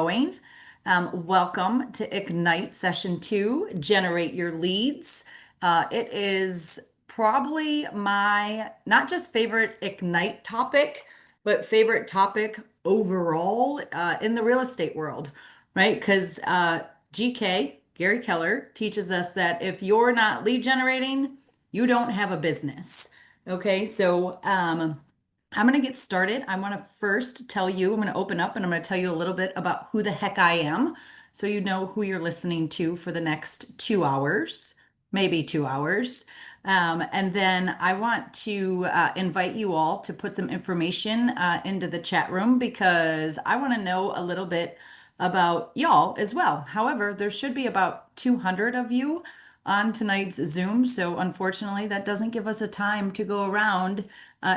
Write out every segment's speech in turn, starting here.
going. Welcome to Ignite Session 2, Generate Your Leads. It is probably my not just favorite Ignite topic, but favorite topic overall in the real estate world, right? Because GK, Gary Keller, teaches us that if you're not lead generating, you don't have a business. Okay, so I'm going to get started. I want to first tell you, I'm going to open up and I'm going to tell you a little bit about who the heck I am. So you know who you're listening to for the next 2 hours, maybe 2 hours. And then I want to invite you all to put some information into the chat room because I want to know a little bit about y'all as well. However, there should be about 200 of you on tonight's Zoom. So unfortunately, that doesn't give us a time to go around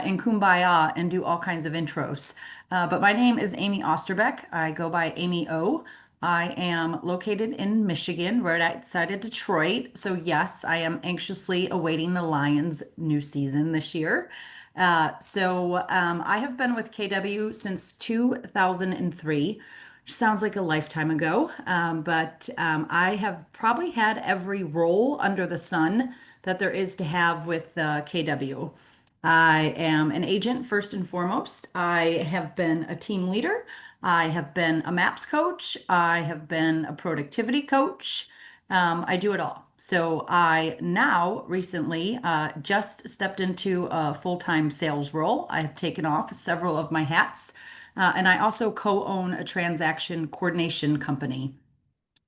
in Kumbaya and do all kinds of intros. But my name is Amy Osterbeck. I go by Amy O. I am located in Michigan, right outside of Detroit. So yes, I am anxiously awaiting the Lions' new season this year. I have been with KW since 2003, which sounds like a lifetime ago. But I have probably had every role under the sun that there is to have with KW. I am an agent first and foremost. I have been a team leader. I have been a MAPS coach. I have been a productivity coach. I do it all. So I now recently just stepped into a full-time sales role. I have taken off several of my hats, and I also co-own a transaction coordination company.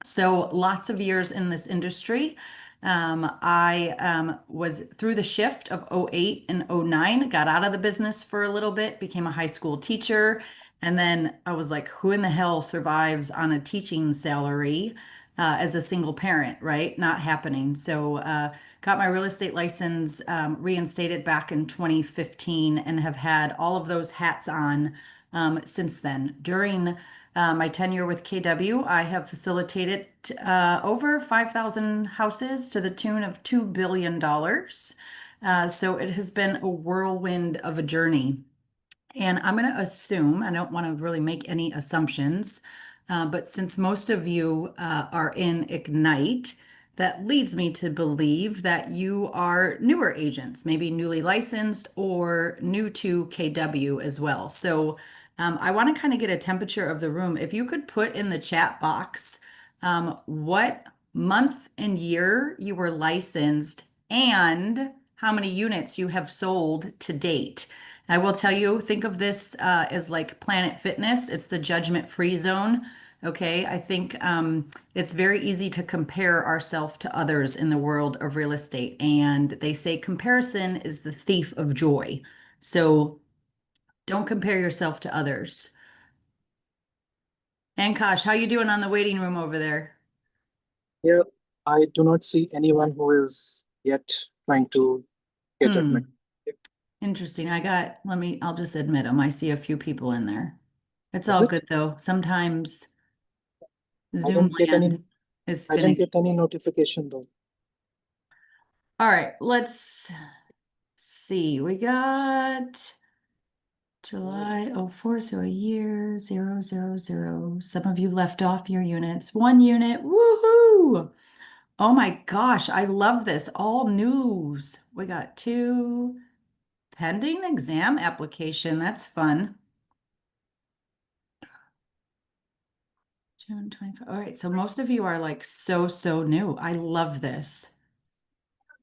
So lots of years in this industry. I was through the shift of '08 and '09, got out of the business for a little bit, became a high school teacher. And then I was like, who in the hell survives on a teaching salary as a single parent, right? Not happening. So got my real estate license reinstated back in 2015 and have had all of those hats on since then. During my tenure with KW, I have facilitated over 5,000 houses to the tune of $2 billion. So it has been a whirlwind of a journey. And I'm going to assume, I don't want to really make any assumptions, but since most of you are in Ignite, that leads me to believe that you are newer agents, maybe newly licensed or new to KW as well. So I want to kind of get a temperature of the room. If you could put in the chat box what month and year you were licensed and how many units you have sold to date. I will tell you, think of this as like Planet Fitness. It's the judgment-free zone. Okay, I think it's very easy to compare ourselves to others in the world of real estate. And they say comparison is the thief of joy. So don't compare yourself to others. Ankosh, how you doing on the waiting room over there? Here, I do not see anyone who is yet trying to get Hmm, admitted. interesting. I'll just admit them. I see a few people in there. It's Is all it? good though. Sometimes I Zoom didn't get land any. is I didn't finicky. get any notification though. All right, let's see. We got July '04, so a year, 000. Some of you left off your units. 1 unit. Woohoo! Oh my gosh, I love this. All news. We got two pending exam application. That's fun. June 25. All right, so most of you are like so new. I love this.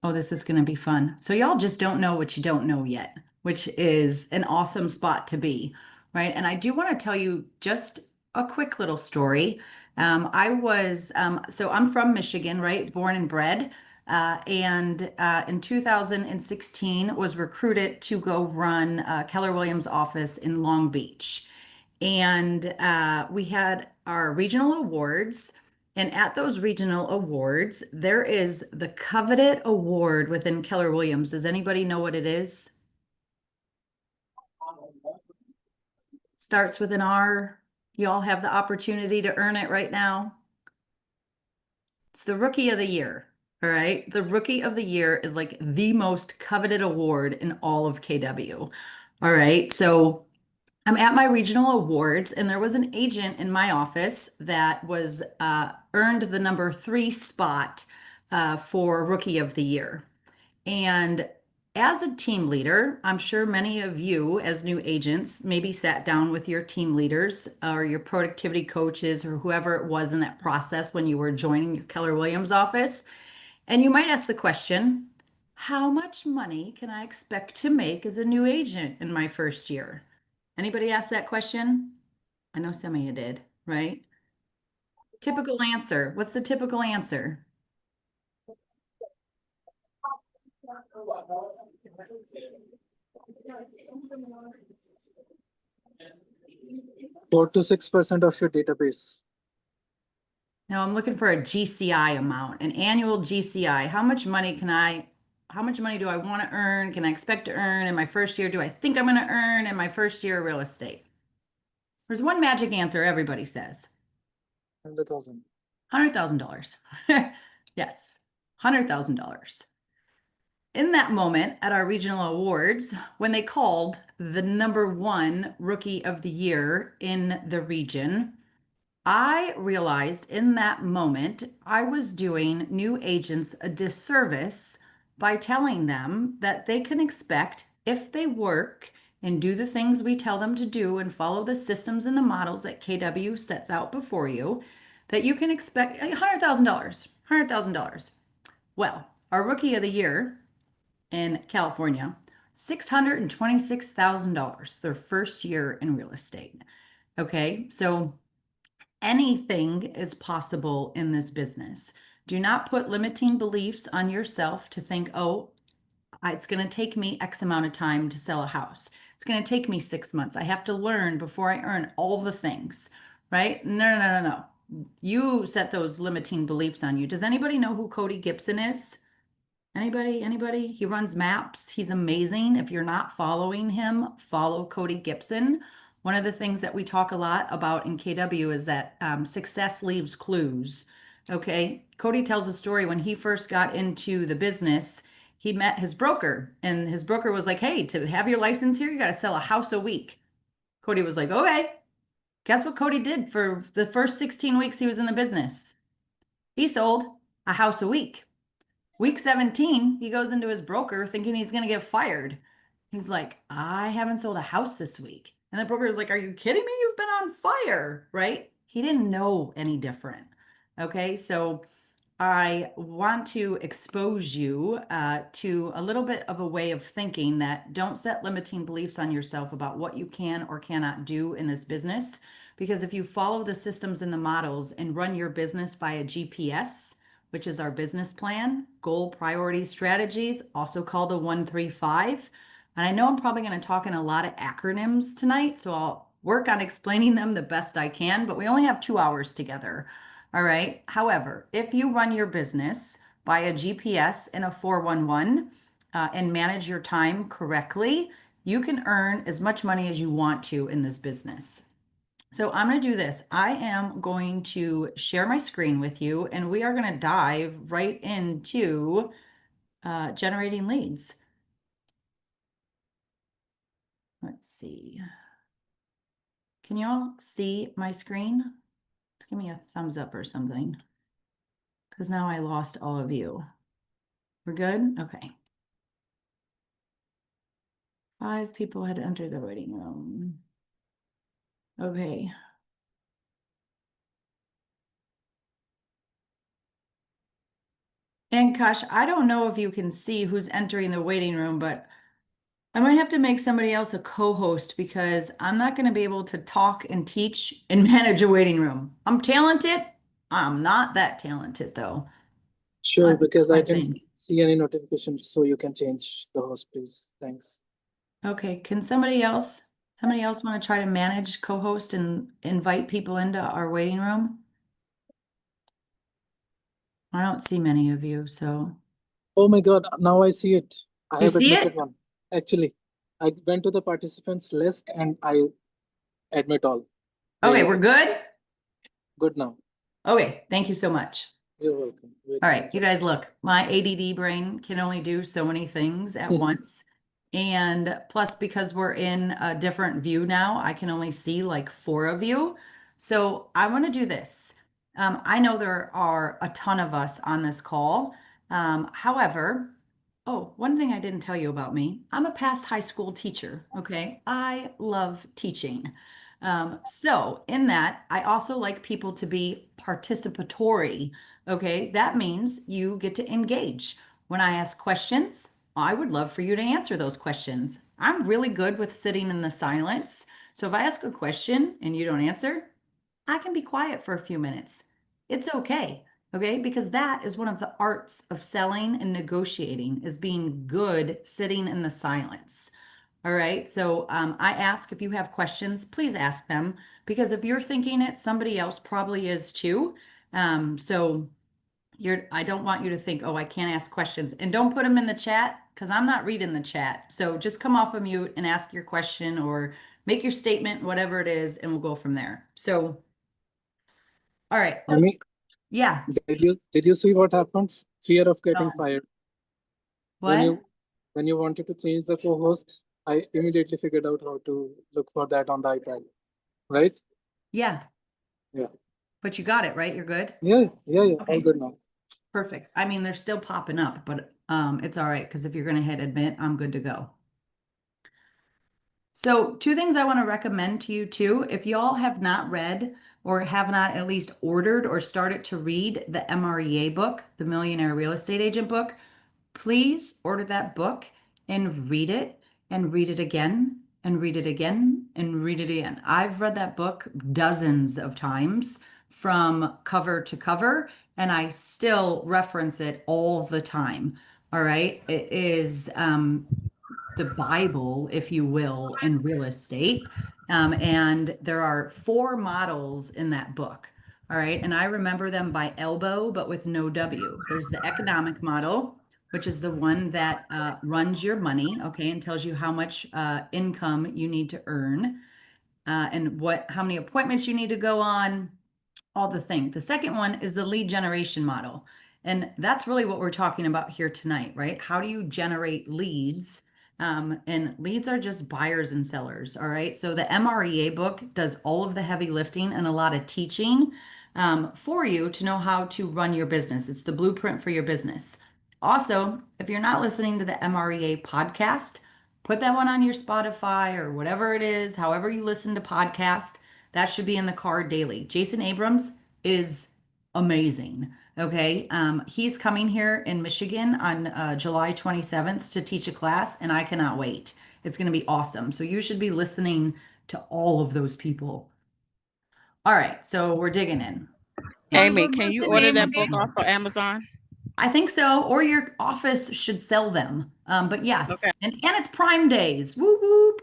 Oh, this is going to be fun. So y'all just don't know what you don't know yet, which is an awesome spot to be, right? And I do want to tell you just a quick little story. So I'm from Michigan, right? Born and bred. And in 2016 was recruited to go run Keller Williams office in Long Beach. And we had our regional awards. And at those regional awards, there is the coveted award within Keller Williams. Does anybody know what it is? Starts with an R. You all have the opportunity to earn it right now. It's the Rookie of the Year. All right. The Rookie of the Year is like the most coveted award in all of KW. All right. So I'm at my regional awards, and there was an agent in my office that was earned the number 3 spot for Rookie of the Year. And as a team leader, I'm sure many of you, as new agents, maybe sat down with your team leaders or your productivity coaches or whoever it was in that process when you were joining your Keller Williams office. And you might ask the question, how much money can I expect to make as a new agent in my first year? Anybody ask that question? I know some of you did, right? Typical answer. What's the typical answer? 4 to 6% of your database. Now I'm looking for a GCI amount, an annual GCI. How much money do I want to earn? Can I expect to earn in my first year? Do I think I'm going to earn in my first year of real estate? There's one magic answer everybody says. 100,000. $100,000. Yes, $100,000. In that moment at our regional awards, when they called the number 1 rookie of the year in the region, I realized in that moment I was doing new agents a disservice by telling them that they can expect, if they work and do the things we tell them to do and follow the systems and the models that KW sets out before you, that you can expect $100,000. $100,000. Well, our rookie of the year in California, $626,000 their first year in real estate. Okay, so anything is possible in this business. Do not put limiting beliefs on yourself to think, oh, it's going to take me X amount of time to sell a house. It's going to take me 6 months. I have to learn before I earn all the things, right? No, no, no, no, no. You set those limiting beliefs on you. Does anybody know who Cody Gibson is? Anybody? Anybody? He runs maps. He's amazing. If you're not following him, follow Cody Gibson. One of the things that we talk a lot about in KW is that success leaves clues. Okay. Cody tells a story when he first got into the business, he met his broker, and his broker was like, hey, to have your license here, you got to sell a house a week. Cody was like, okay. Guess what Cody did for the first 16 weeks he was in the business? He sold a house a week. Week 17, he goes into his broker thinking he's going to get fired. He's like, I haven't sold a house this week. And the broker is like, are you kidding me? You've been on fire, right? He didn't know any different. Okay, so I want to expose you to a little bit of a way of thinking that don't set limiting beliefs on yourself about what you can or cannot do in this business. Because if you follow the systems and the models and run your business via GPS, which is our business plan, goal, priorities, strategies, also called a 135. And I know I'm probably going to talk in a lot of acronyms tonight, so I'll work on explaining them the best I can, but we only have 2 hours together. All right. However, if you run your business by a GPS and a 411 and manage your time correctly, you can earn as much money as you want to in this business. So I'm going to do this. I am going to share my screen with you, and we are going to dive right into generating leads. Let's see. Can you all see my screen? Give me a thumbs up or something, because now I lost all of you. We're good? Okay. 5 people had entered the waiting room. Okay. And Kash, I don't know if you can see who's entering the waiting room, but I might have to make somebody else a co-host because I'm not going to be able to talk and teach and manage a waiting room. I'm talented. I'm not that talented though. Sure, because I I didn't think. see any notification, so you can change the host, please. Thanks. Okay, can somebody else want to try to manage co-host and invite people into our waiting room? I don't see many of you, so Oh my God, now I see it. I you have see admitted it? one. Actually, I went to the participants list and I admit all. There Okay, you we're go. good. Good now. Okay, thank you so much. You're welcome. Wait All a right, minute. you guys look, my ADD brain can only do so many things at once. And plus, because we're in a different view now, I can only see like four of you. So I want to do this. I know there are a ton of us on this call. However, oh, one thing I didn't tell you about me, I'm a past high school teacher. Okay. I love teaching. So in that, I also like people to be participatory. Okay. That means you get to engage. When I ask questions, I would love for you to answer those questions. I'm really good with sitting in the silence. So if I ask a question and you don't answer, I can be quiet for a few minutes. It's okay. Okay. Because that is one of the arts of selling and negotiating is being good sitting in the silence. All right. So I ask if you have questions, please ask them because if you're thinking it, somebody else probably is too. So I don't want you to think, oh, I can't ask questions. And don't put them in the chat because I'm not reading the chat. So just come off of mute and ask your question or make your statement, whatever it is, and we'll go from there. So, all right. I Oh, mean, yeah. did you see what happened? Fear of getting No. fired. When What? you wanted to change the co-host, I immediately figured out how to look for that on the iPad. Right? Yeah. Yeah. But you got it, right? You're good? Yeah. All Okay. good now. Perfect. I mean, they're still popping up, but it's all right because if you're going to hit admit, I'm good to go. So, two things I want to recommend to you too. If y'all have not read or have not at least ordered or started to read the MREA book, the Millionaire Real Estate Agent book, please order that book and read it again and read it again and read it again. I've read that book dozens of times from cover to cover, and I still reference it all the time. All right. It is the Bible, if you will, in real estate. And there are four models in that book. All right. And I remember them by elbow, but with no W. There's the economic model, which is the one that runs your money, okay, and tells you how much income you need to earn and how many appointments you need to go on, all the thing. The second one is the lead generation model. And that's really what we're talking about here tonight, right? How do you generate leads? And leads are just buyers and sellers, all right? So the MREA book does all of the heavy lifting and a lot of teaching for you to know how to run your business. It's the blueprint for your business. Also, if you're not listening to the MREA podcast, put that one on your Spotify or whatever it is, however you listen to podcasts. That should be in the car daily. Jason Abrams is amazing. Okay. He's coming here in Michigan on July 27th to teach a class, and I cannot wait. It's going to be awesome. So you should be listening to all of those people. All right. So we're digging in. Sorry, And Amy, what can was you the order name that book off again? of Amazon? I think so. Or your office should sell them. But yes, Okay. and it's Prime Days. Whoop whoop.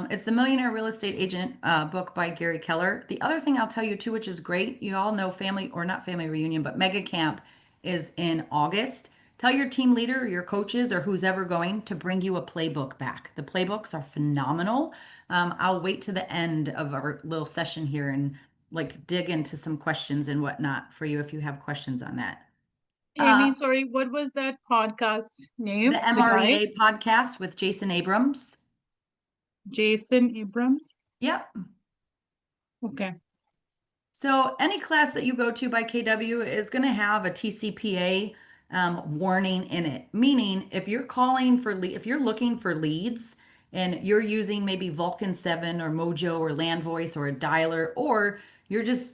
It's the Millionaire Real Estate Agent book by Gary Keller. The other thing I'll tell you too, which is great, you all know family or not family reunion, but Mega Camp is in August. Tell your team leader or your coaches or who's ever going to bring you a playbook back. The playbooks are phenomenal. I'll wait to the end of our little session here and like dig into some questions and whatnot for you if you have questions on that. Amy, sorry, what was that podcast name? The The guy? MREA podcast with Jason Abrams. Jason Abrams? Yep. Okay. So any class that you go to by KW is going to have a TCPA warning in it. Meaning, if you're if you're looking for leads and you're using maybe Vulcan 7 or Mojo or Land Voice or a dialer, or you're just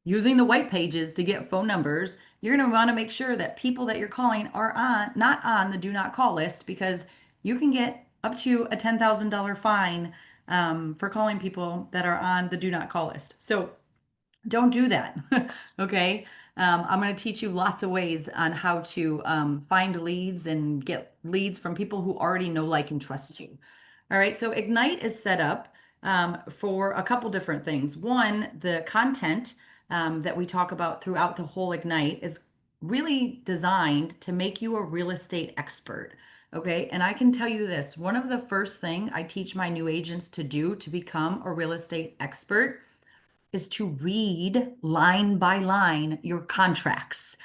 using the white pages to get phone numbers, you're going to want to make sure that people that you're calling are not on the do not call list because you can get up to a $10,000 fine for calling people that are on the do not call list. So don't do that. Okay. I'm going to teach you lots of ways on how to find leads and get leads from people who already know, like, and trust you. All right. So Ignite is set up for a couple different things. One, the content that we talk about throughout the whole Ignite is really designed to make you a real estate expert. Okay. And I can tell you this, one of the first thing I teach my new agents to do to become a real estate expert is to read line by line your contracts.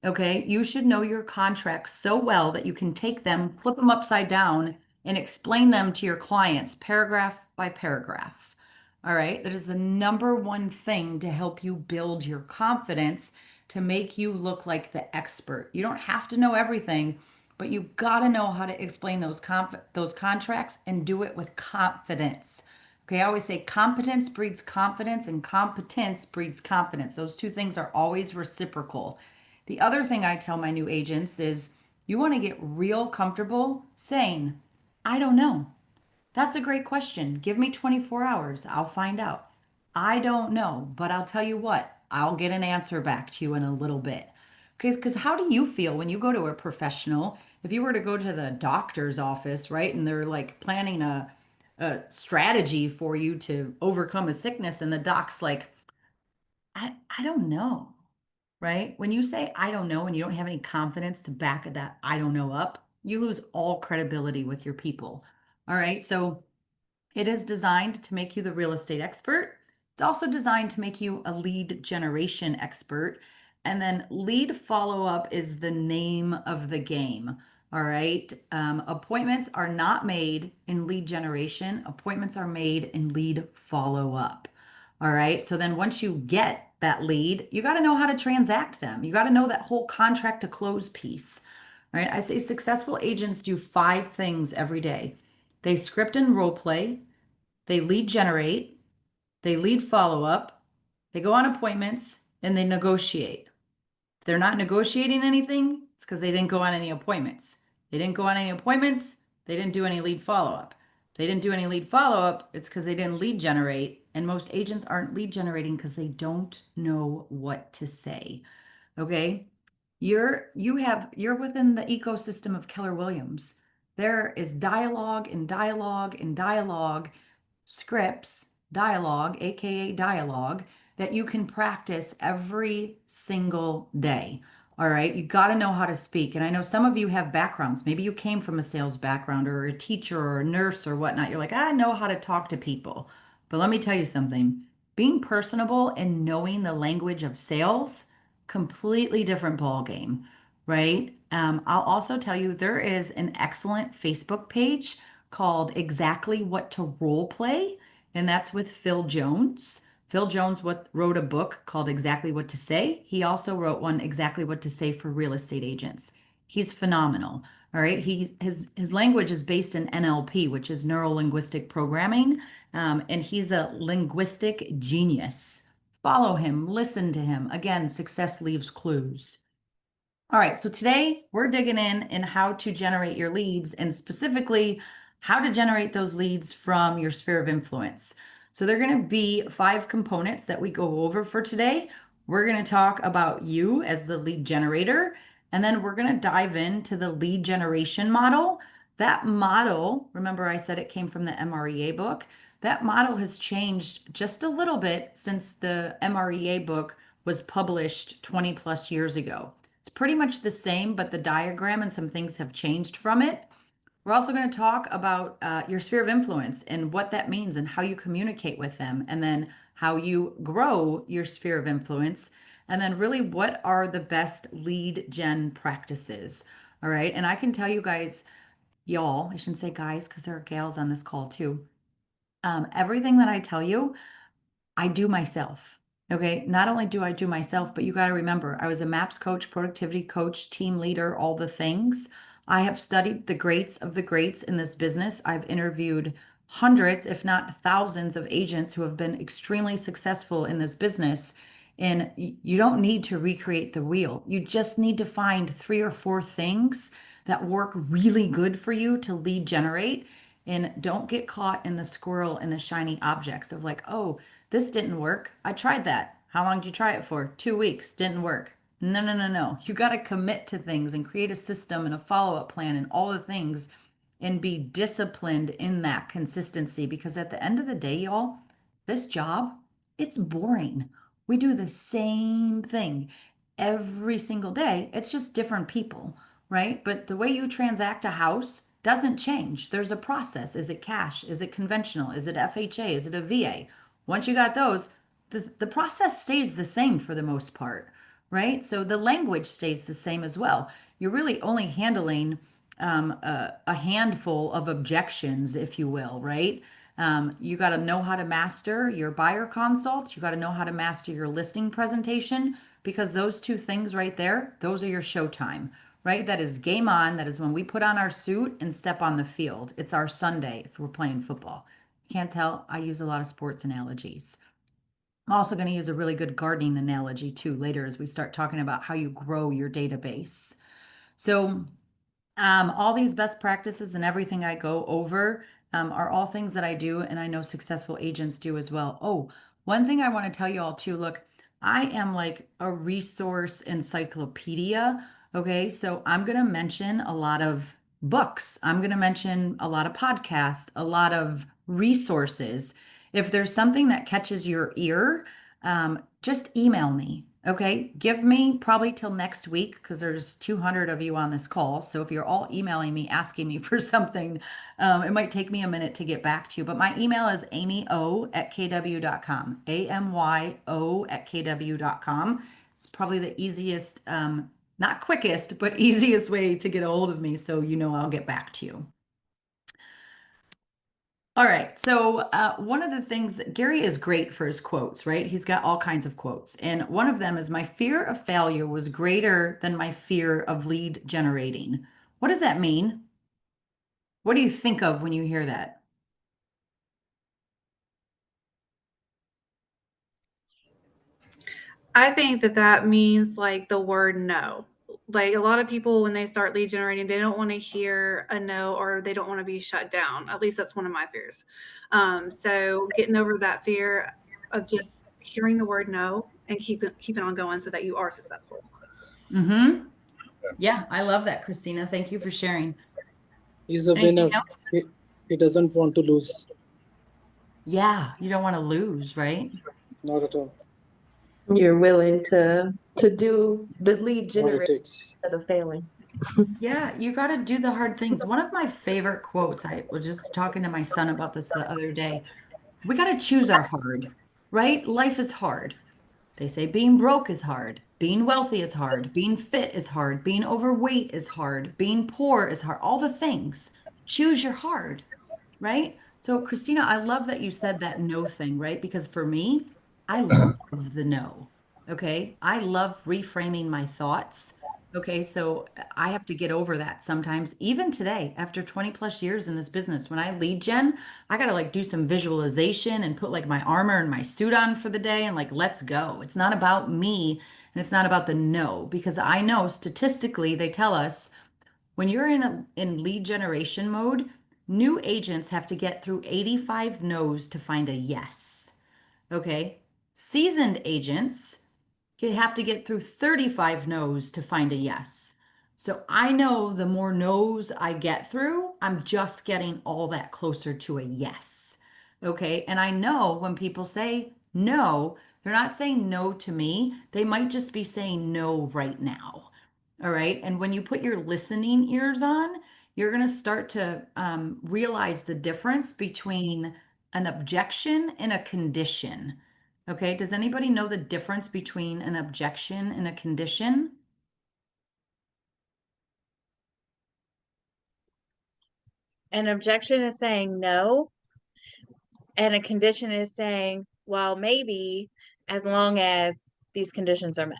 Okay. You should know your contracts so well that you can take them, flip them upside down, and explain them to your clients paragraph by paragraph. All right. That is the number one thing to help you build your confidence, to make you look like the expert. You don't have to know everything, but you got to know how to explain those contracts and do it with confidence. Okay, I always say competence breeds confidence and competence breeds confidence. Those two things are always reciprocal. The other thing I tell my new agents is you want to get real comfortable saying, I don't know. That's a great question. Give me 24 hours. I'll find out. I don't know, but I'll tell you what, I'll get an answer back to you in a little bit. Because how do you feel when you go to a professional? If you were to go to the doctor's office, right, and they're like planning a strategy for you to overcome a sickness, and the doc's like, I don't know, right? When you say I don't know and you don't have any confidence to back that I don't know up, you lose all credibility with your people. All right. So it is designed to make you the real estate expert. It's also designed to make you a lead generation expert. And then lead follow up is the name of the game. All right. Appointments are not made in lead generation, appointments are made in lead follow up. All right. So then once you get that lead, you got to know how to transact them. You got to know that whole contract to close piece. All right. I say successful agents do 5 things every day. They script and role play, they lead generate, they lead follow up, they go on appointments, and they negotiate. If they're not negotiating anything, it's because they didn't go on any appointments. They didn't go on any appointments, they didn't do any lead follow up. They didn't do any lead follow up, it's because they didn't lead generate. And most agents aren't lead generating because they don't know what to say. Okay. You're within the ecosystem of Keller Williams. There is dialogue and dialogue and dialogue scripts, dialogue, aka dialogue, that you can practice every single day. All right. You got to know how to speak. And I know some of you have backgrounds. Maybe you came from a sales background or a teacher or a nurse or whatnot. You're like, I know how to talk to people. But let me tell you something, being personable and knowing the language of sales, completely different ball game, right? I'll also tell you there is an excellent Facebook page called Exactly What to Role Play, and that's with Phil Jones. Phil Jones wrote a book called Exactly What to Say. He also wrote one, Exactly What to Say for Real Estate Agents. He's phenomenal. All right. His language is based in NLP, which is neuro linguistic programming, and he's a linguistic genius. Follow him, listen to him. Again, success leaves clues. All right, so today we're digging in how to generate your leads and specifically how to generate those leads from your sphere of influence. So there are going to be 5 components that we go over for today. We're going to talk about you as the lead generator, and then we're going to dive into the lead generation model. That model, remember I said it came from the MREA book. That model has changed just a little bit since the MREA book was published 20 plus years ago. It's pretty much the same, but the diagram and some things have changed from it. We're also going to talk about your sphere of influence and what that means and how you communicate with them, and then how you grow your sphere of influence, and then really what are the best lead gen practices. All right. And I can tell you guys, y'all, I shouldn't say guys because there are gals on this call too. Everything that I tell you, I do myself. Okay. Not only do I do myself, but you got to remember, I was a MAPS coach, productivity coach, team leader, all the things. I have studied the greats of the greats in this business. I've interviewed hundreds, if not thousands, of agents who have been extremely successful in this business. And you don't need to recreate the wheel. You just need to find 3 or 4 things that work really good for you to lead generate. And don't get caught in the squirrel and the shiny objects of like, oh, this didn't work. I tried that. How long did you try it for? 2 weeks. Didn't work. No, no, no, no. You got to commit to things and create a system and a follow-up plan and all the things and be disciplined in that consistency, because at the end of the day, y'all, this job, it's boring. We do the same thing every single day. It's just different people, right? But the way you transact a house doesn't change. There's a process. Is it cash? Is it conventional? Is it FHA? Is it a VA? Once you got those, the process stays the same for the most part, right? So the language stays the same as well. You're really only handling a handful of objections, if you will, right? You got to know how to master your buyer consult. You got to know how to master your listing presentation because those two things right there, those are your showtime, right? That is game on. That is when we put on our suit and step on the field. It's our Sunday if we're playing football. Can't tell. I use a lot of sports analogies. I'm also going to use a really good gardening analogy too later as we start talking about how you grow your database. So, all these best practices and everything I go over are all things that I do, and I know successful agents do as well. Oh, one thing I want to tell you all too, look, I am like a resource encyclopedia. Okay, so I'm going to mention a lot of books. I'm going to mention a lot of podcasts, a lot of resources. If there's something that catches your ear, just email me. Okay, give me probably till next week because there's 200 of you on this call. So if you're all emailing me asking me for something, it might take me a minute to get back to you. But my email is amyo@kw.com, amyo@kw.com. It's probably the easiest, not quickest, but easiest way to get a hold of me. So you know I'll get back to you. All right. So, one of the things that Gary is great for his quotes, right? He's got all kinds of quotes. And one of them is my fear of failure was greater than my fear of lead generating. What does that mean? What do you think of when you hear that? I think that that means like the word no. Like a lot of people, when they start lead generating, they don't want to hear a no or they don't want to be shut down. At least that's one of my fears. So getting over that fear of just hearing the word no and keeping on going so that you are successful. Mm-hmm. Yeah, I love that, Christina. Thank you for sharing. He's a Anything winner. else? He doesn't want to lose. Yeah, you don't want to lose, right? Not at all. You're willing to do the lead What it generation takes. instead of failing. Yeah, you got to do the hard things. One of my favorite quotes, I was just talking to my son about this the other day. We got to choose our hard, right? Life is hard. They say being broke is hard, being wealthy is hard, being fit is hard, being overweight is hard, being poor is hard, all the things. Choose your hard, right? So, Christina, I love that you said that no thing, right? Because for me, I love the no. Okay. I love reframing my thoughts. Okay. So I have to get over that sometimes. Even today, after 20 plus years in this business, when I lead gen, I got to like do some visualization and put like my armor and my suit on for the day and like, let's go. It's not about me and it's not about the no, because I know statistically they tell us when you're in lead generation mode, new agents have to get through 85 no's to find a yes. Okay. Seasoned agents have to get through 35 no's to find a yes. So I know the more no's I get through, I'm just getting all that closer to a yes. Okay. And I know when people say no, they're not saying no to me. They might just be saying no right now. All right. And when you put your listening ears on, you're going to start to realize the difference between an objection and a condition. Okay. Does anybody know the difference between an objection and a condition? An objection is saying no, and a condition is saying, well, maybe as long as these conditions are met.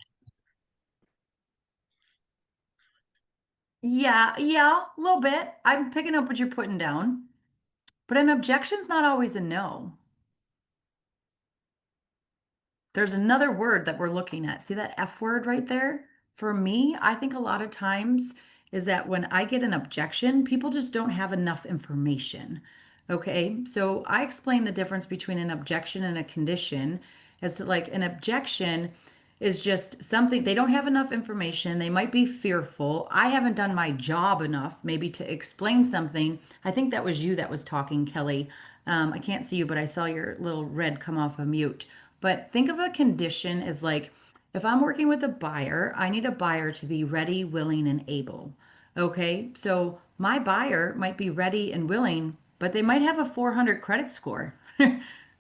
Yeah, a little bit. I'm picking up what you're putting down. But an objection's not always a no. There's another word that we're looking at. See that F word right there? For me, I think a lot of times is that when I get an objection, people just don't have enough information. Okay, so I explain the difference between an objection and a condition as to like an objection is just something they don't have enough information. They might be fearful. I haven't done my job enough, maybe to explain something. I think that was you that was talking, Kelly. I can't see you, but I saw your little red come off a mute. But think of a condition as like if I'm working with a buyer, I need a buyer to be ready, willing, and able. Okay, so my buyer might be ready and willing, but they might have a 400 credit score.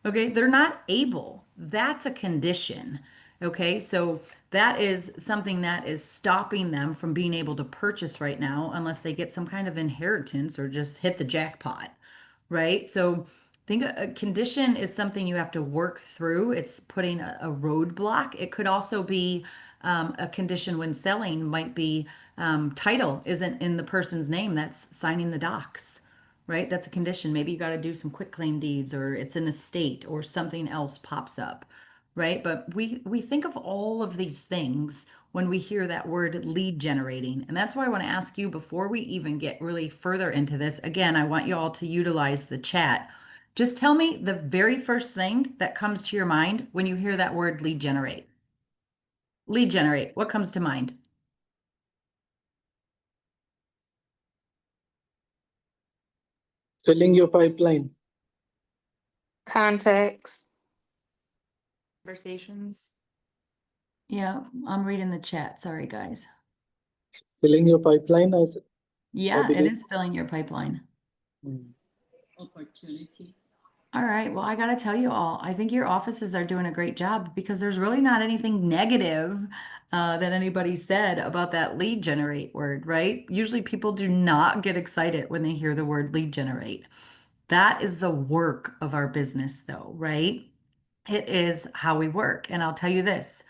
Okay, they're not able. That's a condition. Okay, so that is something that is stopping them from being able to purchase right now unless they get some kind of inheritance or just hit the jackpot, right? So think a condition is something you have to work through. It's putting a roadblock. It could also be a condition when selling might be title isn't in the person's name that's signing the docs, right? That's a condition. Maybe you got to do some quitclaim deeds or it's an estate or something else pops up, right? But we think of all of these things when we hear that word lead generating. And that's why I want to ask you before we even get really further into this, again, I want you all to utilize the chat. Just tell me the very first thing that comes to your mind when you hear that word lead generate. Lead generate, what comes to mind? Filling your pipeline. Contacts. Conversations. Yeah, I'm reading the chat. Sorry, guys. Filling your pipeline as Yeah, it believe- is filling your pipeline. Mm. Opportunity. All right. Well, I got to tell you all, I think your offices are doing a great job because there's really not anything negative that anybody said about that lead generate word, right? Usually people do not get excited when they hear the word lead generate. That is the work of our business, though, right? It is how we work. And I'll tell you this.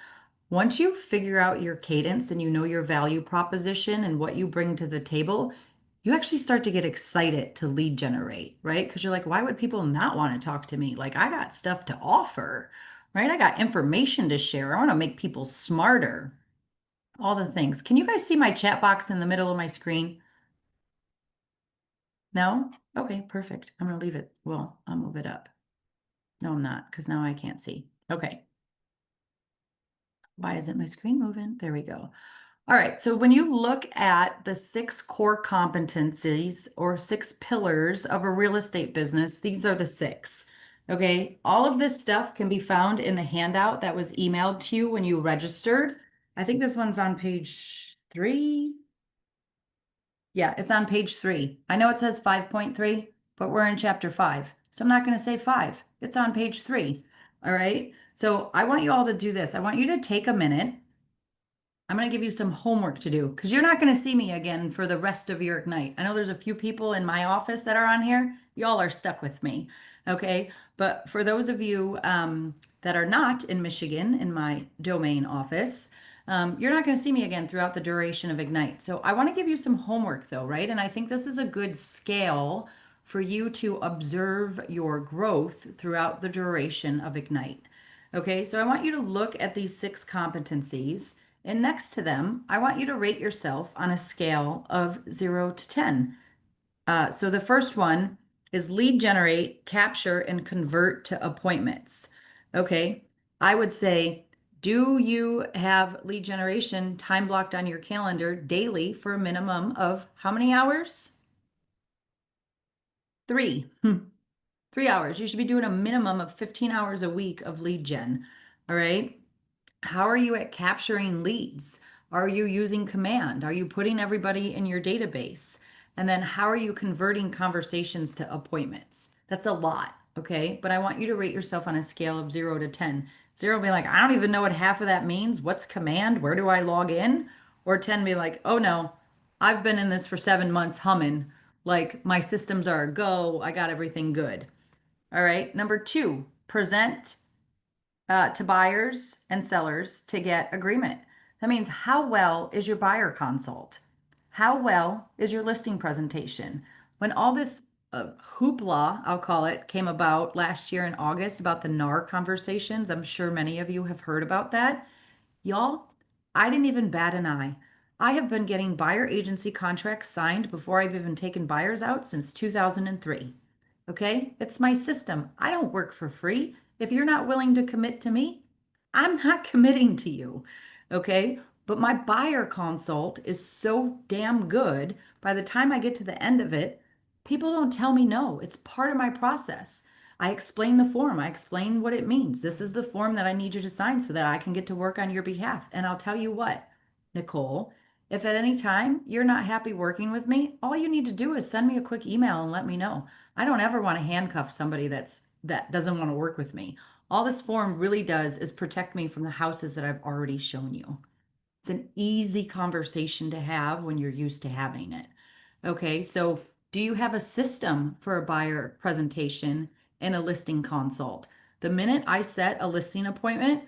Once you figure out your cadence and you know your value proposition and what you bring to the table, you actually start to get excited to lead generate, right? Because you're like, why would people not want to talk to me? Like, I got stuff to offer, right? I got information to share. I want to make people smarter, all the things. Can you guys see my chat box in the middle of my screen? No? Okay, perfect. I'm going to leave it. Well, I'll move it up. No, I'm not, because now I can't see. Okay. Why isn't my screen moving? There we go. All right, so when you look at the 6 core competencies or 6 pillars of a real estate business, these are the 6. Okay, all of this stuff can be found in the handout that was emailed to you when you registered. I think this one's on page 3. Yeah, it's on page 3. I know it says 5.3, but we're in chapter 5. So I'm not going to say 5. It's on page 3. All right. So I want you all to do this. I want you to take a minute. I'm going to give you some homework to do because you're not going to see me again for the rest of your Ignite. I know there's a few people in my office that are on here. Y'all are stuck with me. Okay. But for those of you that are not in Michigan in my domain office, you're not going to see me again throughout the duration of Ignite. So I want to give you some homework though, right? And I think this is a good scale for you to observe your growth throughout the duration of Ignite. Okay, so I want you to look at these 6 competencies, and next to them, I want you to rate yourself on a scale of 0 to 10. So the first one is lead generate, capture, and convert to appointments. Okay, I would say, do you have lead generation time blocked on your calendar daily for a minimum of how many hours? 3. 3 hours. You should be doing a minimum of 15 hours a week of lead gen. All right. How are you at capturing leads? Are you using command? Are you putting everybody in your database? And then how are you converting conversations to appointments? That's a lot. Okay. But I want you to rate yourself on a scale of 0 to 10. 0 be like, I don't even know what half of that means. What's command? Where do I log in? Or 10 be like, oh no, I've been in this for 7 months humming. Like my systems are a go. I got everything good. All right. Number 2, present to buyers and sellers to get agreement. That means how well is your buyer consult? How well is your listing presentation? When all this hoopla, I'll call it, came about last year in August about the NAR conversations, I'm sure many of you have heard about that. Y'all, I didn't even bat an eye. I have been getting buyer agency contracts signed before I've even taken buyers out since 2003. Okay? It's my system. I don't work for free. If you're not willing to commit to me, I'm not committing to you. Okay? But my buyer consult is so damn good. By the time I get to the end of it, people don't tell me no. It's part of my process. I explain the form. I explain what it means. This is the form that I need you to sign so that I can get to work on your behalf. And I'll tell you what, Nicole, if at any time you're not happy working with me, all you need to do is send me a quick email and let me know. I don't ever want to handcuff somebody that doesn't want to work with me. All this form really does is protect me from the houses that I've already shown you. It's an easy conversation to have when you're used to having it. Okay, so do you have a system for a buyer presentation and a listing consult? The minute I set a listing appointment,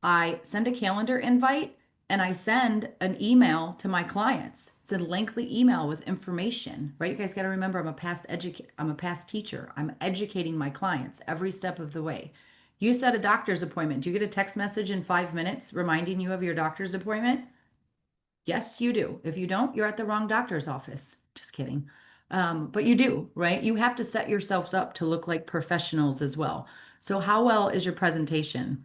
I send a calendar invite and I send an email to my clients. It's a lengthy email with information, right? You guys got to remember I'm a past teacher. I'm educating my clients every step of the way. You set a doctor's appointment. Do you get a text message in 5 minutes reminding you of your doctor's appointment? Yes, you do. If you don't, you're at the wrong doctor's office. Just kidding. But you do, right? You have to set yourselves up to look like professionals as well. So how well is your presentation?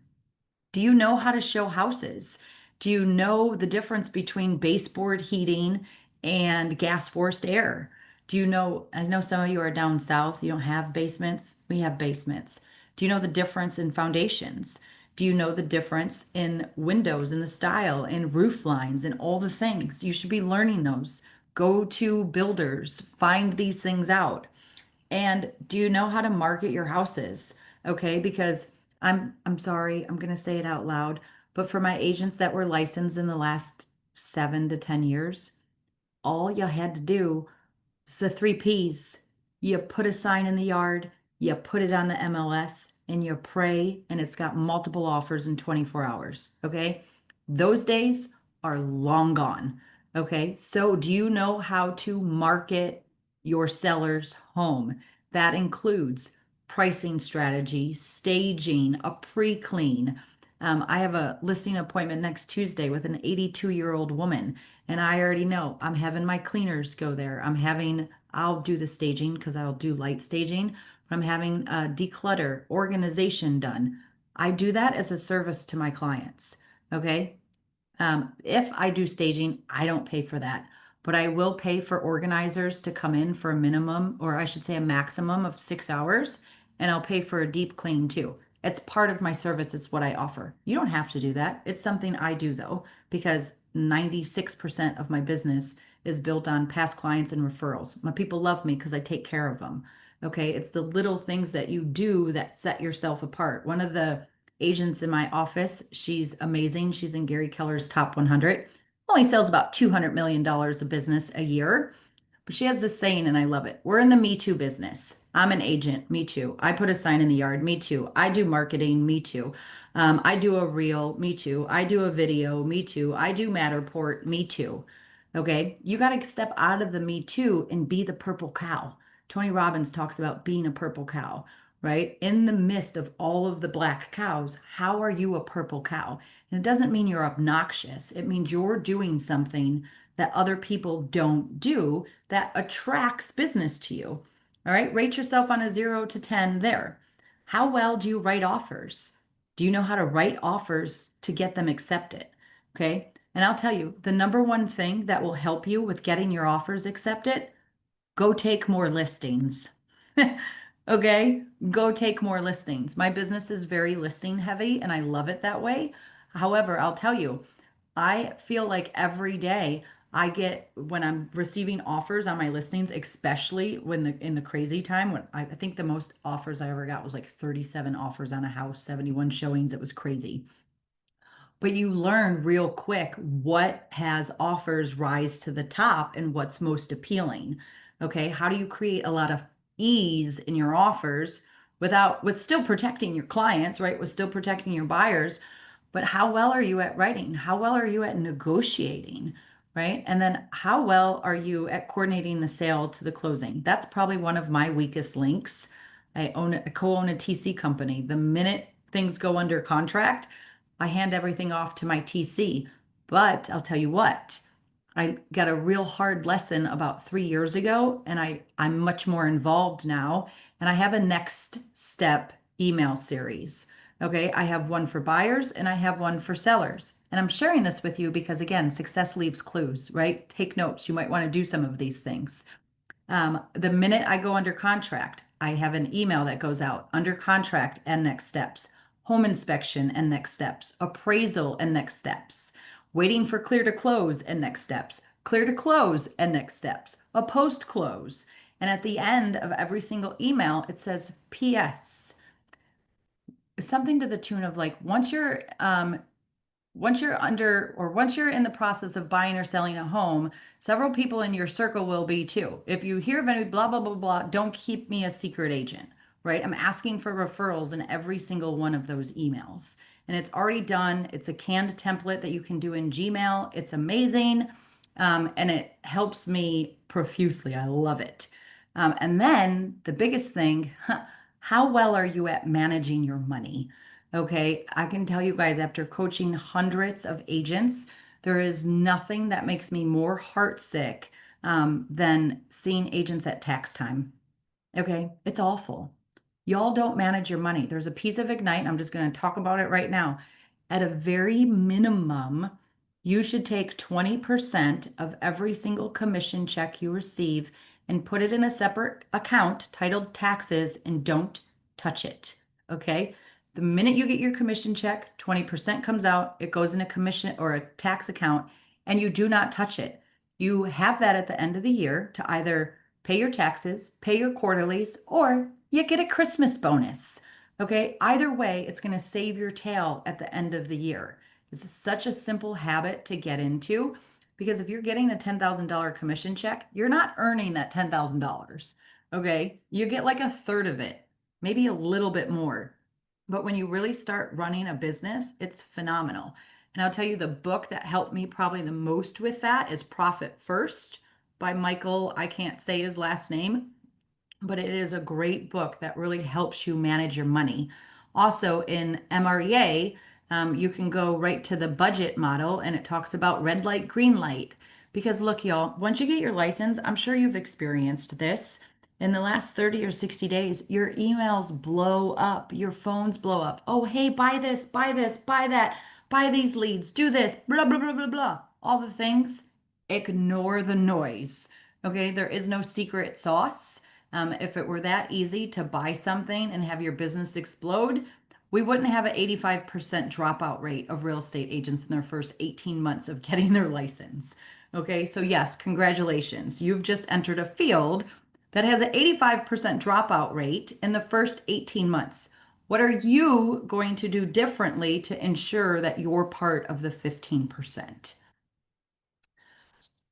Do you know how to show houses? Do you know the difference between baseboard heating and gas forced air? Do you know, I know some of you are down south, you don't have basements. We have basements. Do you know the difference in foundations? Do you know the difference in windows and the style and roof lines and all the things? You should be learning those. Go to builders, find these things out. And do you know how to market your houses? Okay, because I'm sorry, I'm gonna say it out loud, but for my agents that were licensed in the last 7 to 10 years, all you had to do is the 3 Ps. You put a sign in the yard, you put it on the MLS, and you pray, and it's got multiple offers in 24 hours. Okay, those days are long gone. Okay, so do you know how to market your seller's home? That includes pricing strategy, staging, a pre-clean. I have a listing appointment next Tuesday with an 82-year-old woman, and I already know I'm having my cleaners go there. I'll do the staging because I'll do light staging. I'm having declutter, organization done. I do that as a service to my clients. Okay. If I do staging, I don't pay for that, but I will pay for organizers to come in for a minimum, or I should say a maximum of 6 hours, and I'll pay for a deep clean too. It's part of my service. It's what I offer. You don't have to do that. It's something I do though, because 96% of my business is built on past clients and referrals. My people love me because I take care of them. Okay. It's the little things that you do that set yourself apart. One of the agents in my office, she's amazing. She's in Gary Keller's top 100. Only sells about $200 million of business a year. But she has this saying, and I love it. We're in the Me Too business. I'm an agent. Me too. I put a sign in the yard. Me too. I do marketing. Me too. I do a reel. Me too. I do a video. Me too. I do Matterport. Me too. Okay. You got to step out of the Me Too and be the purple cow. Tony Robbins talks about being a purple cow, right? In the midst of all of the black cows, how are you a purple cow? And it doesn't mean you're obnoxious. It means you're doing something that other people don't do that attracts business to you. All right, rate yourself on a 0 to 10 there. How well do you write offers? Do you know how to write offers to get them accepted? Okay, and I'll tell you, the number one thing that will help you with getting your offers accepted, go take more listings. Okay, go take more listings. My business is very listing heavy and I love it that way. However, I'll tell you, I feel like every day when I'm receiving offers on my listings, especially in the crazy time when I think the most offers I ever got was like 37 offers on a house, 71 showings. It was crazy. But you learn real quick what has offers rise to the top and what's most appealing. Okay, how do you create a lot of ease in your offers with still protecting your clients, right? With still protecting your buyers, but how well are you at writing? How well are you at negotiating, right? And then how well are you at coordinating the sale to the closing? That's probably one of my weakest links. I co-own a TC company. The minute things go under contract, I hand everything off to my TC. But I'll tell you what, I got a real hard lesson about 3 years ago, and I'm much more involved now. And I have a next step email series. Okay, I have one for buyers and I have one for sellers. And I'm sharing this with you because, again, success leaves clues, right? Take notes. You might want to do some of these things. The minute I go under contract, I have an email that goes out under contract and next steps, home inspection and next steps, appraisal and next steps, waiting for clear to close and next steps, clear to close and next steps, a post close. And at the end of every single email, it says, P.S. something to the tune of like, once you're under or once you're in the process of buying or selling a home, several people in your circle will be too. If you hear of any blah, blah, blah, blah, don't keep me a secret agent, right? I'm asking for referrals in every single one of those emails. And it's already done. It's a canned template that you can do in Gmail. It's amazing. And it helps me profusely. I love it. And then the biggest thing, how well are you at managing your money? Okay, I can tell you guys, after coaching hundreds of agents, there is nothing that makes me more heartsick than seeing agents at tax time. Okay, it's awful. Y'all don't manage your money. There's a piece of Ignite, and I'm just going to talk about it right now. At a very minimum, you should take 20% of every single commission check you receive and put it in a separate account titled taxes and don't touch it. Okay. The minute you get your commission check, 20% comes out, it goes in a commission or a tax account, and you do not touch it. You have that at the end of the year to either pay your taxes, pay your quarterlies, or you get a Christmas bonus. Okay. Either way, it's going to save your tail at the end of the year. It's such a simple habit to get into because if you're getting a $10,000 commission check, you're not earning that $10,000. Okay. You get like a third of it, maybe a little bit more. But when you really start running a business, it's phenomenal. And I'll tell you, the book that helped me probably the most with that is Profit First by Michael. I can't say his last name, but it is a great book that really helps you manage your money. Also, in MREA, you can go right to the budget model and it talks about red light, green light. Because look, y'all, once you get your license, I'm sure you've experienced this. In the last 30 or 60 days, your emails blow up, your phones blow up. Oh, hey, buy this, buy that, buy these leads, do this, blah, blah, blah, blah, blah. All the things. Ignore the noise. Okay, there is no secret sauce. If it were that easy to buy something and have your business explode, we wouldn't have an 85% dropout rate of real estate agents in their first 18 months of getting their license. Okay, so yes, congratulations. You've just entered a field that has an 85% dropout rate in the first 18 months. What are you going to do differently to ensure that you're part of the 15%?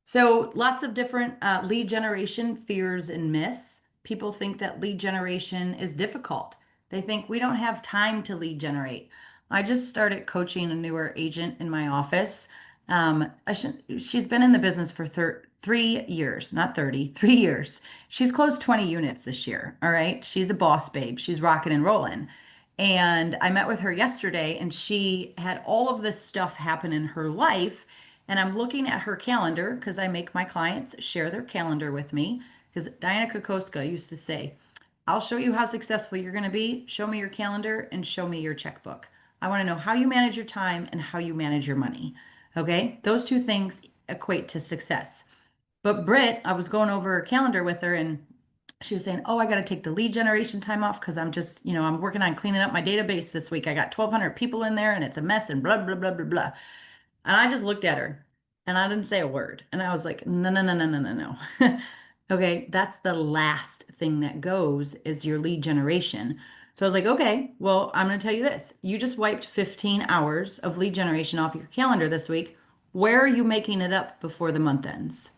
So lots of different lead generation fears and myths. People think that lead generation is difficult. They think we don't have time to lead generate. I just started coaching a newer agent in my office. She's been in the business for 3 years, not 30, 3 years. She's closed 20 units this year. All right. She's a boss babe. She's rocking and rolling. And I met with her yesterday and she had all of this stuff happen in her life. And I'm looking at her calendar because I make my clients share their calendar with me. Because Diana Kokoska used to say, I'll show you how successful you're going to be. Show me your calendar and show me your checkbook. I want to know how you manage your time and how you manage your money. Okay. Those two things equate to success. But Britt, I was going over her calendar with her and she was saying, oh, I got to take the lead generation time off because I'm just, I'm working on cleaning up my database this week. I got 1,200 people in there and it's a mess and blah, blah, blah, blah, blah. And I just looked at her and I didn't say a word. And I was like, no, no, no, no, no, no, no. Okay, that's the last thing that goes is your lead generation. So I was like, okay, well, I'm going to tell you this. You just wiped 15 hours of lead generation off your calendar this week. Where are you making it up before the month ends?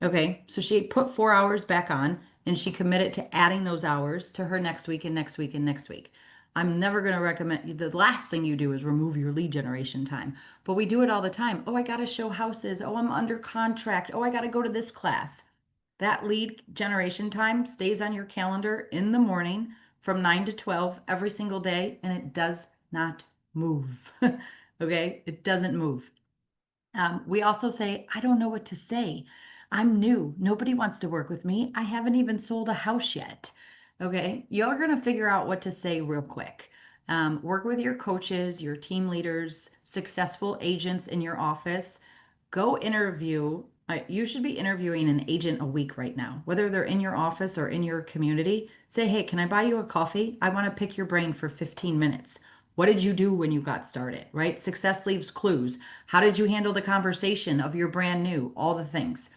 Okay, so she put 4 hours back on and she committed to adding those hours to her next week and next week and next week. I'm never going to recommend the last thing you do is remove your lead generation time, but we do it all the time. Oh, I got to show houses. Oh, I'm under contract. Oh, I got to go to this class. That lead generation time stays on your calendar in the morning from 9 to 12 every single day, and it does not move. Okay, it doesn't move. We also say, I don't know what to say. I'm new. Nobody wants to work with me. I haven't even sold a house yet. Okay. You're going to figure out what to say real quick. Work with your coaches, your team leaders, successful agents in your office. Go interview. You should be interviewing an agent a week right now, whether they're in your office or in your community. Say, hey, can I buy you a coffee? I want to pick your brain for 15 minutes. What did you do when you got started, right? Success leaves clues. How did you handle the conversation of your brand new? All the things.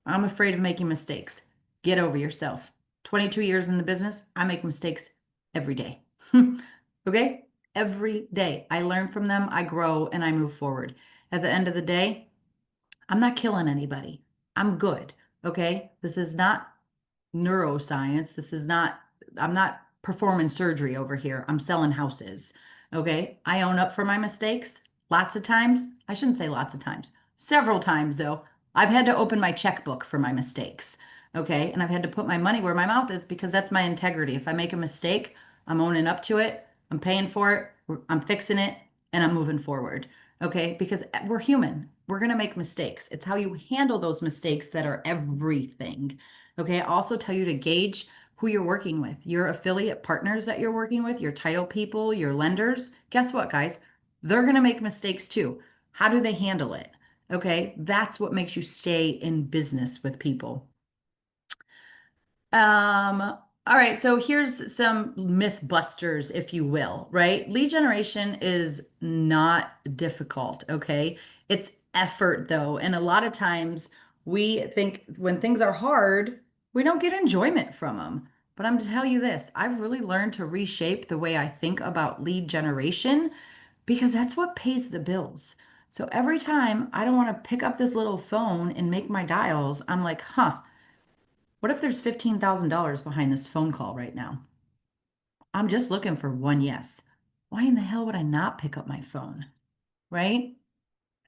I'm afraid of making mistakes. Get over yourself. 22 years in the business, I make mistakes every day. Okay? every day. I learn from them, I grow, and I move forward. At the end of the day, I'm not killing anybody. I'm good. Okay. This is not neuroscience. I'm not performing surgery over here. I'm selling houses. Okay. I own up for my mistakes lots of times. I shouldn't say lots of times, several times though. I've had to open my checkbook for my mistakes. Okay. And I've had to put my money where my mouth is because that's my integrity. If I make a mistake, I'm owning up to it. I'm paying for it. I'm fixing it and I'm moving forward. Okay. Because we're human. We're going to make mistakes. It's how you handle those mistakes that are everything. Okay. I also tell you to gauge who you're working with, your affiliate partners that you're working with, your title people, your lenders. Guess what, guys? They're going to make mistakes too. How do they handle it? Okay. That's what makes you stay in business with people. All right, so here's some myth busters, if you will, right? Lead generation is not difficult, okay? It's effort though, and a lot of times we think when things are hard, we don't get enjoyment from them. But I'm to tell you this, I've really learned to reshape the way I think about lead generation because that's what pays the bills. So every time I don't want to pick up this little phone and make my dials, I'm like, huh. What if there's $15,000 behind this phone call right now? I'm just looking for one yes. Why in the hell would I not pick up my phone? Right?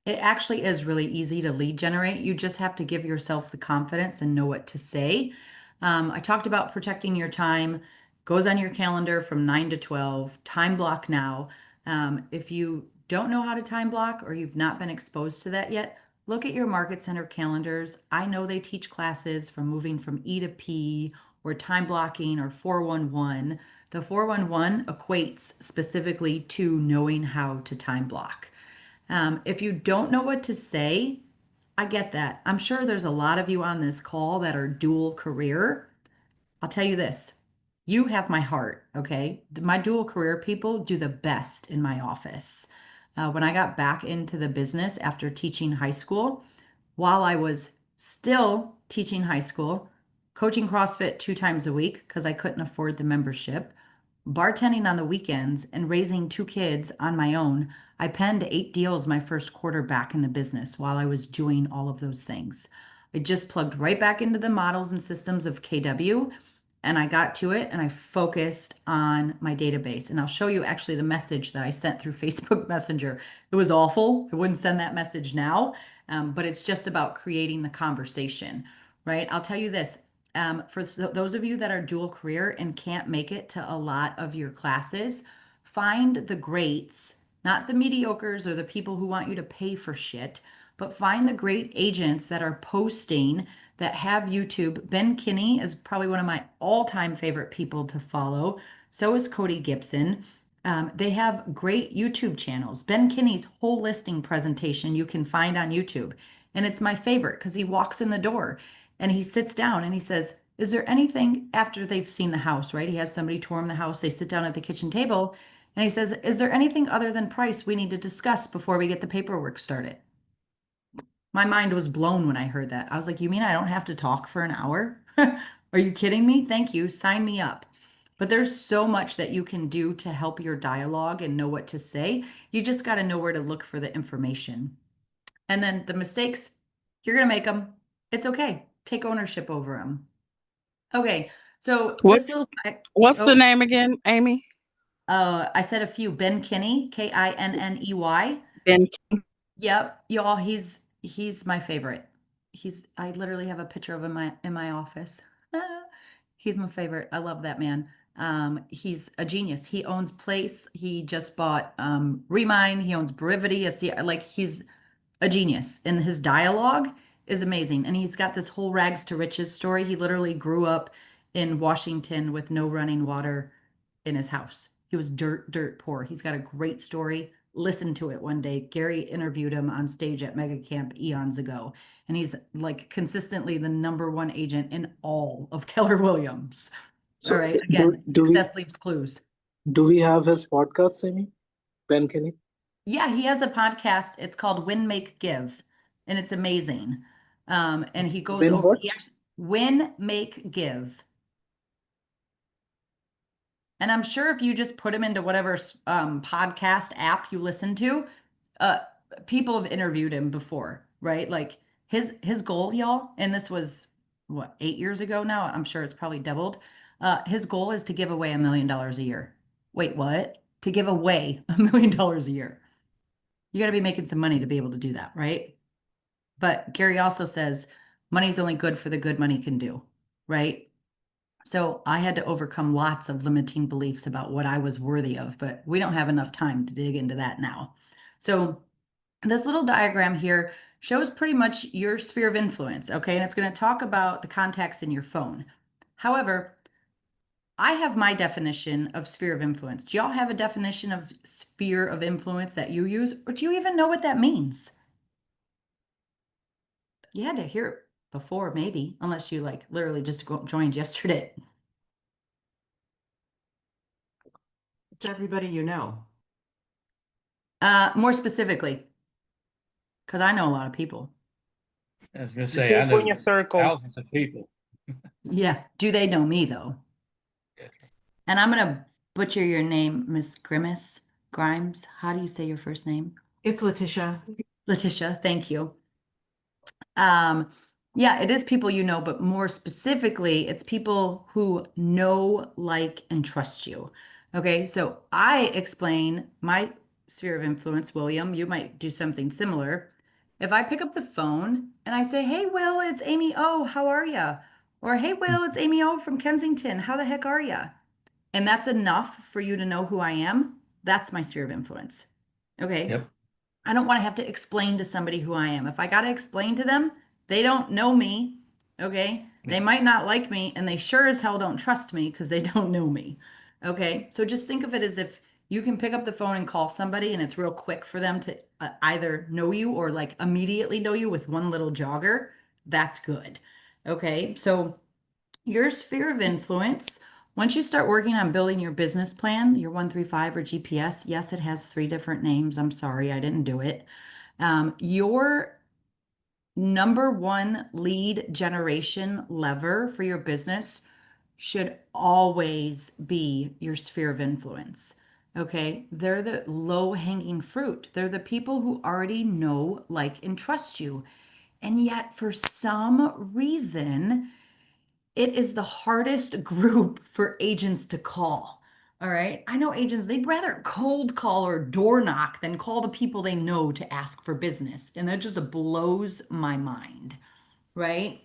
It actually is really easy to lead generate. You just have to give yourself the confidence and know what to say. I talked about protecting your time. Goes on your calendar from 9 to 12. Time block now. If you don't know how to time block or you've not been exposed to that yet, look at your market center calendars. I know they teach classes from moving from E to P or time blocking or 411. The 411 equates specifically to knowing how to time block. If you don't know what to say, I get that. I'm sure there's a lot of you on this call that are dual career. I'll tell you this, you have my heart, okay? My dual career people do the best in my office. When I got back into the business after teaching high school, while I was still teaching high school, coaching CrossFit 2 times a week because I couldn't afford the membership, bartending on the weekends, and raising 2 kids on my own, I penned 8 deals my first quarter back in the business while I was doing all of those things. I just plugged right back into the models and systems of KW and I got to it and I focused on my database. And I'll show you actually the message that I sent through Facebook Messenger. It was awful. I wouldn't send that message now, but it's just about creating the conversation, right? I'll tell you this. For those of you that are dual career and can't make it to a lot of your classes, find the greats, not the mediocres or the people who want you to pay for shit, but find the great agents that are posting that have YouTube. Ben Kinney is probably one of my all-time favorite people to follow. So is Cody Gibson. They have great YouTube channels. Ben Kinney's whole listing presentation you can find on YouTube. And it's my favorite because he walks in the door and he sits down and he says, is there anything after they've seen the house, right? He has somebody tour him the house. They sit down at the kitchen table and he says, is there anything other than price we need to discuss before we get the paperwork started? My mind was blown when I heard that. I was like, you mean I don't have to talk for an hour? Are you kidding me? Thank you. Sign me up. But there's so much that you can do to help your dialogue and know what to say. You just got to know where to look for the information. And then the mistakes, you're going to make them. It's okay. Take ownership over them. Okay. So What- this little, What's the name again, Amy? I said a few. Ben Kinney, Kinney. Ben. Yep, y'all, he's my favorite. I literally have a picture of him in my office. He's my favorite. I love that man. He's a genius. He owns Place. He just bought Remine. He owns Brevity. Like he's a genius, and his dialogue is amazing. And he's got this whole rags to riches story. He literally grew up in Washington with no running water in his house. He was dirt poor. He's got a great story. Listen to it one day. Gary interviewed him on stage at Mega Camp eons ago, and he's like consistently the #1 agent in all of Keller Williams. So All right, again, do success leaves clues. we have his podcast, Simi? Ben Kinney? Yeah, he has a podcast. It's called Win, Make, Give, and it's amazing. And he goes Win over what? Win, Make, Give. And I'm sure if you just put him into whatever podcast app you listen to, uh, people have interviewed him before, right? Like his goal, y'all, and this was what, 8 years ago now. I'm sure it's probably doubled. His goal is to give away $1 million a year. Wait, what? To give away $1 million a year. You got to be making some money to be able to do that, right? But Gary also says money's only good for the good money can do, right? So I had to overcome lots of limiting beliefs about what I was worthy of, but we don't have enough time to dig into that now. So this little diagram here shows pretty much your sphere of influence, okay? And it's going to talk about the contacts in your phone. However, I have my definition of sphere of influence. Do y'all have a definition of sphere of influence that you use, or do you even know what that means? You had to hear it before, maybe, unless you like literally just joined yesterday. It's everybody you know. More specifically, because I know a lot of people. I was gonna say, I know in a circle. thousands of people. Yeah. Do they know me though? And I'm gonna butcher your name, Miss Grimes. How do you say your first name? It's Letitia. Letitia, thank you. Yeah, it is people you know, but more specifically, it's people who know, like, and trust you. Okay, so I explain my sphere of influence, William. You might do something similar. If I pick up the phone and I say, "Hey, Will, it's Amy O. How are you?" Or, "Hey, Will, it's Amy O from Kensington. How the heck are you?" And that's enough for you to know who I am. That's my sphere of influence. Okay. Yep. I don't want to have to explain to somebody who I am. If I got to explain to them, they don't know me. Okay. They might not like me, and they sure as hell don't trust me because they don't know me. Okay. So just think of it as if you can pick up the phone and call somebody, and it's real quick for them to either know you or like immediately know you with one little jogger. That's good. Okay. So your sphere of influence, once you start working on building your business plan, your 135 or GPS, yes, it has 3 different names. I'm sorry, I didn't do it. Your number one lead generation lever for your business should always be your sphere of influence. Okay, they're the low hanging fruit. They're the people who already know, like, and trust you. And yet, for some reason, it is the hardest group for agents to call. All right. I know agents, they'd rather cold call or door knock than call the people they know to ask for business. And that just blows my mind. Right.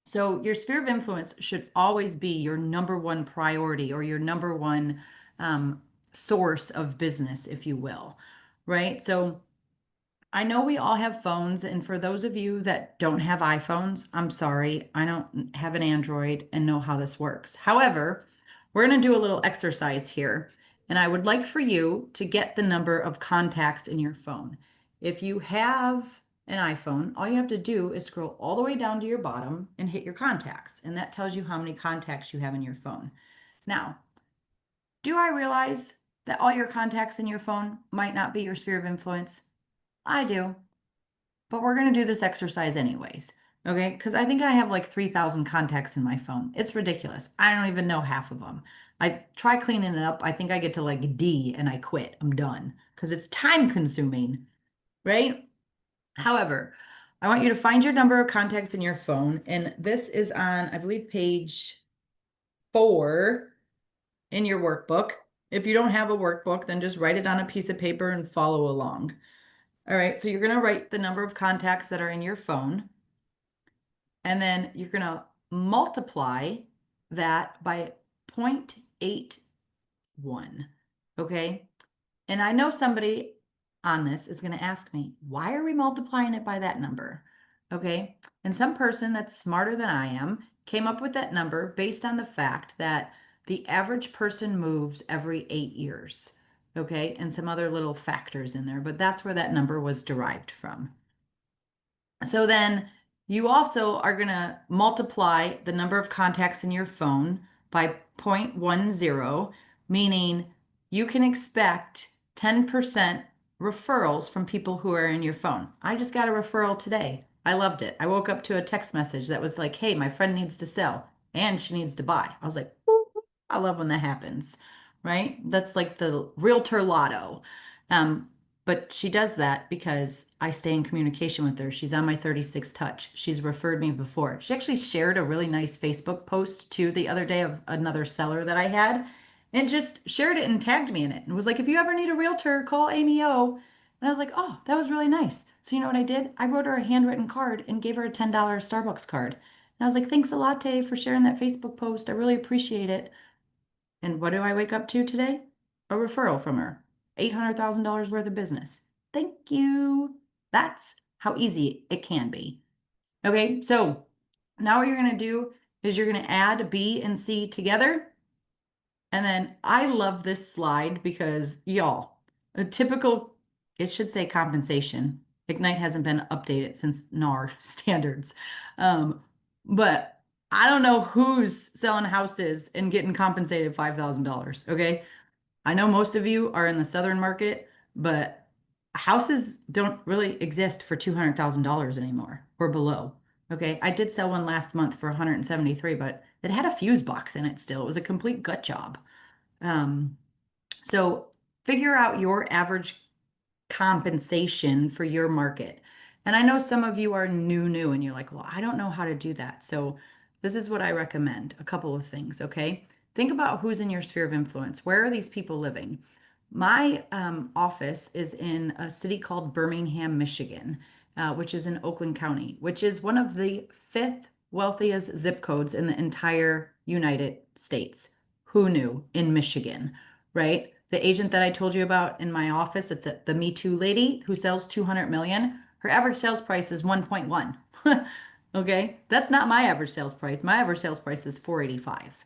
So your sphere of influence should always be your number one priority or your number one source of business, if you will. Right. So I know we all have phones, and for those of you that don't have iPhones, I'm sorry, I don't have an Android and know how this works. However, we're going to do a little exercise here, and I would like for you to get the number of contacts in your phone. If you have an iPhone, all you have to do is scroll all the way down to your bottom and hit your contacts, and that tells you how many contacts you have in your phone. Now, do I realize that all your contacts in your phone might not be your sphere of influence? I do, but we're going to do this exercise anyways, okay? Because I think I have like 3,000 contacts in my phone. It's ridiculous. I don't even know half of them. I try cleaning it up. I think I get to like D and I quit. I'm done because it's time consuming, right? However, I want you to find your number of contacts in your phone. And this is on, I believe, page 4 in your workbook. If you don't have a workbook, then just write it on a piece of paper and follow along. All right, so you're going to write the number of contacts that are in your phone, and then you're going to multiply that by 0.81, okay? And I know somebody on this is going to ask me, why are we multiplying it by that number? Okay, and some person that's smarter than I am came up with that number based on the fact that the average person moves every 8 years. Okay, and some other little factors in there, but that's where that number was derived from. So then you also are going to multiply the number of contacts in your phone by 0.10, meaning you can expect 10% referrals from people who are in your phone. I just got a referral today. I loved it. I woke up to a text message that was like, "Hey, my friend needs to sell and she needs to buy." I was like, I love when that happens. right? That's like the realtor lotto. But she does that because I stay in communication with her. She's on my 36 touch. She's referred me before. She actually shared a really nice Facebook post too the other day of another seller that I had and just shared it and tagged me in it and was like, if you ever need a realtor, call Amy O. And I was like, oh, that was really nice. So you know what I did? I wrote her a handwritten card and gave her a $10 Starbucks card. And I was like, thanks a latte for sharing that Facebook post. I really appreciate it. And what do I wake up to today? A referral from her. $800,000 worth of business. Thank you. That's how easy it can be. Okay, so now what you're going to do is you're going to add B and C together. And then I love this slide because y'all, a typical, it should say compensation. Ignite hasn't been updated since NAR standards. But I don't know who's selling houses and getting compensated $5,000. Okay. I know most of you are in the southern market, but houses don't really exist for $200,000 anymore or below. Okay. I did sell one last month for 173, but it had a fuse box in it still. It was a complete gut job. So figure out your average compensation for your market. And I know some of you are new, and you're like, well, I don't know how to do that. So this is what I recommend. A couple of things, okay? Think about who's in your sphere of influence. Where are these people living? My office is in a city called Birmingham, Michigan, which is in Oakland County, which is one of the fifth wealthiest zip codes in the entire United States. Who knew? In Michigan, right? The agent that I told you about in my office, it's the Me Too lady who sells 200 million. Her average sales price is 1.1. Okay, that's not my average sales price. My average sales price is 485.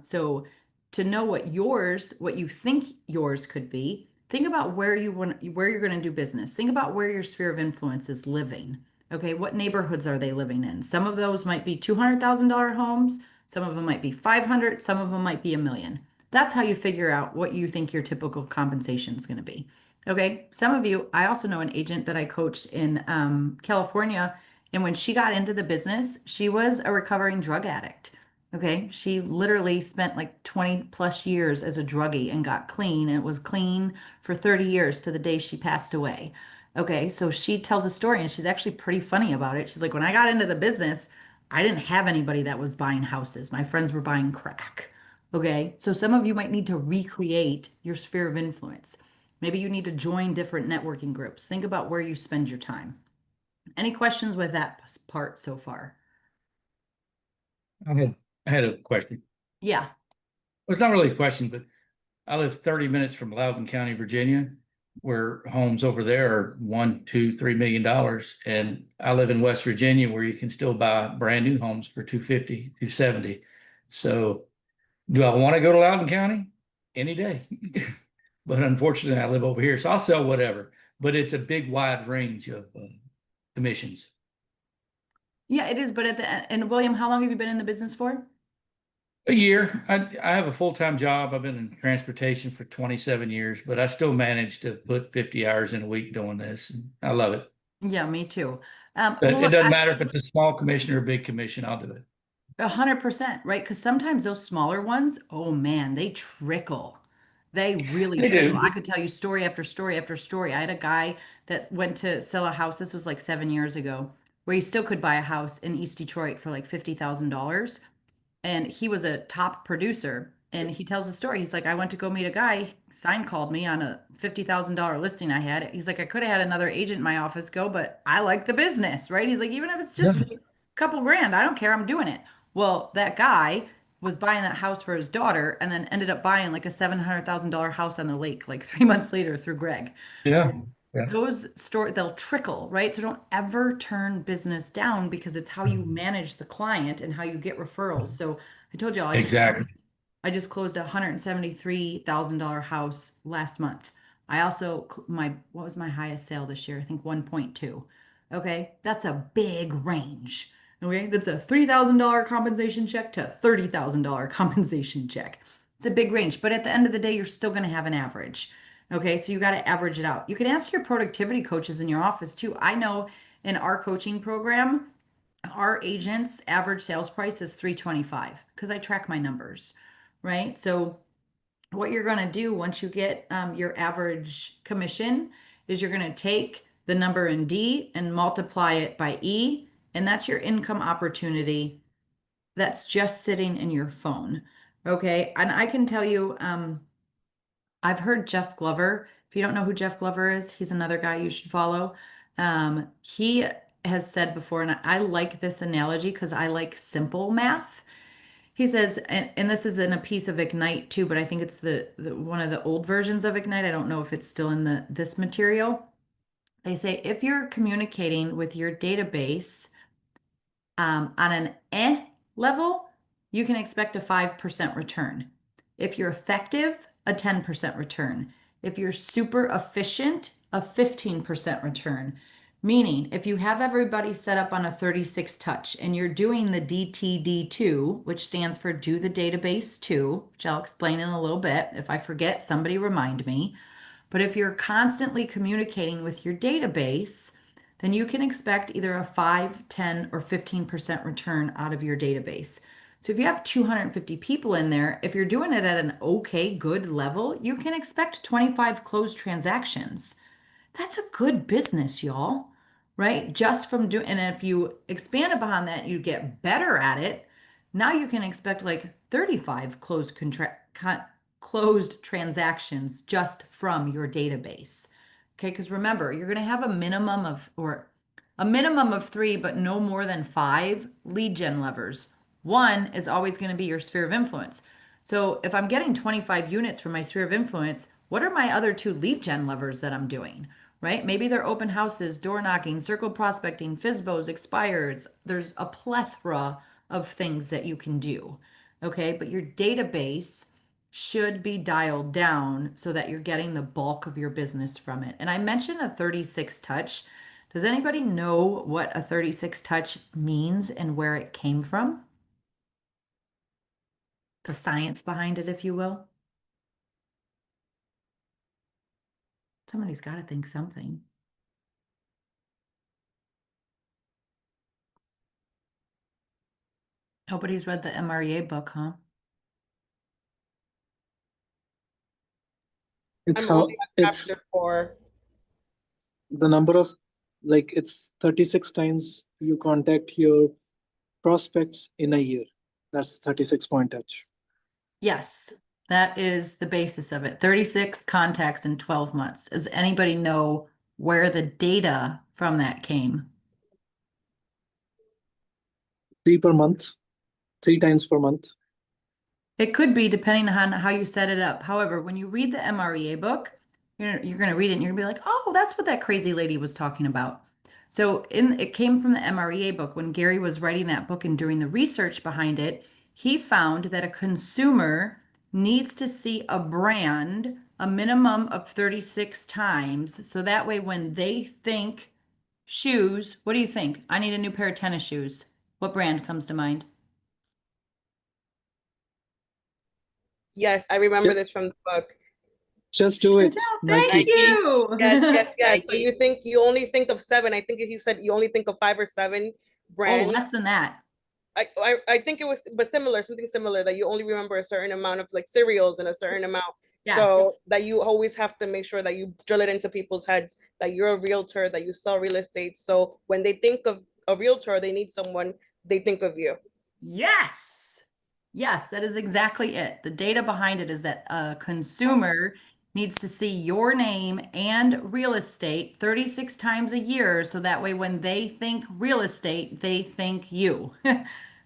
So to know what you think yours could be, think about where you're going to do business. Think about where your sphere of influence is living. Okay, what neighborhoods are they living in? Some of those might be $200,000 homes. Some of them might be 500. Some of them might be a million. That's how you figure out what you think your typical compensation is going to be. Okay, some of you, I also know an agent that I coached in California, and when she got into the business, she was a recovering drug addict. Okay, she literally spent like 20 plus years as a druggie and got clean, and it was clean for 30 years to the day she passed away. Okay, so she tells a story and she's actually pretty funny about it. She's like, when I got into the business, I didn't have anybody that was buying houses. My friends were buying crack. Okay, so some of you might need to recreate your sphere of influence. Maybe you need to join different networking groups. Think about where you spend your time. Any questions with that part so far? I had a question. Yeah. Well, it's not really a question, but I live 30 minutes from Loudoun County, Virginia, where homes over there are $1, $2, $3 million. And I live in West Virginia where you can still buy brand new homes for 250, 270. So do I want to go to Loudoun County? Any day. But unfortunately, I live over here, so I'll sell whatever. But it's a big, wide range of commissions. Yeah, it is. But and William, how long have you been in the business for? A year. I have a full-time job. I've been in transportation for 27 years, but I still manage to put 50 hours in a week doing this. I love it. Yeah, me too. But Well, it doesn't matter if it's a small commission or a big commission, I'll do it. 100%, right? Because sometimes those smaller ones, oh man, they trickle. They really They trickle. do. I could tell you story after story after story. I had a guy that went to sell a house. This was like 7 years ago, where he still could buy a house in East Detroit for like $50,000. And he was a top producer. And he tells a story. He's like, I went to go meet a guy. Sign called me on a $50,000 listing I had. He's like, I could have had another agent in my office go, but I like the business, right? He's like, even if it's just Yeah. a couple grand, I don't care. I'm doing it. Well, that guy was buying that house for his daughter and then ended up buying like a $700,000 house on the lake like 3 months later through Greg. Yeah. Yeah. Those they'll trickle, right? So don't ever turn business down because it's how you manage the client and how you get referrals. So I told you all, Exactly. I just closed a $173,000 house last month. I also what was my highest sale this year? I think 1.2. Okay, that's a big range. Okay, that's a $3,000 compensation check to $30,000 compensation check. It's a big range, but at the end of the day, you're still going to have an average. Okay, so you got to average it out. You can ask your productivity coaches in your office too. I know in our coaching program, our agents' average sales price is 325 because I track my numbers, right? So what you're going to do once you get your average commission is you're going to take the number in D and multiply it by E, and that's your income opportunity that's just sitting in your phone. Okay. And I can tell you, I've heard Jeff Glover. If you don't know who Jeff Glover is, he's another guy you should follow. He has said before, and I like this analogy because I like simple math. He says, and this is in a piece of Ignite too, but I think it's the one of the old versions of Ignite. I don't know if it's still in this material. They say if you're communicating with your database on an level, you can expect a 5% return. If you're effective, a 10% return. If you're super efficient, a 15% return. Meaning, if you have everybody set up on a 36 touch and you're doing the DTD2, which stands for do the database 2, which I'll explain in a little bit. If I forget, somebody remind me. But if you're constantly communicating with your database, then you can expect either a 5, 10, or 15% return out of your database. So if you have 250 people in there, if you're doing it at an okay, good level, you can expect 25 closed transactions. That's a good business, y'all, right? Just from doing, and if you expand upon that, you get better at it. Now you can expect like 35 closed transactions just from your database. Okay, because remember, you're going to have a minimum of, or a minimum of 3, but no more than 5 lead gen levers. One is always going to be your sphere of influence. So if I'm getting 25 units from my sphere of influence, what are my other 2 lead gen levers that I'm doing? Right? Maybe they're open houses, door knocking, circle prospecting, FISBOs, expireds. There's a plethora of things that you can do. Okay, but your database should be dialed down so that you're getting the bulk of your business from it. And I mentioned a 36 touch. Does anybody know what a 36 touch means and where it came from? The science behind it, if you will. Somebody's got to think something. Nobody's read the MREA book, huh? It's I'm how only on it's chapter 4. the number of, like, it's 36 times you contact your prospects in a year. That's 36 point touch. Yes, that is the basis of it. 36 contacts in 12 months. Does anybody know where the data from that came? 3 per month, 3 times per month. It could be depending on how you set it up. However, when you read the MREA book, you're going to read it and you're going to be like, oh, that's what that crazy lady was talking about. So it came from the MREA book. When Gary was writing that book and doing the research behind it, he found that a consumer needs to see a brand a minimum of 36 times. So that way, when they think shoes, what do you think? I need a new pair of tennis shoes. What brand comes to mind? Yes, I remember Yep. this from the book. Just do it. Thank Nike. you. Yes. So you only think of 7. I think he said you only think of 5 or 7 brands. Oh, less than that. I think it was, but something similar, that you only remember a certain amount of like cereals and a certain amount. Yes. So that you always have to make sure that you drill it into people's heads that you're a realtor, that you sell real estate. So when they think of a realtor, they need someone, they think of you. Yes. Yes, that is exactly it. The data behind it is that a consumer needs to see your name and real estate 36 times a year. So that way, when they think real estate, they think you.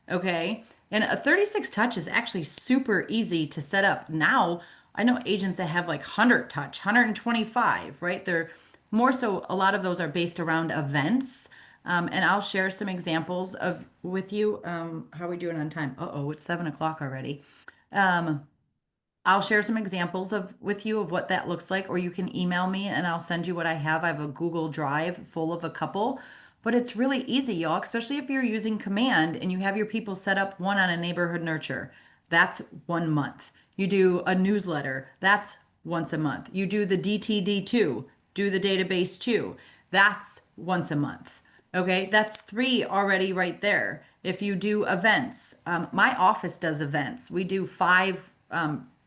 Okay. And a 36 touch is actually super easy to set up. Now, I know agents that have like 100 touch, 125, right? They're more so, a lot of those are based around events. And I'll share some examples of with you. How are we doing on time? Uh-oh, it's 7 o'clock already. I'll share some examples with you of what that looks like, or you can email me and I'll send you what I have. I have a Google Drive full of a couple, but it's really easy, y'all, especially if you're using Command and you have your people set up one on a neighborhood nurture. That's 1 month. You do a newsletter. That's once a month. You do the DTD2, do the database 2. That's once a month. Okay, that's 3 already right there. If you do events, my office does events. We do 5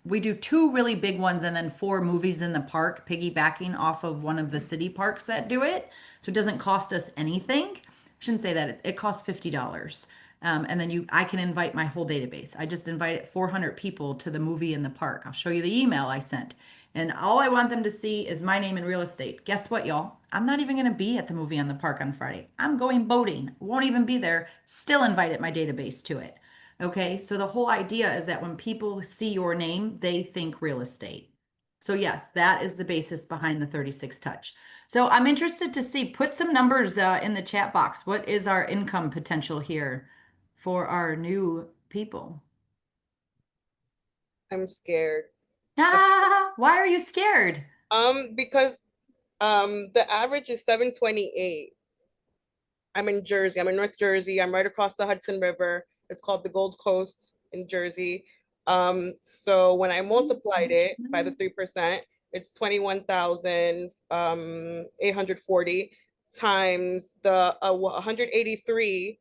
we do 2 really big ones and then 4 movies in the park, piggybacking off of one of the city parks that do it. So it doesn't cost us anything. I shouldn't say that. It costs $50. And then I can invite my whole database. I just invited 400 people to the movie in the park. I'll show you the email I sent. And all I want them to see is my name in real estate. Guess what, y'all? I'm not even going to be at the movie on the park on Friday. I'm going boating. Won't even be there. Still invited my database to it. Okay. So the whole idea is that when people see your name, they think real estate. So yes, that is the basis behind the 36 touch. So I'm interested to see, put some numbers in the chat box. What is our income potential here for our new people? I'm scared. Why are you scared? Because the average is 728. I'm in Jersey. I'm in North Jersey. I'm right across the Hudson River. It's called the Gold Coast in Jersey. So when I multiplied it by the 3%, it's 21,840 times the 183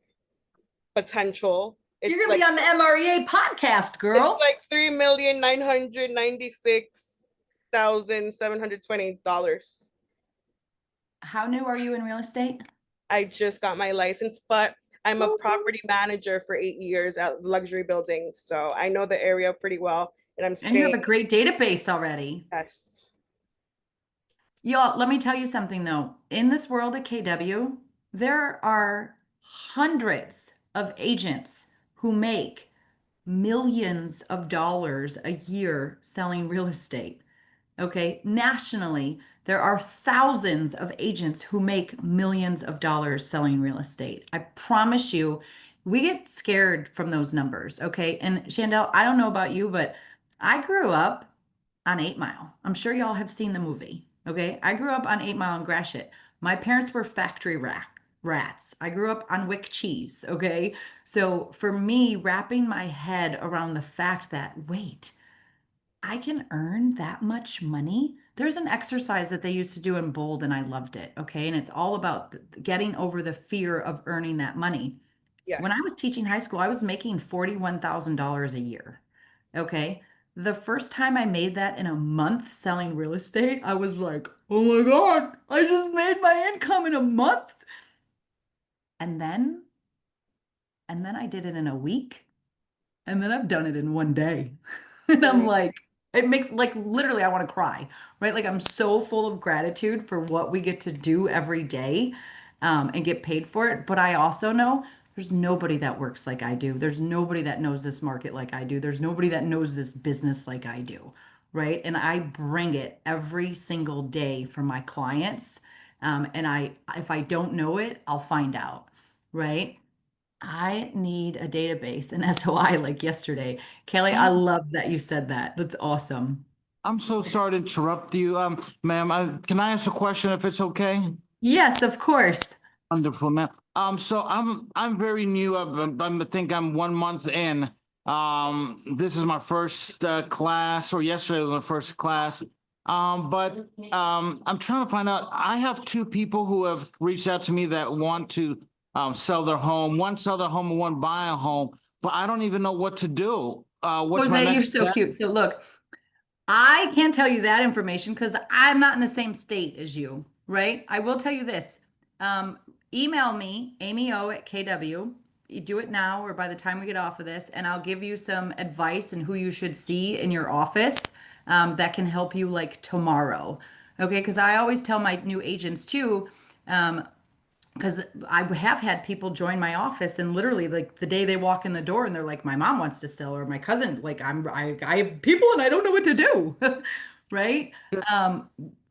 potential. You're gonna be on the MREA podcast, girl. It's like $3,996,720. How new are you in real estate? I just got my license, but I'm a property manager for 8 years at luxury buildings, so I know the area pretty well, and I'm And you have a staying. great database already. Yes. Y'all, let me tell you something though. In this world at KW, there are hundreds of agents who make millions of dollars a year selling real estate. Okay. Nationally, there are thousands of agents who make millions of dollars selling real estate. I promise you, we get scared from those numbers. Okay. And Chandel, I don't know about you, but I grew up on 8 Mile. I'm sure y'all have seen the movie. Okay. I grew up on 8 Mile and Gratiot. My parents were factory rats. I grew up on Wick cheese. Okay. So for me, wrapping my head around the fact that, wait, I can earn that much money. There's an exercise that they used to do in Bold, and I loved it. Okay. And it's all about getting over the fear of earning that money. Yes. When I was teaching high school, I was making $41,000 a year. Okay. The first time I made that in a month selling real estate, I was like, oh my God, I just made my income in a month. And then I did it in a week. And then I've done it in one day. And I'm like, it makes like literally I want to cry, right? Like I'm so full of gratitude for what we get to do every day and get paid for it. But I also know there's nobody that works like I do. There's nobody that knows this market like I do. There's nobody that knows this business like I do, right? And I bring it every single day for my clients. And if I don't know it, I'll find out, right? I need a database, an SOI like yesterday. Kelly, I love that you said that. That's awesome. I'm so sorry to interrupt you, ma'am. Can I ask a question if it's okay? Yes, of course. Wonderful, ma'am. So I'm very new. I think I'm 1 month in. This is my first class, or yesterday was my first class. I'm trying to find out. I have 2 people who have reached out to me that want to sell their home. One sell their home and one buy a home, but I don't even know what to do. What's my Jose, next you're so step? cute. So look, I can't tell you that information because I'm not in the same state as you, right? I will tell you this. Email me, amyo@kw. You do it now or by the time we get off of this, and I'll give you some advice and who you should see in your office that can help you like tomorrow. Okay, because I always tell my new agents too, because I have had people join my office and literally like the day they walk in the door and they're like, my mom wants to sell or my cousin, like I have people and I don't know what to do. Right?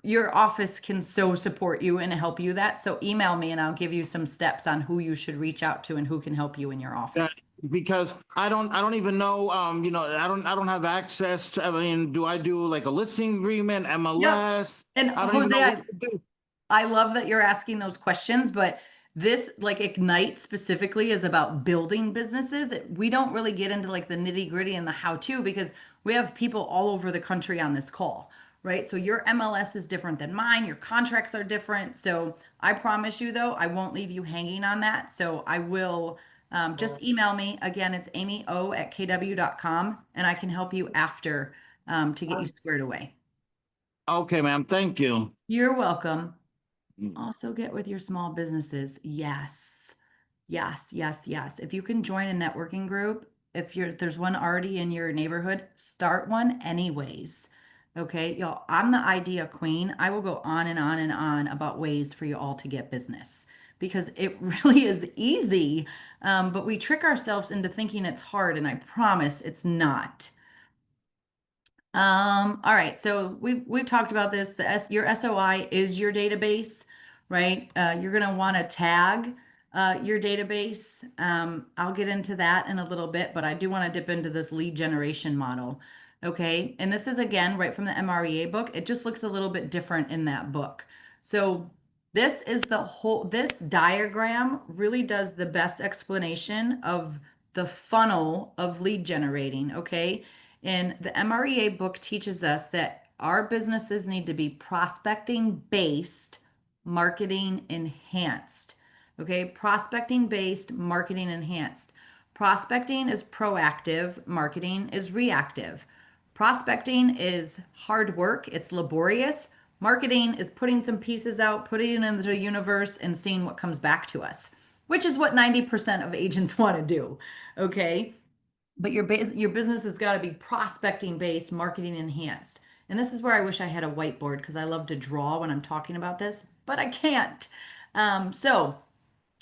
Your office can so support you and help you that. So email me and I'll give you some steps on who you should reach out to and who can help you in your office. Yeah, because I don't even know, I don't have access to, I mean, do I do like a listing agreement, MLS? And I don't even know Jose, what to do. I love that you're asking those questions, but this like Ignite specifically is about building businesses. We don't really get into like the nitty gritty and the how to because we have people all over the country on this call, right? So your MLS is different than mine. Your contracts are different. So I promise you though, I won't leave you hanging on that. So I will just email me. Again, it's amyo@kw.com and I can help you after to get you squared away. Okay, ma'am, thank you. You're welcome. Mm. Also get with your small businesses. Yes. Yes, yes, yes. If you can join a networking group, if there's one already in your neighborhood, start one anyways. Okay, y'all, I'm the idea queen. I will go on and on and on about ways for you all to get business because it really is easy. But we trick ourselves into thinking it's hard, and I promise it's not. All right, so we've talked about this. Your SOI is your database, right? You're gonna want to tag your database. I'll get into that in a little bit, but I do want to dip into this lead generation model. Okay, and this is again right from the MREA book. It just looks a little bit different in that book. So this is this diagram really does the best explanation of the funnel of lead generating. Okay. And the MREA book teaches us that our businesses need to be prospecting based, marketing enhanced. Okay, prospecting based, marketing enhanced. Prospecting is proactive, marketing is reactive. Prospecting is hard work, it's laborious. Marketing is putting some pieces out, putting it into the universe, and seeing what comes back to us, which is what 90% of agents want to do. Okay. But your business has got to be prospecting based, marketing enhanced. And this is where I wish I had a whiteboard because I love to draw when I'm talking about this, but I can't. So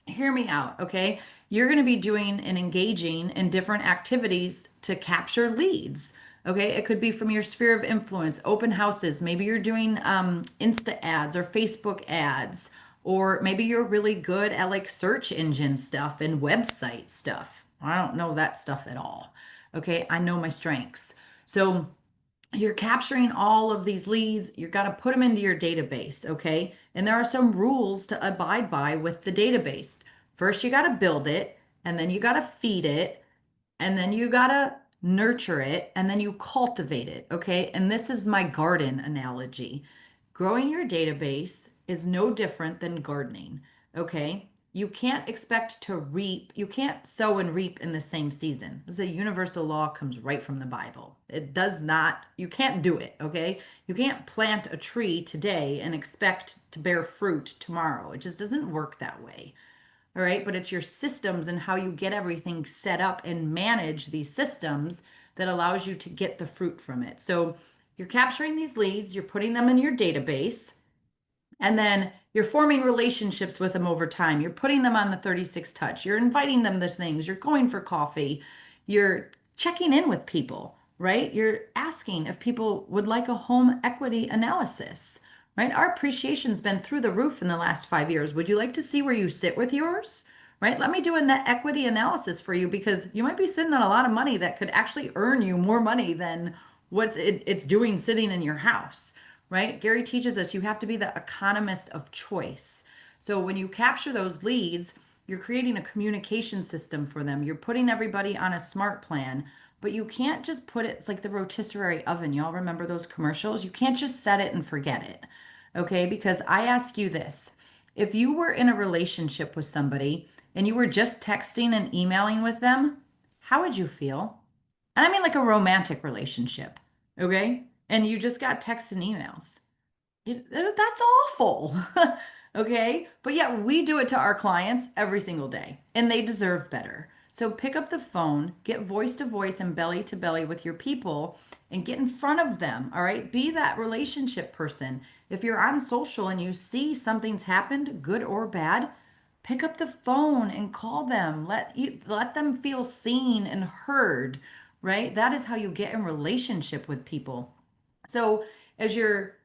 hear me out, okay? You're going to be doing and engaging in different activities to capture leads. Okay, it could be from your sphere of influence, open houses. Maybe you're doing Insta ads or Facebook ads, or maybe you're really good at like search engine stuff and website stuff. I don't know that stuff at all. Okay, I know my strengths. So you're capturing all of these leads. You got to put them into your database. Okay, and there are some rules to abide by with the database. First, you got to build it, and then you got to feed it, and then you got to nurture it, and then you cultivate it. Okay, and this is my garden analogy. Growing your database is no different than gardening. Okay, you can't expect to reap, you can't sow and reap in the same season. It's a universal law, comes right from the Bible. It does not, you can't do it. Okay, you can't plant a tree today and expect to bear fruit tomorrow. It just doesn't work that way. All right, but it's your systems and how you get everything set up and manage these systems that allows you to get the fruit from it. So you're capturing these leads, you're putting them in your database, and then you're forming relationships with them over time. You're putting them on the 36 touch. You're inviting them to things. You're going for coffee. You're checking in with people, right? You're asking if people would like a home equity analysis, right? Our appreciation's been through the roof in the last 5 years. Would you like to see where you sit with yours? Right? Let me do a net equity analysis for you because you might be sitting on a lot of money that could actually earn you more money than what it's doing sitting in your house, right? Gary teaches us you have to be the economist of choice. So when you capture those leads, you're creating a communication system for them. You're putting everybody on a smart plan, but you can't just put it, it's like the rotisserie oven. Y'all remember those commercials? You can't just set it and forget it. Okay, because I ask you this. If you were in a relationship with somebody and you were just texting and emailing with them, how would you feel? And I mean like a romantic relationship, okay? And you just got texts and emails. That's awful. Okay? But yeah, we do it to our clients every single day, and they deserve better. So pick up the phone, get voice to voice and belly to belly with your people, and get in front of them. All right? Be that relationship person. If you're on social and you see something's happened, good or bad, pick up the phone and call them. Let them feel seen and heard, right? That is how you get in relationship with people. So as you're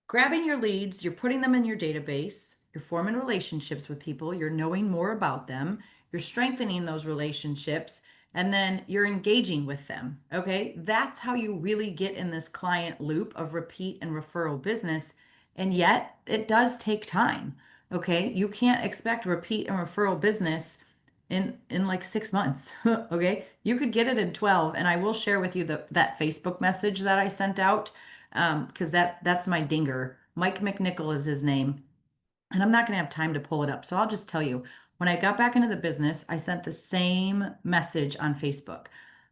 grabbing your leads, you're putting them in your database, you're forming relationships with people, you're knowing more about them, you're strengthening those relationships, and then you're engaging with them. Okay, that's how you really get in this client loop of repeat and referral business. And yet it does take time. Okay, you can't expect repeat and referral business in like 6 months. Okay, you could get it in 12, and I will share with you that Facebook message that I sent out, because that's my dinger. Mike McNichol is his name, and I'm not going to have time to pull it up, so I'll just tell you. When I got back into the business, I sent the same message on Facebook.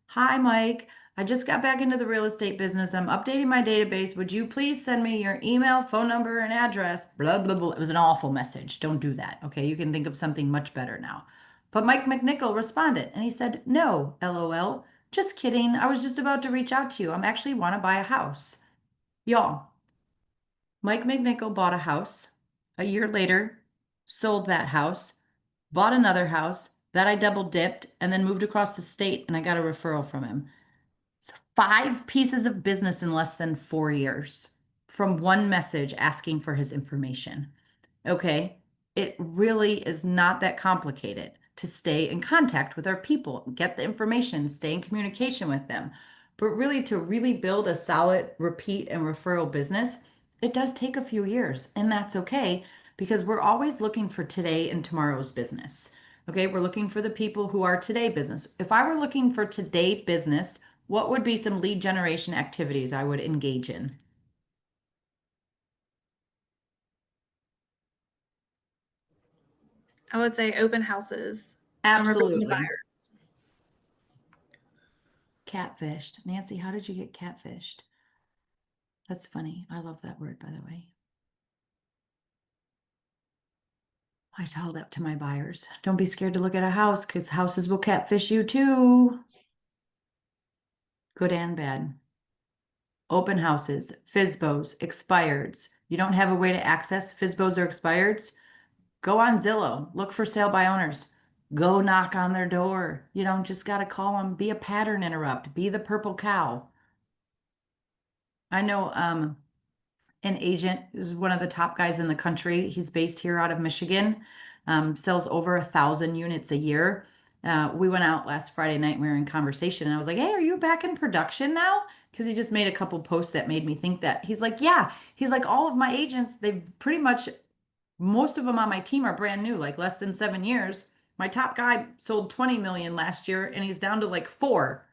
Hi, Mike. I just got back into the real estate business. I'm updating my database. Would you please send me your email, phone number, and address? Blah, blah, blah. It was an awful message. Don't do that. Okay. You can think of something much better now. But Mike McNichol responded and he said, no, LOL. Just kidding. I was just about to reach out to you. I'm actually want to buy a house. Y'all, Mike McNichol bought a house. A year later, sold that house, bought another house. That I double dipped and then moved across the state and I got a referral from him. 5 pieces of business in less than 4 years from one message asking for his information. Okay. It really is not that complicated to stay in contact with our people, get the information, stay in communication with them. But really, to really build a solid repeat and referral business, it does take a few years, and that's okay because we're always looking for today and tomorrow's business. Okay. We're looking for the people who are today business. If I were looking for today business, what would be some lead generation activities I would engage in? I would say open houses. and we're bringing Absolutely. buyers. Catfished. Nancy, how did you get catfished? That's funny. I love that word, by the way. I tell that to my buyers. Don't be scared to look at a house because houses will catfish you too. Good and bad. Open houses, FSBOs, expireds. You don't have a way to access FSBOs or expireds? Go on Zillow. Look for sale by owners. Go knock on their door. You don't just got to call them. Be a pattern interrupt. Be the purple cow. I know an agent is one of the top guys in the country. He's based here out of Michigan, sells over 1,000 units a year. We went out last Friday night and we were in conversation and I was like, hey, are you back in production now? Because he just made a couple posts that made me think that. He's like, yeah. He's like, all of my agents, they've pretty much, most of them on my team are brand new, like less than 7 years. My top guy sold 20 million last year and he's down to like 4.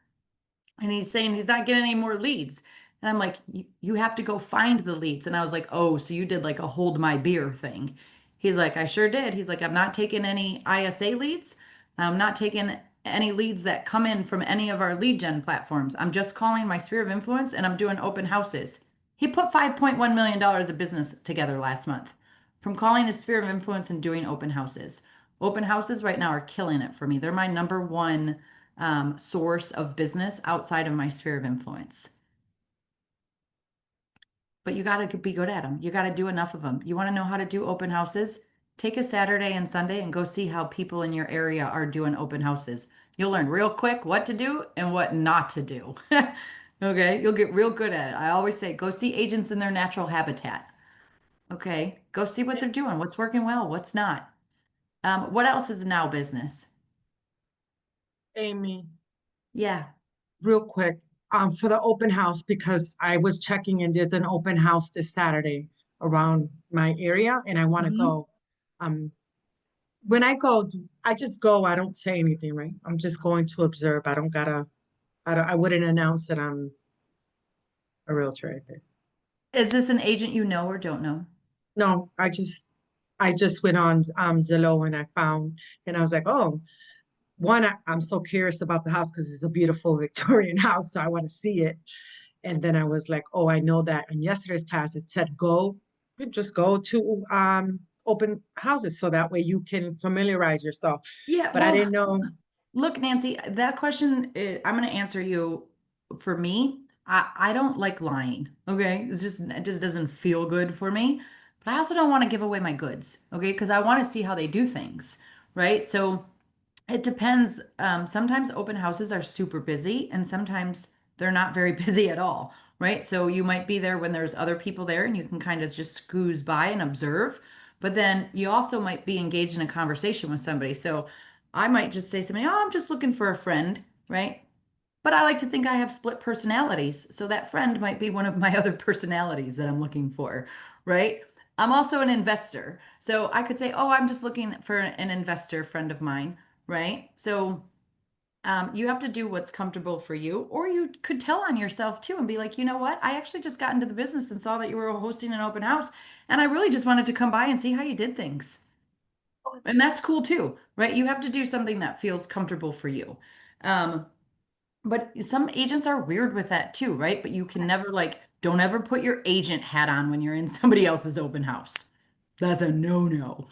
And he's saying he's not getting any more leads. And I'm like, you have to go find the leads. And I was like, oh, so you did like a hold my beer thing. He's like, I sure did. He's like, I'm not taking any ISA leads. I'm not taking any leads that come in from any of our lead gen platforms. I'm just calling my sphere of influence and I'm doing open houses. He put $5.1 million of business together last month from calling his sphere of influence and doing open houses. Open houses right now are killing it for me. They're my number one source of business outside of my sphere of influence. But you got to be good at them. You got to do enough of them. You want to know how to do open houses? Take a Saturday and Sunday and go see how people in your area are doing open houses. You'll learn real quick what to do and what not to do. Okay, you'll get real good at it. I always say, go see agents in their natural habitat. Okay, go see what they're doing, what's working well, what's not. What else is now business? Amy, Yeah. real quick, for the open house, because I was checking and there's an open house this Saturday around my area and I want to go. When I go, I just go, I don't say anything, right? I'm just going to observe. I don't gotta, I wouldn't announce that I'm a realtor right there. Is this an agent you know or don't know? No, I just went on Zillow and I found, and I was like, oh, one, I'm so curious about the house because it's a beautiful Victorian house, so I want to see it. And then I was like, oh, I know that in yesterday's class it said just go to open houses so that way you can familiarize yourself. Yeah, But I didn't know. Look, Nancy, that question, I'm going to answer you for me. I don't like lying. Okay. It just doesn't feel good for me. But I also don't want to give away my goods. Okay. Because I want to see how they do things. Right. So it depends. Sometimes open houses are super busy and sometimes they're not very busy at all. Right. So you might be there when there's other people there and you can kind of just scooze by and observe. But then you also might be engaged in a conversation with somebody. So I might just say something, oh, I'm just looking for a friend, right? But I like to think I have split personalities. So that friend might be one of my other personalities that I'm looking for, right? I'm also an investor. So I could say, oh, I'm just looking for an investor friend of mine, right? So you have to do what's comfortable for you, or you could tell on yourself too and be like, you know what? I actually just got into the business and saw that you were hosting an open house, and I really just wanted to come by and see how you did things. And that's cool too, right? You have to do something that feels comfortable for you. But some agents are weird with that too, right? But you can never like, don't ever put your agent hat on when you're in somebody else's open house. That's a no-no.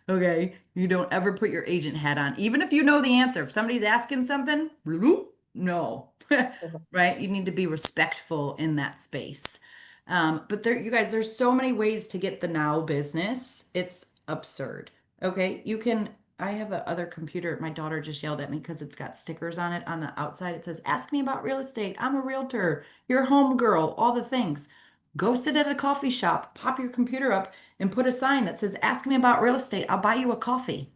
Okay. You don't ever put your agent hat on, even if you know the answer. If somebody's asking something, bloop, no. Right? You need to be respectful in that space. But there, you guys, there's so many ways to get the now business. It's absurd. Okay. You can, I have a other computer. My daughter just yelled at me because it's got stickers on it on the outside. It says, ask me about real estate. I'm a realtor. You're a home girl, all the things. Go sit at a coffee shop, pop your computer up, and put a sign that says, ask me about real estate. I'll buy you a coffee.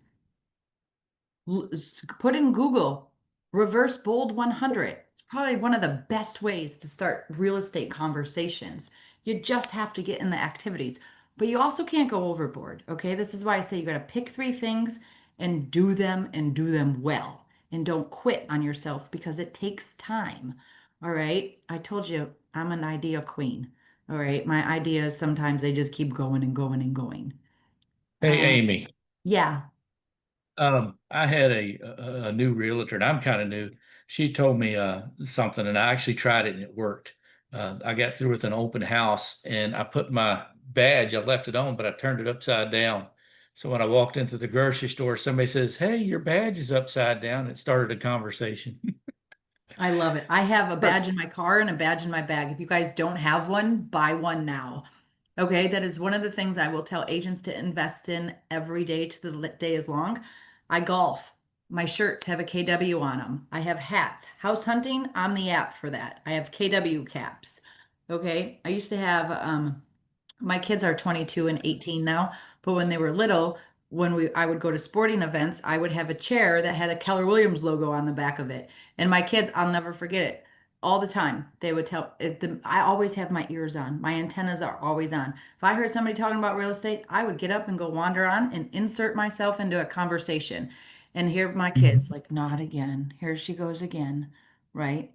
Put in Google, reverse bold 100. It's probably one of the best ways to start real estate conversations. You just have to get in the activities, but you also can't go overboard. Okay. This is why I say you got to pick 3 things and do them well. And don't quit on yourself because it takes time. All right. I told you I'm an idea queen. All right. My ideas sometimes they just keep going and going and going. Hey, Amy. Yeah. I had a new realtor, and I'm kind of new. She told me something, and I actually tried it, and it worked. I got through with an open house, and I put my badge. I left it on, but I turned it upside down. So when I walked into the grocery store, somebody says, "Hey, your badge is upside down." It started a conversation. I love it. I have a badge in my car and a badge in my bag. If you guys don't have one, buy one now. Okay, that is one of the things I will tell agents to invest in every day to the day is long. I golf. My shirts have a KW on them. I have hats. House hunting, I'm the app for that. I have KW caps. Okay, I used to have my kids are 22 and 18 now, but when they were little, I would go to sporting events, I would have a chair that had a Keller Williams logo on the back of it. And my kids, I'll never forget it. All the time, they would I always have my ears on. My antennas are always on. If I heard somebody talking about real estate, I would get up and go wander on and insert myself into a conversation and hear my kids like, not again. Here she goes again, right?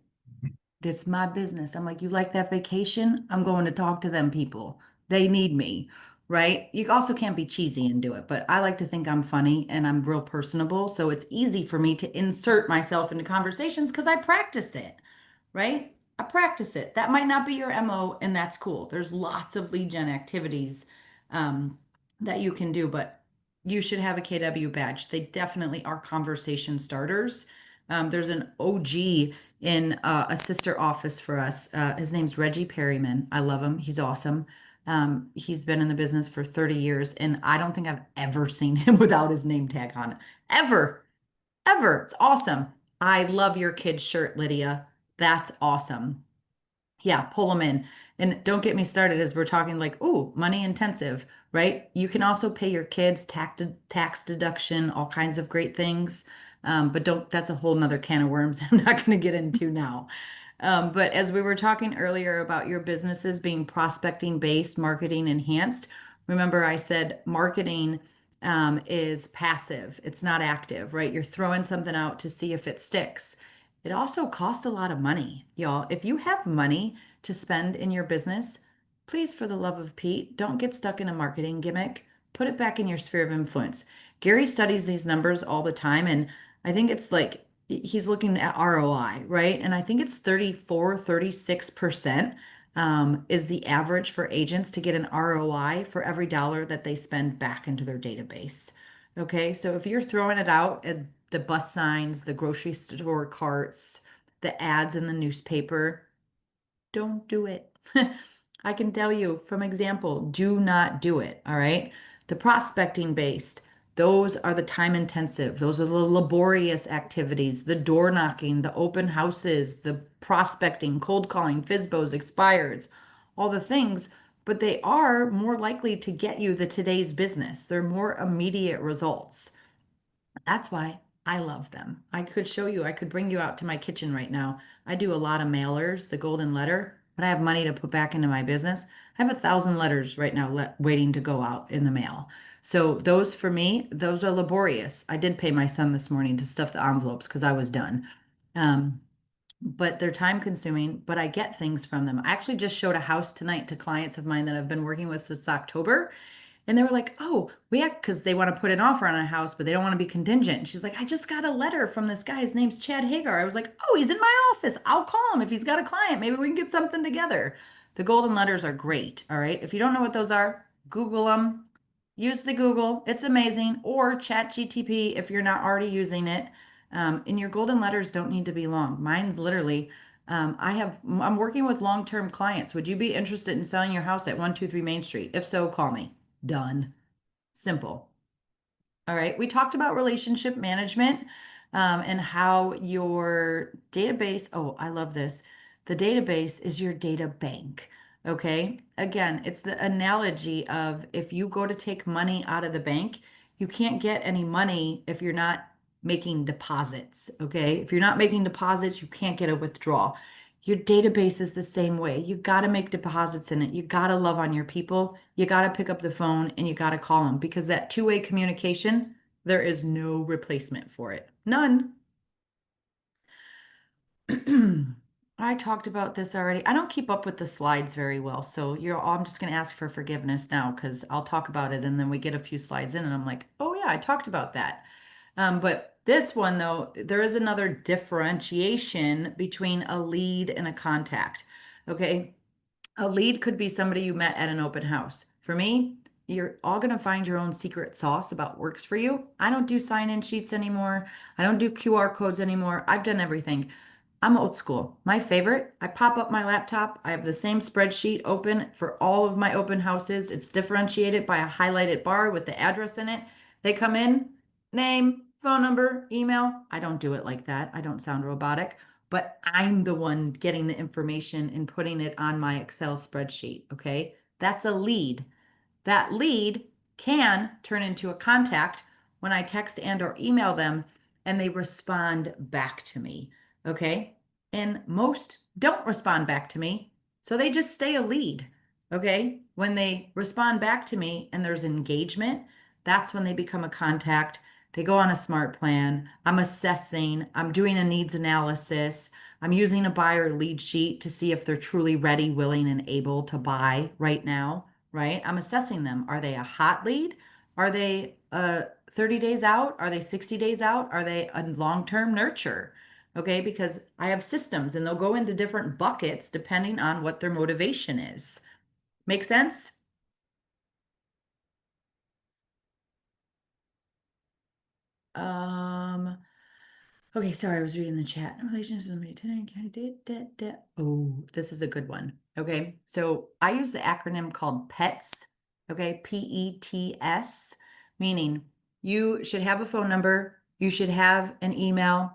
It's my business. I'm like, you like that vacation? I'm going to talk to them people. They need me, right? You also can't be cheesy and do it, but I like to think I'm funny and I'm real personable. So it's easy for me to insert myself into conversations because I practice it, right? I practice it. That might not be your MO, and that's cool. There's lots of lead gen activities that you can do, but you should have a KW badge. They definitely are conversation starters. There's an OG in a sister office for us. His name's Reggie Perryman. I love him. He's awesome. He's been in the business for 30 years, and I don't think I've ever seen him without his name tag on it. Ever, ever. It's awesome. I love your kid's shirt, Lydia. That's awesome. Yeah, pull them in. And don't get me started as we're talking like, oh, money intensive, right? You can also pay your kids tax deduction, all kinds of great things. But that's a whole nother can of worms I'm not going to get into now. But as we were talking earlier about your businesses being prospecting based, marketing enhanced, remember I said marketing is passive. It's not active, right? You're throwing something out to see if it sticks. It also costs a lot of money, y'all. If you have money to spend in your business, please, for the love of Pete, don't get stuck in a marketing gimmick. Put it back in your sphere of influence. Gary studies these numbers all the time, and I think it's like he's looking at ROI, right? And I think it's 34, 36% is the average for agents to get an ROI for every dollar that they spend back into their database. Okay, so if you're throwing it out at the bus signs, the grocery store carts, the ads in the newspaper, don't do it. I can tell you from example, do not do it. All right. The prospecting based, those are the time intensive. Those are the laborious activities, the door knocking, the open houses, the prospecting, cold calling, FISBOs, expireds, all the things, but they are more likely to get you the today's business. They're more immediate results. That's why I love them. I could show you, I could bring you out to my kitchen right now. I do a lot of mailers, the golden letter, but I have money to put back into my business. I have 1,000 letters right now waiting to go out in the mail. So those for me, those are laborious. I did pay my son this morning to stuff the envelopes because I was done. But they're time consuming, but I get things from them. I actually just showed a house tonight to clients of mine that I've been working with since October. And they were like, oh, because they want to put an offer on a house, but they don't want to be contingent. And she's like, I just got a letter from this guy. His name's Chad Hagar. I was like, oh, he's in my office. I'll call him if he's got a client. Maybe we can get something together. The golden letters are great. All right. If you don't know what those are, Google them. Use the Google. It's amazing. Or Chat GTP if you're not already using it. And your golden letters don't need to be long. Mine's literally, I'm working with long-term clients. Would you be interested in selling your house at 123 Main Street? If so, call me. Done. Simple. All right. We talked about relationship management and how your database, oh, I love this. The database is your data bank. Okay. Again, it's the analogy of if you go to take money out of the bank, you can't get any money if you're not making deposits. Okay. If you're not making deposits, you can't get a withdrawal. Your database is the same way. You got to make deposits in it. You got to love on your people. You got to pick up the phone and you got to call them because that two-way communication, there is no replacement for it. None. I talked about this already. I don't keep up with the slides very well. So I'm just going to ask for forgiveness now because I'll talk about it and then we get a few slides in and I'm like, oh yeah, I talked about that. But this one, though, there is another differentiation between a lead and a contact. Okay. A lead could be somebody you met at an open house. For me, you're all going to find your own secret sauce about what works for you. I don't do sign-in sheets anymore. I don't do QR codes anymore. I've done everything. I'm old school. My favorite, I pop up my laptop. I have the same spreadsheet open for all of my open houses. It's differentiated by a highlighted bar with the address in it. They come in, name, phone number, email. I don't do it like that. I don't sound robotic, but I'm the one getting the information and putting it on my Excel spreadsheet. Okay. That's a lead. That lead can turn into a contact when I text and or email them and they respond back to me. Okay. And most don't respond back to me. So they just stay a lead. Okay. When they respond back to me and there's engagement, that's when they become a contact. They go on a smart plan. I'm assessing. I'm doing a needs analysis. I'm using a buyer lead sheet to see if they're truly ready, willing, and able to buy right now, right? I'm assessing them. Are they a hot lead? Are they 30 days out? Are they 60 days out? Are they a long-term nurture? Okay, because I have systems and they'll go into different buckets depending on what their motivation is. Make sense? Okay, sorry, I was reading the chat. Oh, this is a good one. Okay, so I use the acronym called PETS. Okay, PETS, meaning you should have a phone number, you should have an email,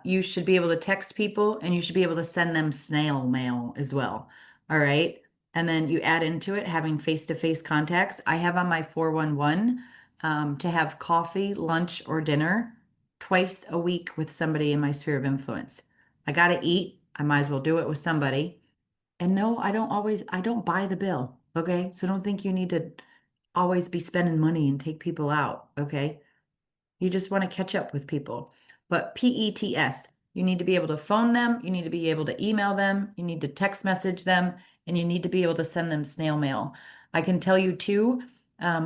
you should be able to text people, and you should be able to send them snail mail as well. All right, and then you add into it having face-to-face contacts. I have on my 411 to have coffee, lunch, or dinner twice a week with somebody in my sphere of influence. I got to eat. I might as well do it with somebody. And no, I don't buy the bill. Okay. So don't think you need to always be spending money and take people out. Okay. You just want to catch up with people. But PETS, you need to be able to phone them. You need to be able to email them. You need to text message them and you need to be able to send them snail mail. I can tell you too,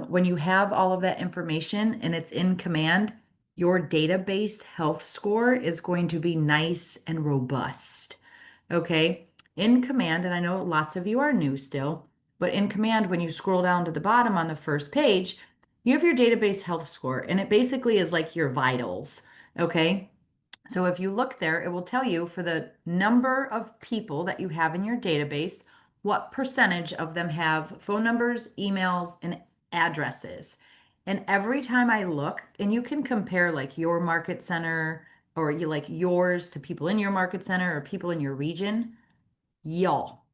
when you have all of that information and it's in command, your database health score is going to be nice and robust. Okay. In command, and I know lots of you are new still, but in command, when you scroll down to the bottom on the first page, you have your database health score, and it basically is like your vitals. Okay. So if you look there, it will tell you for the number of people that you have in your database, what percentage of them have phone numbers, emails, and addresses. And every time I look, and you can compare like your market center or you like yours to people in your market center or people in your region, y'all,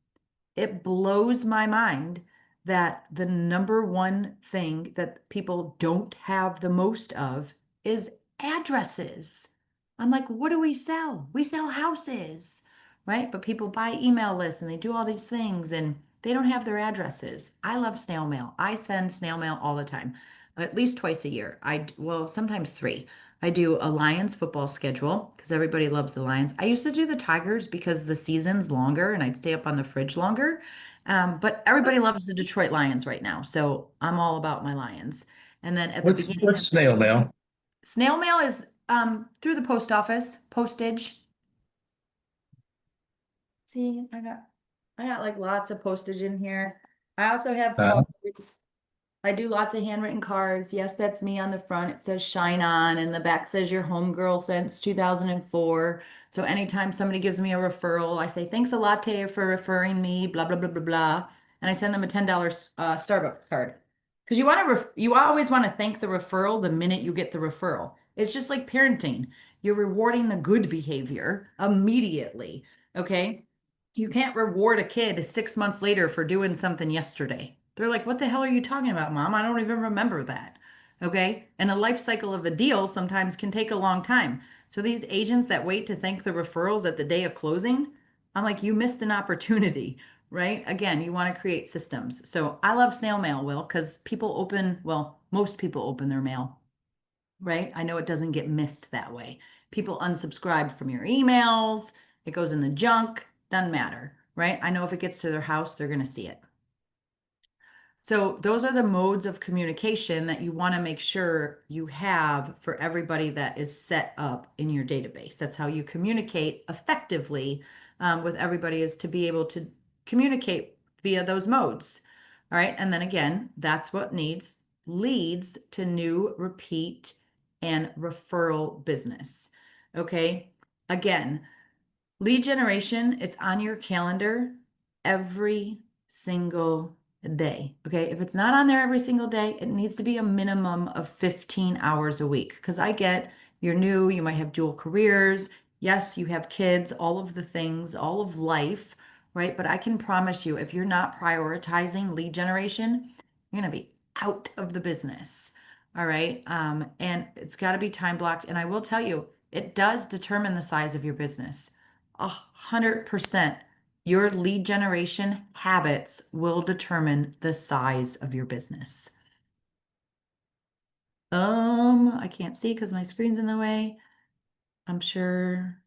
it blows my mind that the number one thing that people don't have the most of is addresses. I'm like, what do we sell? We sell houses, right? But people buy email lists and they do all these things and they don't have their addresses. I love snail mail. I send snail mail all the time, at least twice a year. Well, sometimes 3. I do a Lions football schedule because everybody loves the Lions. I used to do the Tigers because the season's longer and I'd stay up on the fridge longer. But everybody loves the Detroit Lions right now, so I'm all about my Lions. And then at the beginning, What's snail mail? snail mail is through the post office, postage. See, I got like lots of postage in here. I also have cards. I do lots of handwritten cards. Yes, that's me on the front. It says shine on, and the back says your homegirl since 2004. So anytime somebody gives me a referral, I say, thanks a lot for referring me, blah, blah, blah, blah, blah. And I send them a $10 Starbucks card. Because you always want to thank the referral the minute you get the referral. It's just like parenting. You're rewarding the good behavior immediately. Okay. You can't reward a kid 6 months later for doing something yesterday. They're like, what the hell are you talking about, Mom? I don't even remember that. Okay. And the life cycle of a deal sometimes can take a long time. So these agents that wait to thank the referrals at the day of closing, I'm like, you missed an opportunity, right? Again, you want to create systems. So I love snail mail, Will, because most people open their mail, right? I know it doesn't get missed that way. People unsubscribe from your emails, it goes in the junk, doesn't matter, right? I know if it gets to their house, they're going to see it. So those are the modes of communication that you want to make sure you have for everybody that is set up in your database. That's how you communicate effectively with everybody, is to be able to communicate via those modes. All right. And then again, that's what leads to new, repeat, and referral business. Okay. Again, lead generation, it's on your calendar every single day. Okay. If it's not on there every single day, it needs to be a minimum of 15 hours a week. Because I get you're new, you might have dual careers. Yes, you have kids, all of the things, all of life, right? But I can promise you, if you're not prioritizing lead generation, you're going to be out of the business. All right. And it's got to be time blocked. And I will tell you, it does determine the size of your business. 100%. Your lead generation habits will determine the size of your business. I can't see because my screen's in the way. I'm sure.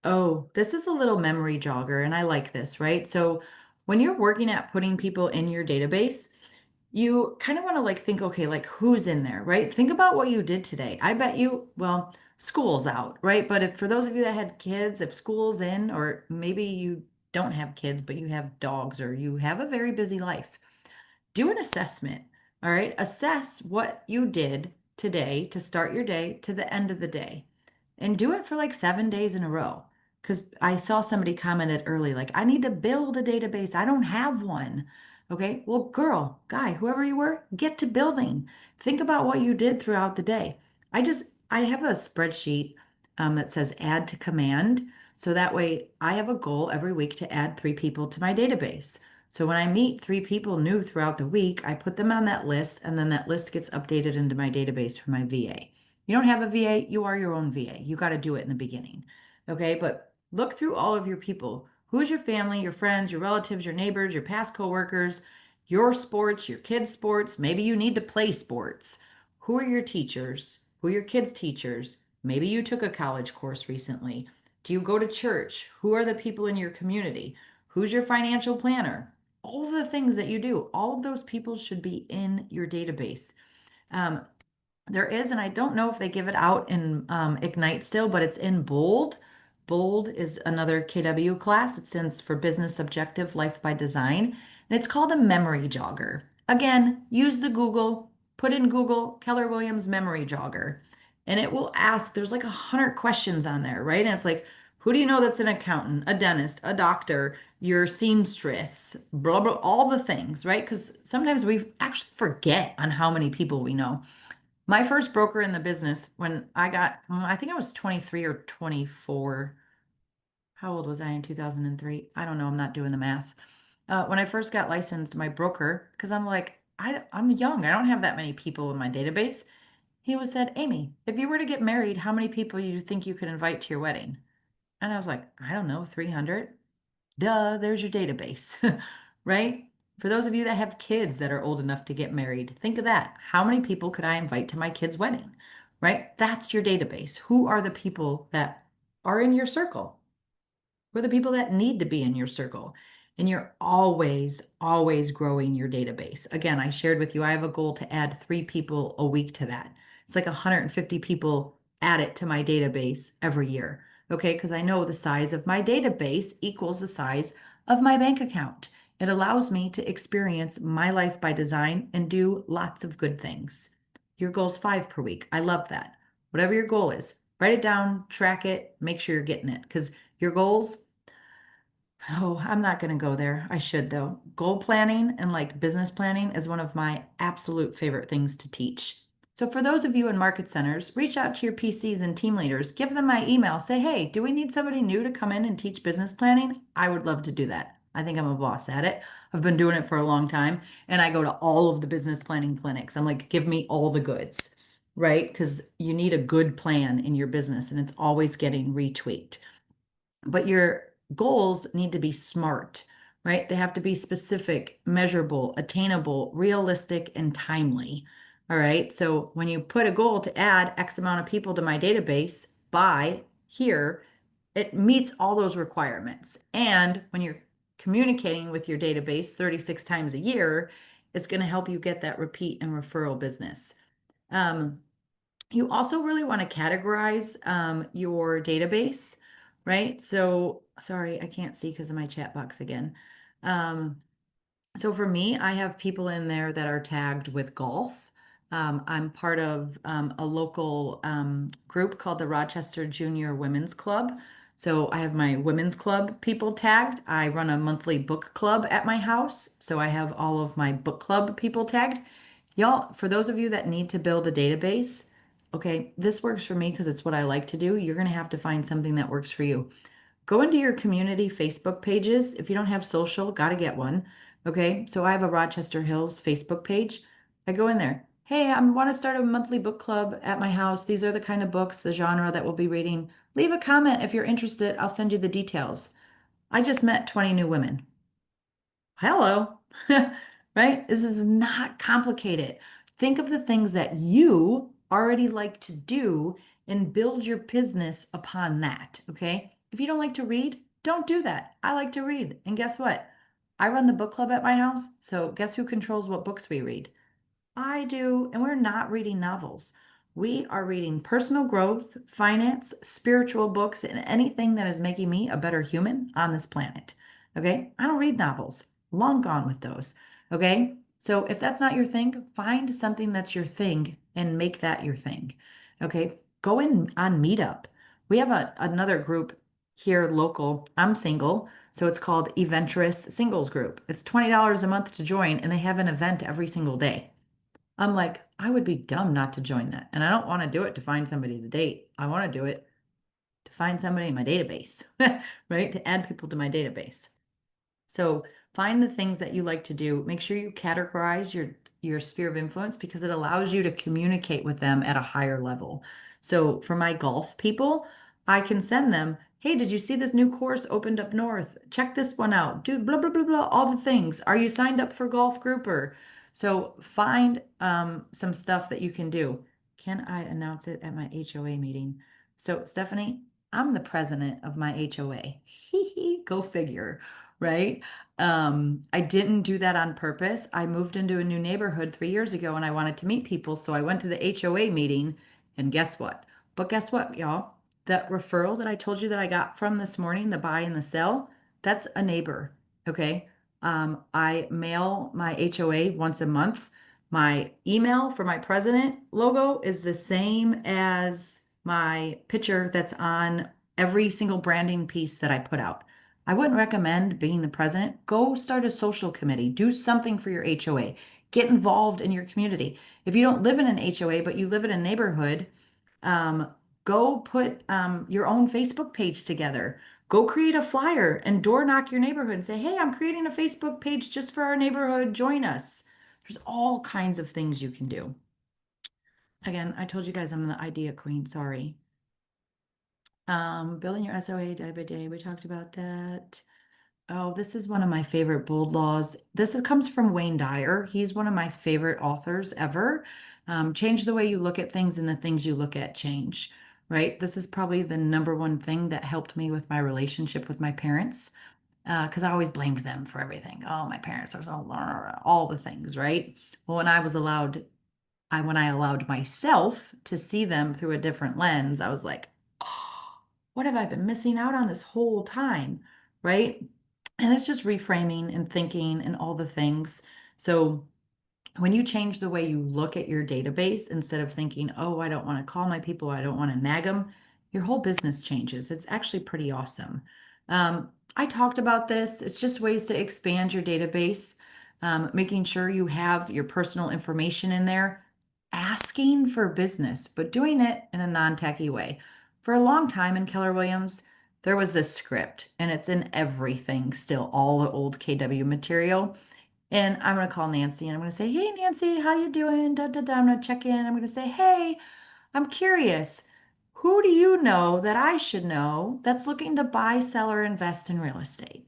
Oh, this is a little memory jogger, and I like this, right? So when you're working at putting people in your database, you kind of want to like think, okay, like who's in there, right? Think about what you did today. I bet you, well, school's out, right? But if for those of you that had kids, if school's in, or maybe you don't have kids, but you have dogs, or you have a very busy life, do an assessment. All right. Assess what you did today to start your day to the end of the day, and do it for like 7 days in a row. Because I saw somebody commented early, like, I need to build a database. I don't have one. Okay. Well, girl, guy, whoever you were, get to building. Think about what you did throughout the day. I have a spreadsheet that says add to command. So that way I have a goal every week to add 3 people to my database. So when I meet 3 people new throughout the week, I put them on that list, and then that list gets updated into my database for my VA. You don't have a VA, you are your own VA. You got to do it in the beginning. Okay. But look through all of your people. Who's your family, your friends, your relatives, your neighbors, your past coworkers, your sports, your kids' sports. Maybe you need to play sports. Who are your teachers? Who are your kids' teachers? Maybe you took a college course recently. Do you go to church? Who are the people in your community? Who's your financial planner? All of the things that you do, all of those people should be in your database. There is, and I don't know if they give it out in Ignite still, but it's in Bold. Bold is another KW class. It stands for Business Objective Life by Design, and it's called a memory jogger. Again, use the Google, put in Google Keller Williams memory jogger, and it will ask, there's like 100 questions on there, right? And it's like, who do you know that's an accountant, a dentist, a doctor, your seamstress, blah, blah, all the things, right? Because sometimes we actually forget on how many people we know. My first broker in the business, when I think I was 23 or 24. How old was I in 2003? I don't know. I'm not doing the math. When I first got licensed, my broker, because I'm like, I'm young. I don't have that many people in my database. He was said, Amy, if you were to get married, how many people do you think you could invite to your wedding? And I was like, I don't know, 300. Duh, there's your database, right? For those of you that have kids that are old enough to get married, think of that. How many people could I invite to my kid's wedding, right? That's your database. Who are the people that are in your circle? Who are the people that need to be in your circle? and you're always, always growing your database. Again, I shared with you, I have a goal to add 3 people a week to that. It's like 150 people added to my database every year. Okay, because I know the size of my database equals the size of my bank account. It allows me to experience my life by design and do lots of good things. Your goal's 5 per week. I love that. Whatever your goal is, write it down, track it, make sure you're getting it, because your goals, oh, I'm not going to go there. I should though. Goal planning and like business planning is one of my absolute favorite things to teach. So for those of you in market centers, reach out to your PCs and team leaders, give them my email, say, hey, do we need somebody new to come in and teach business planning? I would love to do that. I think I'm a boss at it. I've been doing it for a long time, and I go to all of the business planning clinics. I'm like, give me all the goods, right? Because you need a good plan in your business, and it's always getting retweaked. But your goals need to be SMART, right? They have to be specific, measurable, attainable, realistic, and timely. All right. So when you put a goal to add X amount of people to my database by here, it meets all those requirements. And when you're communicating with your database 36 times a year, it's going to help you get that repeat and referral business. You also really want to categorize your database, right? So sorry, I can't see because of my chat box again. So for me, I have people in there that are tagged with golf. I'm part of a local group called the Rochester Junior Women's Club. So I have my women's club people tagged. I run a monthly book club at my house. So I have all of my book club people tagged. Y'all, for those of you that need to build a database, okay, this works for me because it's what I like to do. You're going to have to find something that works for you. Go into your community Facebook pages. If you don't have social, got to get one. Okay, so I have a Rochester Hills Facebook page. I go in there. Hey, I want to start a monthly book club at my house. These are the kind of books, the genre that we'll be reading. Leave a comment if you're interested. I'll send you the details. I just met 20 new women. Hello, right? This is not complicated. Think of the things that you already like to do and build your business upon that. Okay. If you don't like to read, don't do that. I like to read. And guess what? I run the book club at my house. So guess who controls what books we read? I do. And we're not reading novels. We are reading personal growth, finance, spiritual books, and anything that is making me a better human on this planet. Okay. I don't read novels. Long gone with those. Okay. So if that's not your thing, find something that's your thing and make that your thing. Okay. Go in on Meetup. We have another group here local. I'm single. So it's called Eventress Singles Group. It's $20 a month to join, and they have an event every single day. I'm like, I would be dumb not to join that. And I don't want to do it to find somebody to date. I want to do it to find somebody in my database, right? To add people to my database. So find the things that you like to do. Make sure you categorize your sphere of influence because it allows you to communicate with them at a higher level. So for my golf people, I can send them, hey, did you see this new course opened up north? Check this one out. Do blah, blah, blah, blah, all the things. Are you signed up for Golf Grouper? So find some stuff that you can do. Can I announce it at my HOA meeting? So Stephanie, I'm the president of my HOA. Go figure, right? I didn't do that on purpose. I moved into a new neighborhood 3 years ago and I wanted to meet people. So I went to the HOA meeting and guess what? But guess what, y'all? That referral that I told you that I got from this morning, the buy and the sell, that's a neighbor. Okay. I mail my HOA once a month. My email for my president logo is the same as my picture that's on every single branding piece that I put out. I wouldn't recommend being the president. Go start a social committee. Do something for your HOA. Get involved in your community. If you don't live in an HOA, but you live in a neighborhood, go put your own Facebook page together. Go create a flyer and door knock your neighborhood and say, hey, I'm creating a Facebook page just for our neighborhood. Join us. There's all kinds of things you can do. Again, I told you guys I'm the idea queen. Sorry. Building your SOA day by day. We talked about that. Oh, this is one of my favorite bold laws. Comes from Wayne Dyer. He's one of my favorite authors ever. Change the way you look at things and the things you look at change, right? This is probably the number one thing that helped me with my relationship with my parents. because I always blamed them for everything. Oh, my parents are so all the things, right? Well, when I allowed myself to see them through a different lens, I was like, oh, what have I been missing out on this whole time? Right? And it's just reframing and thinking and all the things. So when you change the way you look at your database, instead of thinking, oh, I don't want to call my people, I don't want to nag them, your whole business changes. It's actually pretty awesome. I talked about this. It's just ways to expand your database, making sure you have your personal information in there, asking for business, but doing it in a non-techie way. For a long time in Keller Williams, there was this script, and it's in everything still, all the old KW material. And I'm going to call Nancy and I'm going to say, hey, Nancy, how you doing? Da, da, da. I'm going to check in. I'm going to say, hey, I'm curious. Who do you know that I should know that's looking to buy, sell, or invest in real estate?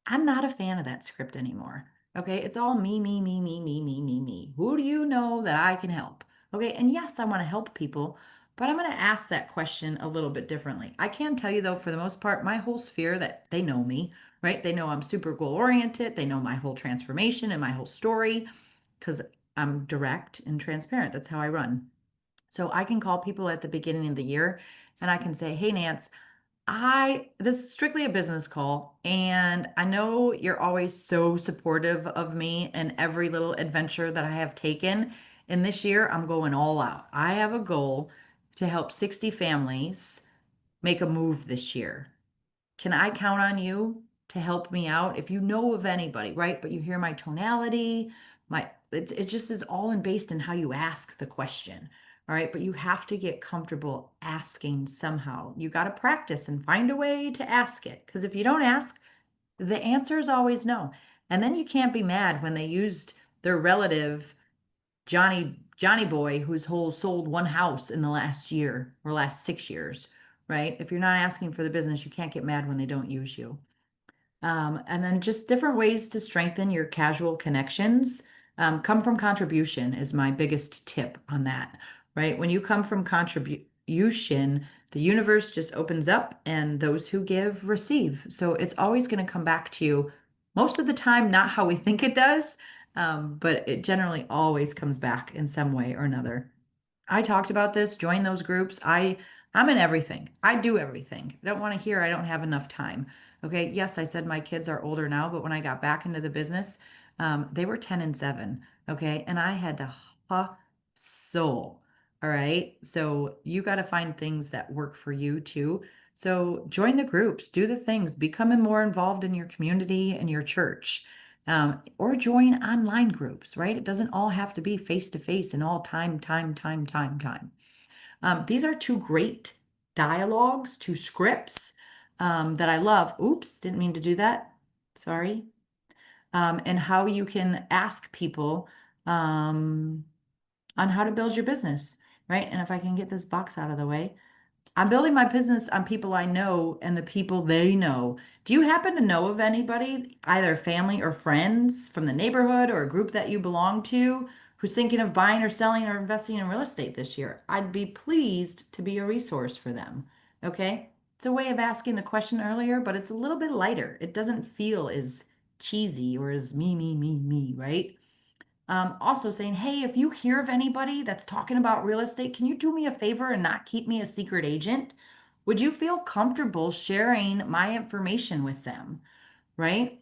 I'm not a fan of that script anymore. Okay. It's all me, me, me, me, me, me, me, me. Who do you know that I can help? Okay. And yes, I want to help people, but I'm going to ask that question a little bit differently. I can tell you though, for the most part, my whole sphere that they know me, right? They know I'm super goal oriented. They know my whole transformation and my whole story because I'm direct and transparent. That's how I run. So I can call people at the beginning of the year and I can say, hey, Nance, this is strictly a business call, and I know you're always so supportive of me and every little adventure that I have taken. And this year, I'm going all out. I have a goal to help 60 families make a move this year. Can I count on you to help me out? If you know of anybody, right? But you hear my tonality, it just is all based in how you ask the question. All right. But you have to get comfortable asking somehow. You got to practice and find a way to ask it. Because if you don't ask, the answer is always no. And then you can't be mad when they used their relative, Johnny Boy, who's sold one house in the last year or last 6 years, right? If you're not asking for the business, you can't get mad when they don't use you. And then just different ways to strengthen your casual connections. Come from contribution is my biggest tip on that, right? When you come from contribution, the universe just opens up and those who give receive. So it's always going to come back to you most of the time, not how we think it does, but it generally always comes back in some way or another. I talked about this, join those groups. I'm in everything. I do everything. I don't want to hear I don't have enough time. Okay. Yes, I said my kids are older now, but when I got back into the business, they were 10 and 7. Okay. And I had to hustle. All right. So you got to find things that work for you too. So join the groups, do the things, become more involved in your community and your church. Or join online groups, right? It doesn't all have to be face to face and all time. These are two great dialogues, two scripts that I love. Oops, didn't mean to do that. Sorry. And how you can ask people on how to build your business, right? And if I can get this box out of the way. I'm building my business on people I know and the people they know. Do you happen to know of anybody, either family or friends from the neighborhood or a group that you belong to, who's thinking of buying or selling or investing in real estate this year? I'd be pleased to be a resource for them. Okay. It's a way of asking the question earlier, but it's a little bit lighter. It doesn't feel as cheesy or as me, right? Also saying, hey, if you hear of anybody that's talking about real estate, can you do me a favor and not keep me a secret agent? Would you feel comfortable sharing my information with them? Right?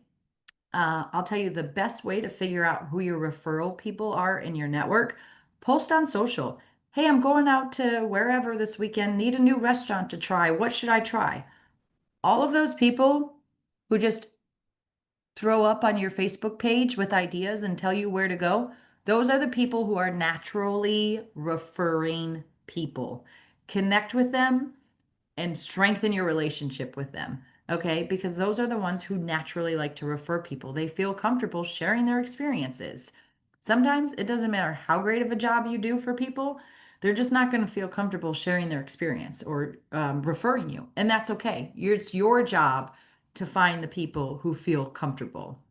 I'll tell you the best way to figure out who your referral people are in your network. Post on social. Hey, I'm going out to wherever this weekend, need a new restaurant to try. What should I try? All of those people who just throw up on your Facebook page with ideas and tell you where to go, those are the people who are naturally referring people. Connect with them and strengthen your relationship with them. Okay. Because those are the ones who naturally like to refer people. They feel comfortable sharing their experiences. Sometimes it doesn't matter how great of a job you do for people, they're just not going to feel comfortable sharing their experience or referring you. And that's okay. It's your job to find the people who feel comfortable.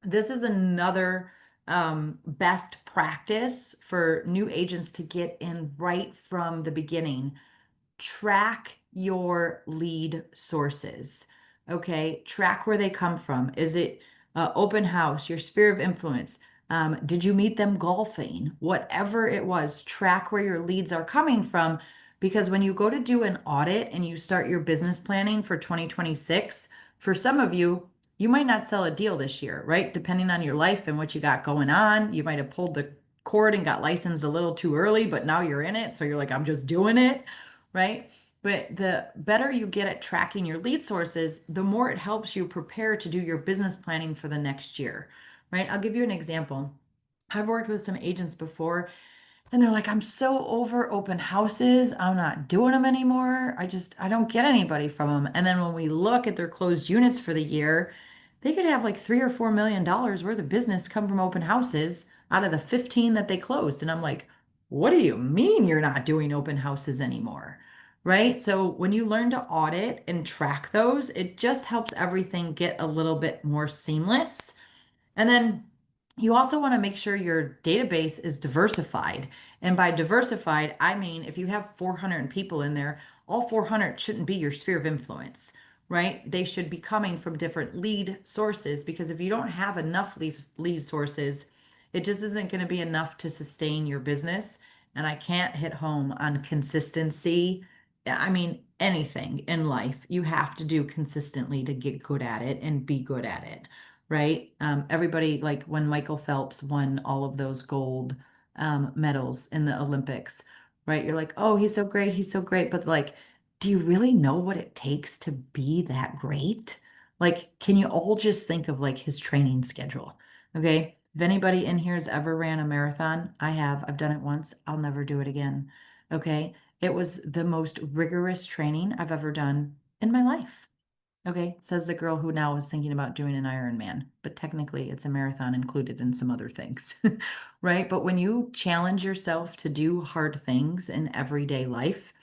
This is another best practice for new agents to get in right from the beginning. Track your lead sources. Okay, track where they come from. Is it open house, your sphere of influence? Did you meet them golfing? Whatever it was, track where your leads are coming from. Because when you go to do an audit and you start your business planning for 2026, for some of you, you might not sell a deal this year, right? Depending on your life and what you got going on. You might have pulled the cord and got licensed a little too early, but now you're in it. So you're like, I'm just doing it, right? But the better you get at tracking your lead sources, the more it helps you prepare to do your business planning for the next year, right? I'll give you an example. I've worked with some agents before and they're like, I'm so over open houses. I'm not doing them anymore. I don't get anybody from them. And then when we look at their closed units for the year, they could have like $3 or $4 million worth of business come from open houses out of the 15 that they closed. And I'm like, what do you mean you're not doing open houses anymore? Right? So when you learn to audit and track those, it just helps everything get a little bit more seamless. And then you also want to make sure your database is diversified. And by diversified, I mean if you have 400 people in there, all 400 shouldn't be your sphere of influence, right? They should be coming from different lead sources because if you don't have enough lead sources, it just isn't going to be enough to sustain your business. And I can't hit home on consistency. I mean, anything in life you have to do consistently to get good at it and be good at it, right? Everybody, like when Michael Phelps won all of those gold medals in the Olympics, right? You're like, oh, he's so great, he's so great. But like, do you really know what it takes to be that great? Like, can you all just think of like his training schedule? Okay. If anybody in here has ever ran a marathon, I have. I've done it once. I'll never do it again. Okay. It was the most rigorous training I've ever done in my life. Okay, says the girl who now is thinking about doing an Ironman, but technically it's a marathon included in some other things, right? But when you challenge yourself to do hard things in everyday life,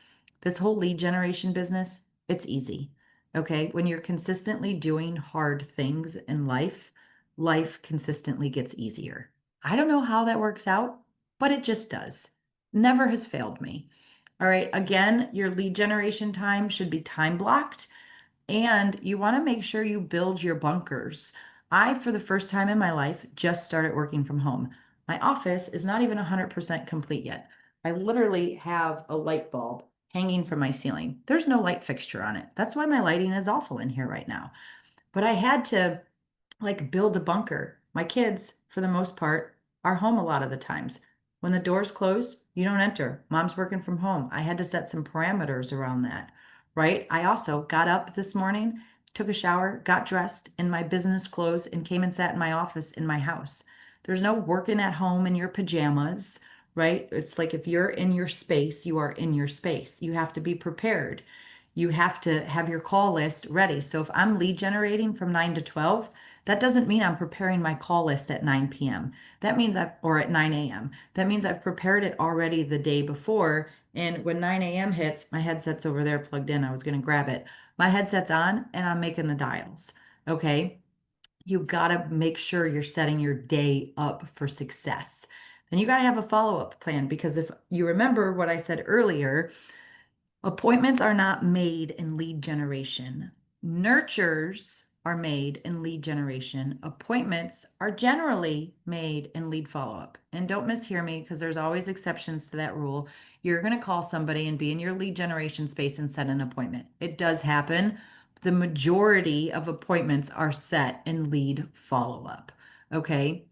this whole lead generation business, it's easy. Okay, when you're consistently doing hard things in life, life consistently gets easier. I don't know how that works out, but it just does. Never has failed me. All right, again, your lead generation time should be time blocked. And you want to make sure you build your bunkers. I, for the first time in my life, just started working from home. My office is not even 100% complete yet. I literally have a light bulb hanging from my ceiling. There's no light fixture on it. That's why my lighting is awful in here right now. But I had to like build a bunker. My kids, for the most part, are home a lot of the times. When the doors close, you don't enter. Mom's working from home. I had to set some parameters around that, right? I also got up this morning, took a shower, got dressed in my business clothes, and came and sat in my office in my house. There's no working at home in your pajamas, right? It's like if you're in your space, you are in your space. You have to be prepared. You have to have your call list ready. So if I'm lead generating from 9 to 12, that doesn't mean I'm preparing my call list at 9 p.m. That means or at 9 a.m. That means I've prepared it already the day before. And when 9 a.m. hits, my headset's over there plugged in. I was going to grab it. My headset's on and I'm making the dials. Okay. You got to make sure you're setting your day up for success. Then you got to have a follow-up plan because if you remember what I said earlier, appointments are not made in lead generation. Nurtures are made in lead generation. Appointments are generally made in lead follow-up. And don't mishear me because there's always exceptions to that rule. You're going to call somebody and be in your lead generation space and set an appointment. It does happen. The majority of appointments are set in lead follow-up. Okay.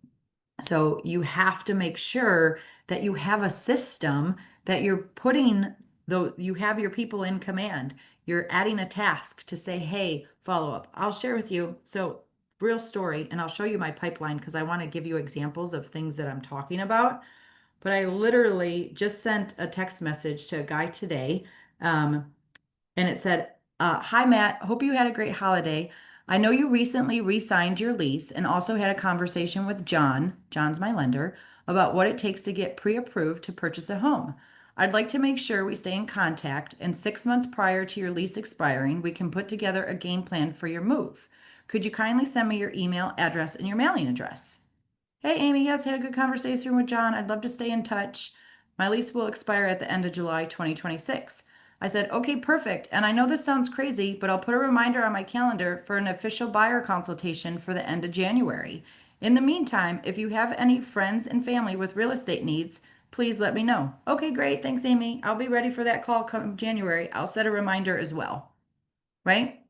So you have to make sure that you have a system that you're putting, though you have your people in command. You're adding a task to say, hey, follow up. I'll share with you. So real story, and I'll show you my pipeline because I want to give you examples of things that I'm talking about. But I literally just sent a text message to a guy today. And it said, hi, Matt, hope you had a great holiday. I know you recently re-signed your lease and also had a conversation with John, John's my lender, about what it takes to get pre-approved to purchase a home. I'd like to make sure we stay in contact and 6 months prior to your lease expiring, we can put together a game plan for your move. Could you kindly send me your email address and your mailing address? Hey, Amy, yes, had a good conversation with John. I'd love to stay in touch. My lease will expire at the end of July 2026. I said, okay, perfect. And I know this sounds crazy, but I'll put a reminder on my calendar for an official buyer consultation for the end of January. In the meantime, if you have any friends and family with real estate needs, please let me know. Okay, great. Thanks, Amy. I'll be ready for that call come January. I'll set a reminder as well. Right?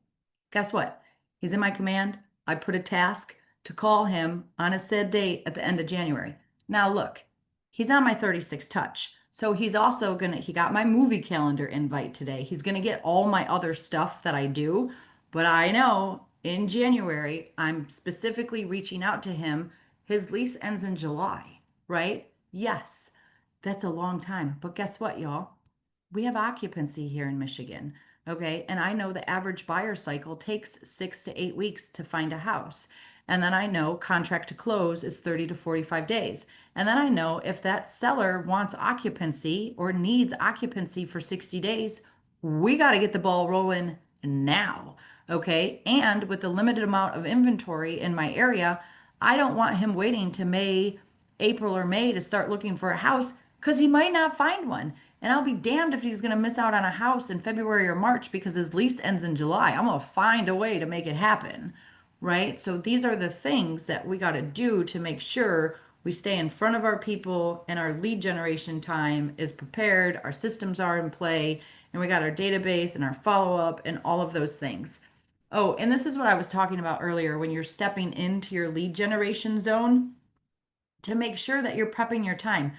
Guess what? He's in my command. I put a task to call him on a said date at the end of January. Now, look, he's on my 36 touch. So he's also he got my movie calendar invite today. He's gonna get all my other stuff that I do. But I know in January, I'm specifically reaching out to him. His lease ends in July, right? Yes, that's a long time. But guess what, y'all? We have occupancy here in Michigan. Okay. And I know the average buyer cycle takes 6 to 8 weeks to find a house. And then I know contract to close is 30 to 45 days. And then I know if that seller wants occupancy or needs occupancy for 60 days, we got to get the ball rolling now. Okay. And with the limited amount of inventory in my area, I don't want him waiting to April or May to start looking for a house because he might not find one. And I'll be damned if he's going to miss out on a house in February or March because his lease ends in July. I'm going to find a way to make it happen, right? So these are the things that we got to do to make sure we stay in front of our people and our lead generation time is prepared, our systems are in play, and we got our database and our follow-up and all of those things. Oh, and this is what I was talking about earlier when you're stepping into your lead generation zone to make sure that you're prepping your time.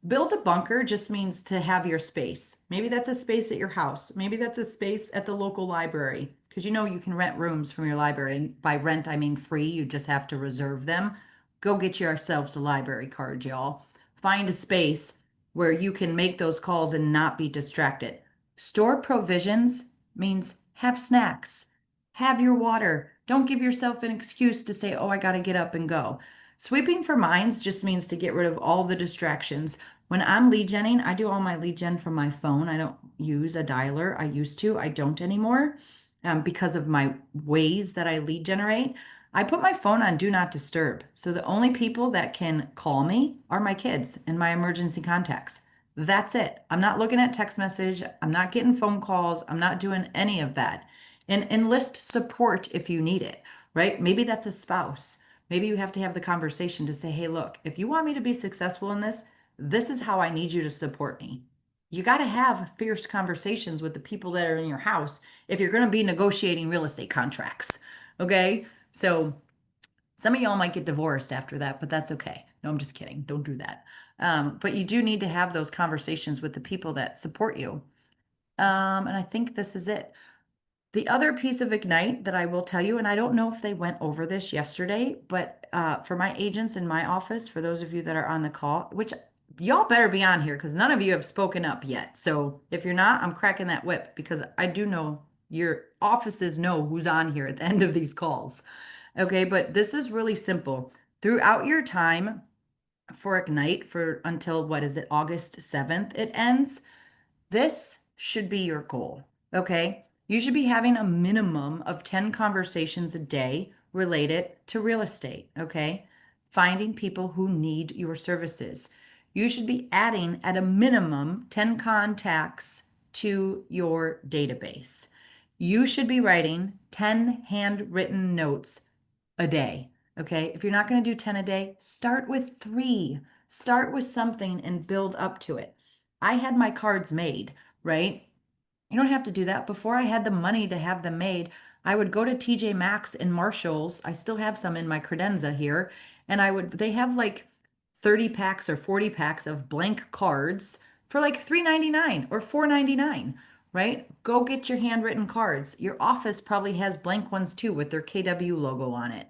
Build a bunker just means to have your space. Maybe that's a space at your house. Maybe that's a space at the local library because you know you can rent rooms from your library. And by rent, I mean free. You just have to reserve them. Go get yourselves a library card, y'all. Find a space where you can make those calls and not be distracted. Store provisions means have snacks, have your water. Don't give yourself an excuse to say, oh, I got to get up and go. Sweeping for minds just means to get rid of all the distractions. When I'm lead genning, I do all my lead gen from my phone. I don't use a dialer. I used to, I don't anymore because of my ways that I lead generate. I put my phone on do not disturb. So the only people that can call me are my kids and my emergency contacts. That's it. I'm not looking at text message. I'm not getting phone calls. I'm not doing any of that. And enlist support if you need it, right? Maybe that's a spouse. Maybe you have to have the conversation to say, hey, look, if you want me to be successful in this, this is how I need you to support me. You got to have fierce conversations with the people that are in your house if you're going to be negotiating real estate contracts. Okay. So some of y'all might get divorced after that, but that's okay. No, I'm just kidding. Don't do that. But you do need to have those conversations with the people that support you. And I think this is it. The other piece of Ignite that I will tell you, and I don't know if they went over this yesterday, but for my agents in my office, for those of you that are on the call, which y'all better be on here because none of you have spoken up yet. So if you're not, I'm cracking that whip because I do know your offices know who's on here at the end of these calls. Okay, but this is really simple. Throughout your time for Ignite for until what is it, August 7th, it ends. This should be your goal. Okay. You should be having a minimum of 10 conversations a day related to real estate, okay? Finding people who need your services. You should be adding at a minimum 10 contacts to your database. You should be writing 10 handwritten notes a day, okay? If you're not going to do 10 a day, start with 3. Start with something and build up to it. I had my cards made, right? You don't have to do that. Before I had the money to have them made, I would go to TJ Maxx and Marshalls. I still have some in my credenza here. And they have like 30 packs or 40 packs of blank cards for like $3.99 or $4.99, right? Go get your handwritten cards. Your office probably has blank ones too with their KW logo on it.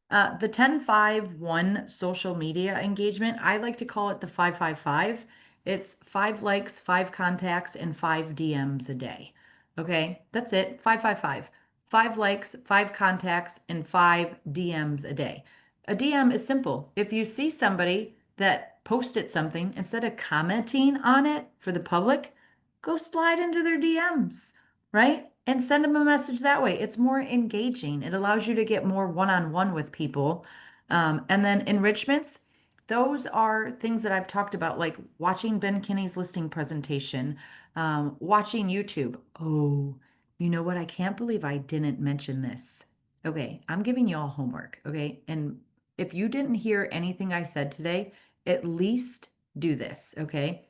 The 10-5-1 social media engagement, I like to call it the 5-5-5. It's 5 likes, 5 contacts, and 5 DMs a day. Okay, that's it. 5-5-5. 5 likes, 5 contacts, and 5 DMs a day. A DM is simple. If you see somebody that posted something, instead of commenting on it for the public, go slide into their DMs, right? And send them a message that way. It's more engaging. It allows you to get more one-on-one with people. And then enrichments. Those are things that I've talked about, like watching Ben Kinney's listing presentation, Watching YouTube. Oh, you know what? I can't believe I didn't mention this. Okay, I'm giving you all homework. Okay. And if you didn't hear anything I said today, at least do this. Okay.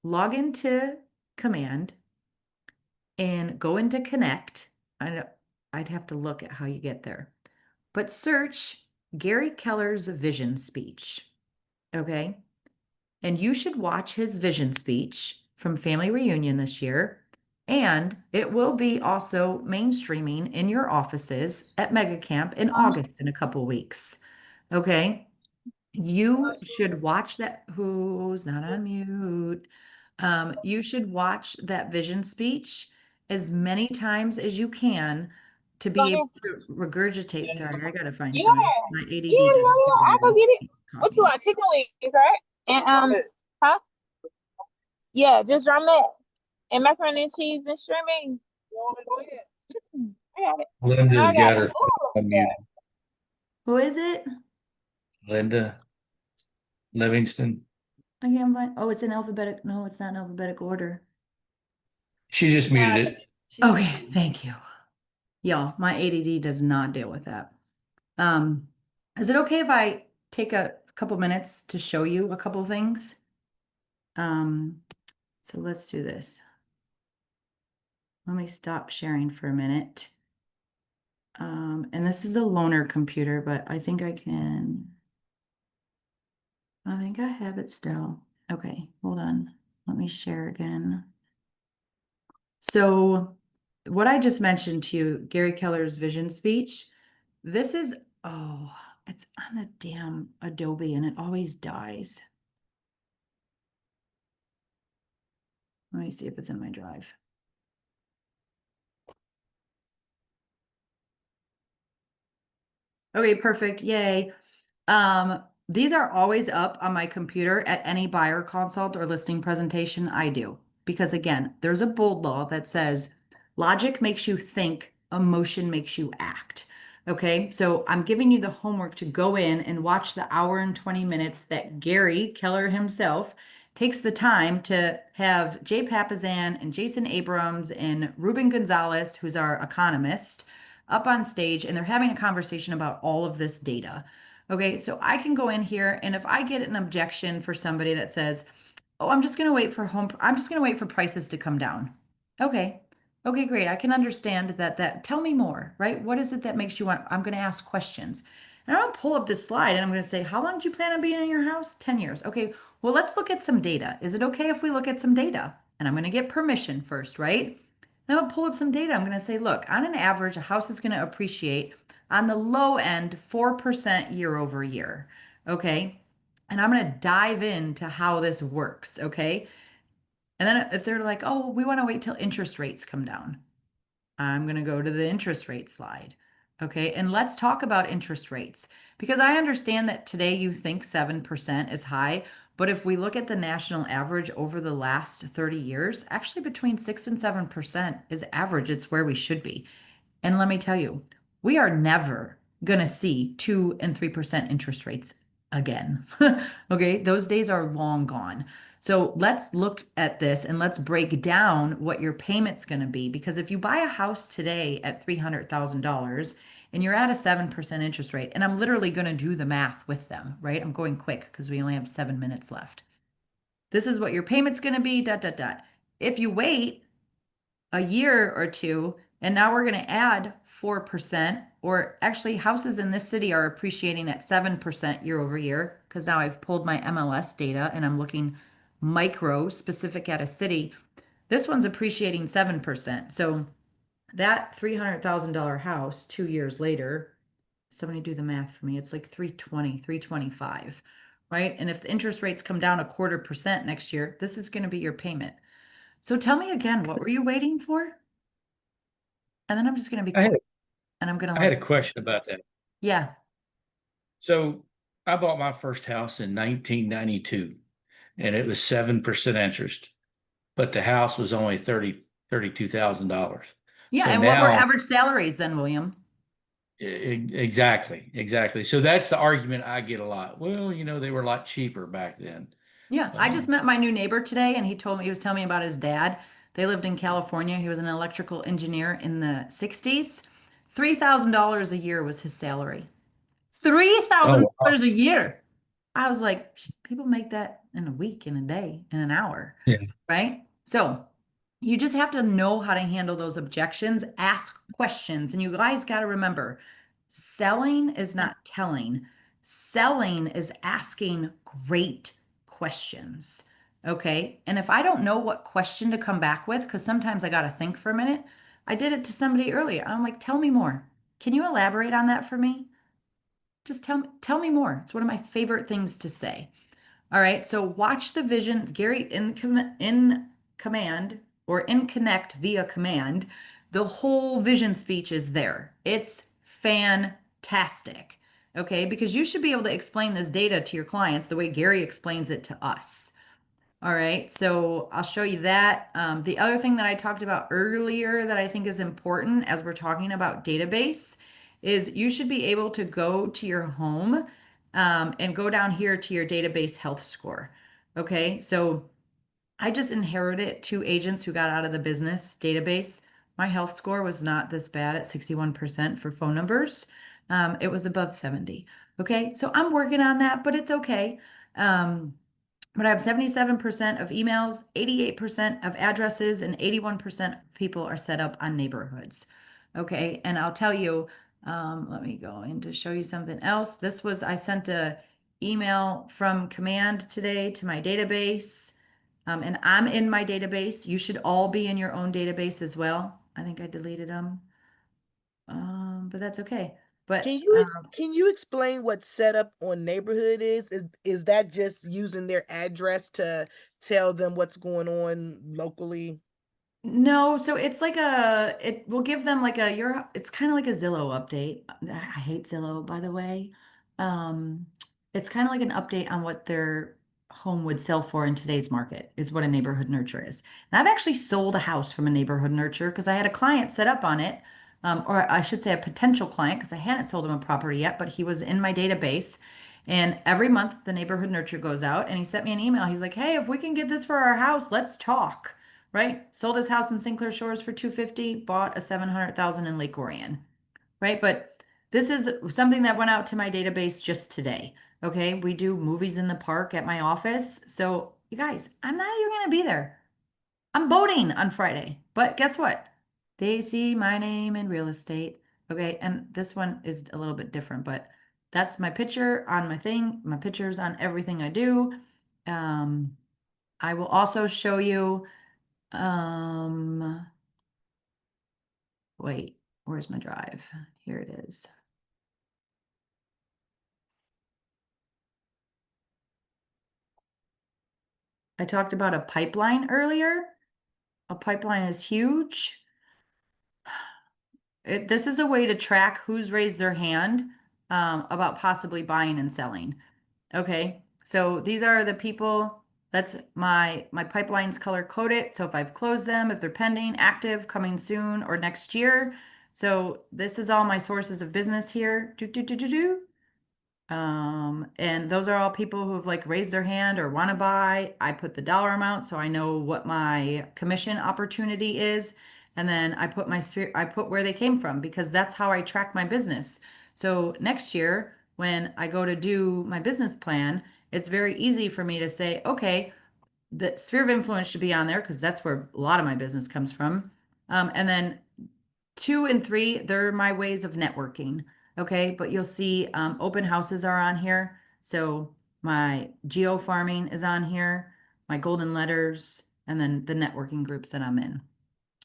Log into Command and go into Connect. I'd have to look at how you get there, but search Gary Keller's vision speech. Okay. And you should watch his vision speech from Family Reunion this year. And it will be also mainstreaming in your offices at Mega Camp in August in a couple weeks. Okay. You should watch that. Who's not on mute? You should watch that vision speech as many times as you can to be able to regurgitate. Sorry, I gotta find something. My ADD doesn't I go get it. What you talking. want? Chicken wings, right? And huh? Yeah, just drum that. And macaroni and cheese and shrimp wings. I got it. Linda's I got got her it. phone muted. Who is it? Linda Livingston. I can't find. Oh, it's in alphabetic. No, it's not in alphabetic order. She just muted it. Okay, thank you. Y'all, my ADD does not deal with that. Is it okay if I take a couple minutes to show you a couple things? So let's do this. Let me stop sharing for a minute. And this is a loaner computer, but I think I can. I think I have it still. Okay, hold on. Let me share again. So what I just mentioned to you, Gary Keller's vision speech, this is, oh, it's on the damn Adobe and it always dies. Let me see if it's in my drive. Okay, perfect. Yay. These are always up on my computer at any buyer consult or listing presentation I do. Because again, there's a bold law that says logic makes you think, emotion makes you act. Okay, so I'm giving you the homework to go in and watch the hour and 20 minutes that Gary Keller himself takes the time to have Jay Papasan and Jason Abrams and Ruben Gonzalez, who's our economist, up on stage, and they're having a conversation about all of this data. Okay, so I can go in here, and if I get an objection for somebody that says, oh, I'm just going to wait for prices to come down. Okay. Okay, great. I can understand that. Tell me more, right? What is it that makes you want? I'm going to ask questions. And I'm going to pull up this slide and I'm going to say, how long do you plan on being in your house? 10 years. Okay, well, let's look at some data. Is it okay if we look at some data? And I'm going to get permission first, right? And I'll pull up some data. I'm going to say, look, on an average, a house is going to appreciate on the low end 4% year over year. Okay. And I'm going to dive into how this works. Okay. And then if they're like, oh, we want to wait till interest rates come down, I'm going to go to the interest rate slide. Okay. And let's talk about interest rates, because I understand that today you think 7% is high. But if we look at the national average over the last 30 years, actually between 6 and 7% is average. It's where we should be. And let me tell you, we are never going to see 2 and 3% interest rates again. Okay. Those days are long gone. So let's look at this and let's break down what your payment's going to be. Because if you buy a house today at $300,000 and you're at a 7% interest rate, and I'm literally going to do the math with them, right? I'm going quick because we only have 7 minutes left. This is what your payment's going to be, ... If you wait a year or two, and now we're going to add 4%, or actually houses in this city are appreciating at 7% year over year, because now I've pulled my MLS data and I'm looking micro specific at a city. This one's appreciating 7%. So that $300,000 house 2 years later, somebody do the math for me, it's like 320, 325, right? And if the interest rates come down 0.25% next year, this is going to be your payment. So tell me again, what were you waiting for? And then I'm just going to be quick, and I'm going to. I had a question about that. Yeah. So I bought my first house in 1992, and it was 7% interest, but the house was only $32,000. Yeah, So and what were now- average salaries then, William? Exactly. So that's the argument I get a lot. Well, they were a lot cheaper back then. Yeah, I just met my new neighbor today, and he was telling me about his dad. They lived in California. He was an electrical engineer in the 60s. $3,000 a year was his salary. $3,000 a year. I was like, people make that in a week, in a day, in an hour. Yeah. Right? So you just have to know how to handle those objections, ask questions. And you guys got to remember, selling is not telling. Selling is asking great questions. Okay. And if I don't know what question to come back with, because sometimes I got to think for a minute, I did it to somebody earlier. I'm like, tell me more. Can you elaborate on that for me? Just tell me more. It's one of my favorite things to say. All right. So watch the vision, Gary in command or in Connect via command. The whole vision speech is there. It's fantastic. Okay. Because you should be able to explain this data to your clients the way Gary explains it to us. All right, so I'll show you that. The other thing that I talked about earlier that I think is important as we're talking about database is you should be able to go to your home and go down here to your database health score. Okay, so I just inherited 2 agents who got out of the business database. My health score was not this bad at 61% for phone numbers. It was above 70. Okay, so I'm working on that, but it's okay. But I have 77% of emails, 88% of addresses, and 81% of people are set up on neighborhoods. Okay, and I'll tell you, let me go in to show you something else. I sent a email from command today to my database, and I'm in my database. You should all be in your own database as well. I think I deleted them, but that's okay. But can you explain what setup on neighborhood is? Is that just using their address to tell them what's going on locally? No, so it's like it will give them like it's kind of like a Zillow update. I hate Zillow, by the way. It's kind of like an update on what their home would sell for in today's market is what a neighborhood nurture is. And I've actually sold a house from a neighborhood nurture because I had a client set up on it, or I should say a potential client because I hadn't sold him a property yet, but he was in my database. And every month the neighborhood nurture goes out and he sent me an email. He's like, "Hey, if we can get this for our house, let's talk." Right? Sold his house in St. Clair Shores for $250, bought a $700,000 in Lake Orion. Right? But this is something that went out to my database just today. Okay? We do movies in the park at my office. So, you guys, I'm not even going to be there. I'm boating on Friday. But guess what? They see my name in real estate. Okay? And this one is a little bit different, but that's my picture on my thing. My picture's on everything I do. I will also show you wait, where's my drive? Here it is. I talked about a pipeline earlier. A pipeline is huge. This is a way to track who's raised their hand about possibly buying and selling. Okay, so these are the people. That's my pipeline's color coded. So if I've closed them, if they're pending, active, coming soon, or next year. So this is all my sources of business here. And those are all people who have like raised their hand or want to buy. I put the dollar amount so I know what my commission opportunity is. And then I put I put where they came from because that's how I track my business. So next year, when I go to do my business plan, it's very easy for me to say, okay, the sphere of influence should be on there because that's where a lot of my business comes from. And then 2 and 3, they're my ways of networking. Okay, but you'll see open houses are on here. So my geo farming is on here, my golden letters, and then the networking groups that I'm in.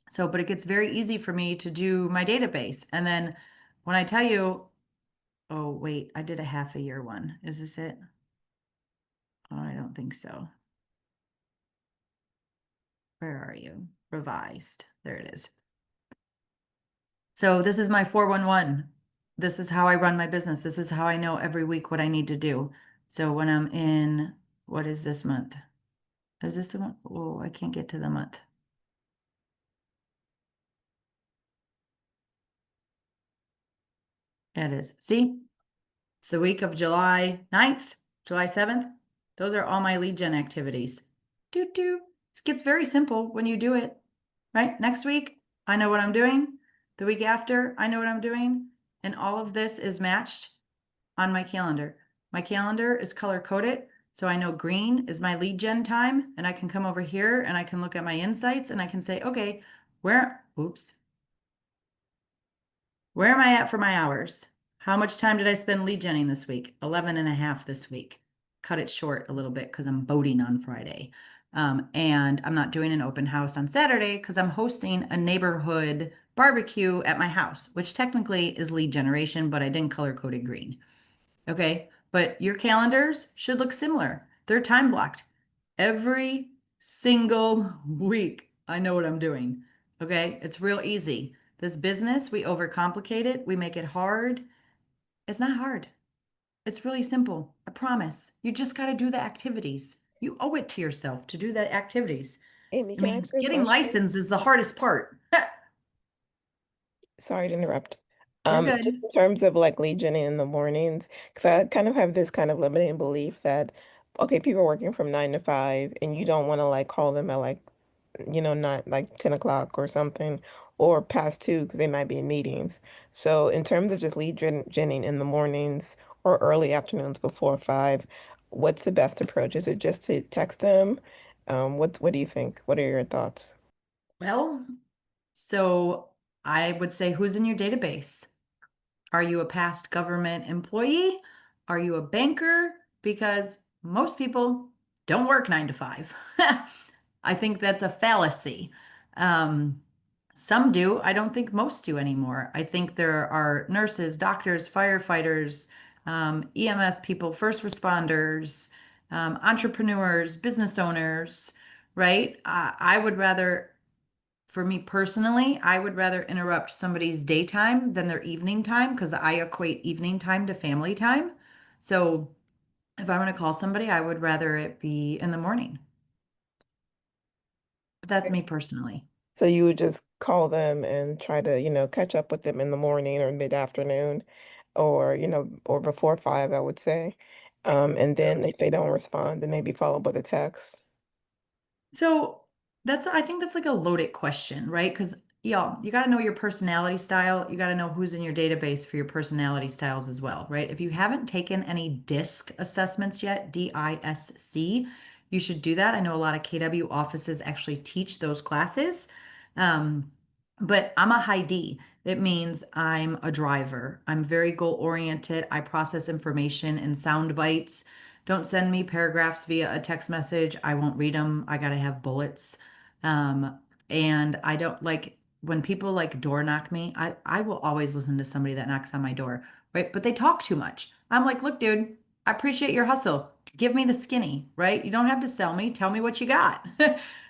So, but it gets very easy for me to do my database. And then when I tell you, oh, wait, I did a half a year one. Is this it? Oh, I don't think so. Where are you? Revised. There it is. So this is my 411. This is how I run my business. This is how I know every week what I need to do. So when I'm in, what is this month? Is this the month? Oh, I can't get to the month. It is. See? It's the week of July 9th, July 7th. Those are all my lead gen activities. It gets very simple when you do it. right? Next week, I know what I'm doing. The week after, I know what I'm doing. And all of this is matched on my calendar. My calendar is color coded. So I know green is my lead gen time, and I can come over here and I can look at my insights and I can say, okay, where am I at for my hours? How much time did I spend lead genning this week? 11 and a half this week. Cut it short a little bit because I'm boating on Friday. And I'm not doing an open house on Saturday because I'm hosting a neighborhood barbecue at my house, which technically is lead generation, but I didn't color code it green. Okay, but your calendars should look similar. They're time blocked. Every single week, I know what I'm doing. Okay, it's real easy. This business, we overcomplicate it, we make it hard. It's not hard. It's really simple. I promise. You just got to do the activities. You owe it to yourself to do the activities. Amy, I can I mean, ask you a getting question? licensed is the hardest part. Sorry to interrupt. You're Just good. in terms of like lead gen in the mornings, because I kind of have this kind of limiting belief that, okay, people are working from 9 to 5 and you don't want to like call them at like, not like 10 o'clock or something or past 2 because they might be in meetings. So in terms of just genning in the mornings or early afternoons before 5, what's the best approach? Is it just to text them? What do you think? What are your thoughts? Well, so I would say, who's in your database? Are you a past government employee? Are you a banker? Because most people don't work 9 to 5. I think that's a fallacy. Um, some do. I don't think most do anymore. I think there are nurses, doctors, firefighters, EMS people, first responders, entrepreneurs, business owners, right? I would rather, for me personally, I would rather interrupt somebody's daytime than their evening time because I equate evening time to family time. So if I'm going to call somebody, I would rather it be in the morning. But that's me personally. So you would just call them and try to, catch up with them in the morning or mid-afternoon or, or before 5, I would say. And then if they don't respond, then maybe follow up with a text. So I think that's like a loaded question, right? Because y'all, you got to know your personality style. You got to know who's in your database for your personality styles as well, right? If you haven't taken any DISC assessments yet, DISC, you should do that. I know a lot of KW offices actually teach those classes. But I'm a high D. It means I'm a driver. I'm very goal oriented. I process information in sound bites. Don't send me paragraphs via a text message. I won't read them. I got to have bullets. And I don't like when people like door knock me. I will always listen to somebody that knocks on my door, right? But they talk too much. I'm like, look, dude, I appreciate your hustle. Give me the skinny, right? You don't have to sell me. Tell me what you got.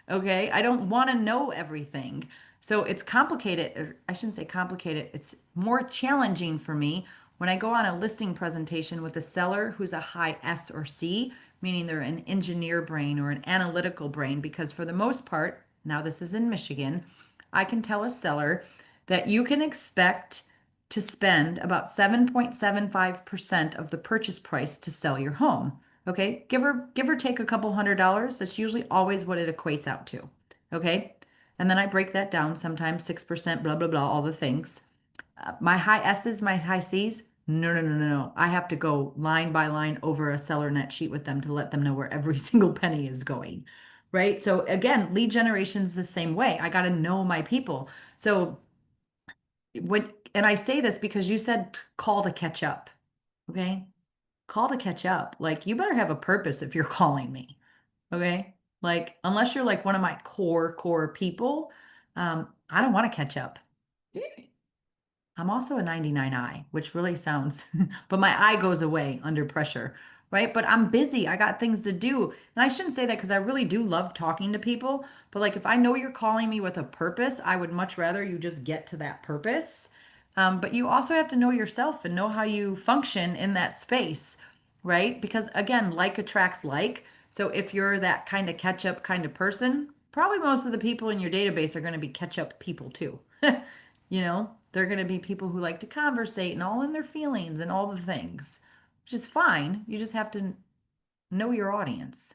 Okay. I don't want to know everything. So it's complicated, or I shouldn't say complicated, it's more challenging for me when I go on a listing presentation with a seller who's a high S or C, meaning they're an engineer brain or an analytical brain, because for the most part, now this is in Michigan, I can tell a seller that you can expect to spend about 7.75% of the purchase price to sell your home. Okay, give or take a couple $100. That's usually always what it equates out to. Okay. And then I break that down sometimes 6%, blah, blah, blah, all the things. My high S's, my high C's, no, no, no, no, no. I have to go line by line over a seller net sheet with them to let them know where every single penny is going. Right. So again, lead generation is the same way. I got to know my people. So and I say this because you said call to catch up. Okay. Call to catch up. Like you better have a purpose if you're calling me. Okay. Like, unless you're like one of my core people, I don't want to catch up. I'm also a 99i, which really sounds, but my eye goes away under pressure, right? But I'm busy. I got things to do. And I shouldn't say that because I really do love talking to people. But like, if I know you're calling me with a purpose, I would much rather you just get to that purpose. But you also have to know yourself and know how you function in that space, right? Because again, like attracts like. So if you're that kind of catch up kind of person, probably most of the people in your database are going to be catch up people too. They're going to be people who like to conversate and all in their feelings and all the things, which is fine. You just have to know your audience,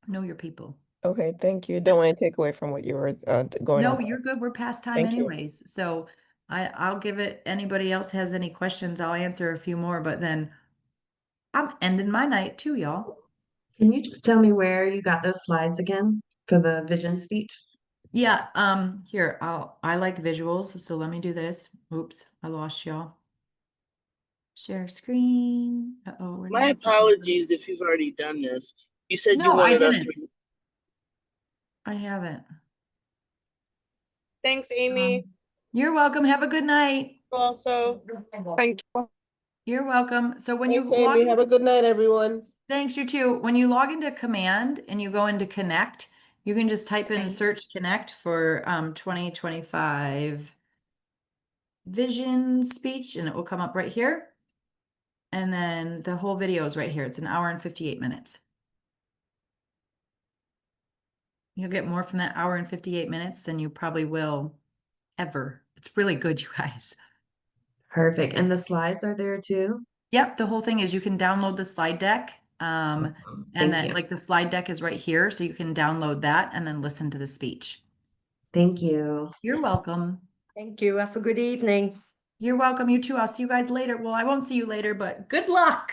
know your people. Okay, thank you. Don't want to take away from what you were going No, on. you're good. We're past time Thank you. anyways. So I'll give it, anybody else has any questions, I'll answer a few more, but then I'm ending my night too, y'all. Can you just tell me where you got those slides again for the vision speech? Yeah, here, I like visuals, so let me do this. Oops, I lost y'all. Share screen. Uh-oh, where did My I put my- apologies if you've already done this. You said you No, I wanted us didn't. to. I haven't. Thanks, Amy. You're welcome. Have a good night. Also, Thank you. You're welcome. So when Thanks, you log Amy. Have a into, good night, everyone. thanks, you too. When you log into Command and you go into Connect, you can just type in search Connect for 2025 vision speech and it will come up right here. And then the whole video is right here. It's an hour and 58 minutes. You'll get more from that hour and 58 minutes than you probably will ever. It's really good, you guys. Perfect. And the slides are there too? Yep, the whole thing is you can download the slide deck. And Thank that you. like the slide deck is right here, so you can download that and then listen to the speech. Thank you. You're welcome. Thank you. Have a good evening. You're welcome. You too. I'll see you guys later. Well, I won't see you later, but good luck.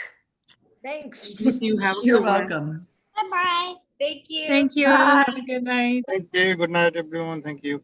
Thanks. You too. Have a You're good one. welcome. Bye bye. Thank you. Thank you. Bye. Have a good night. Thank you. Good night, everyone. Thank you.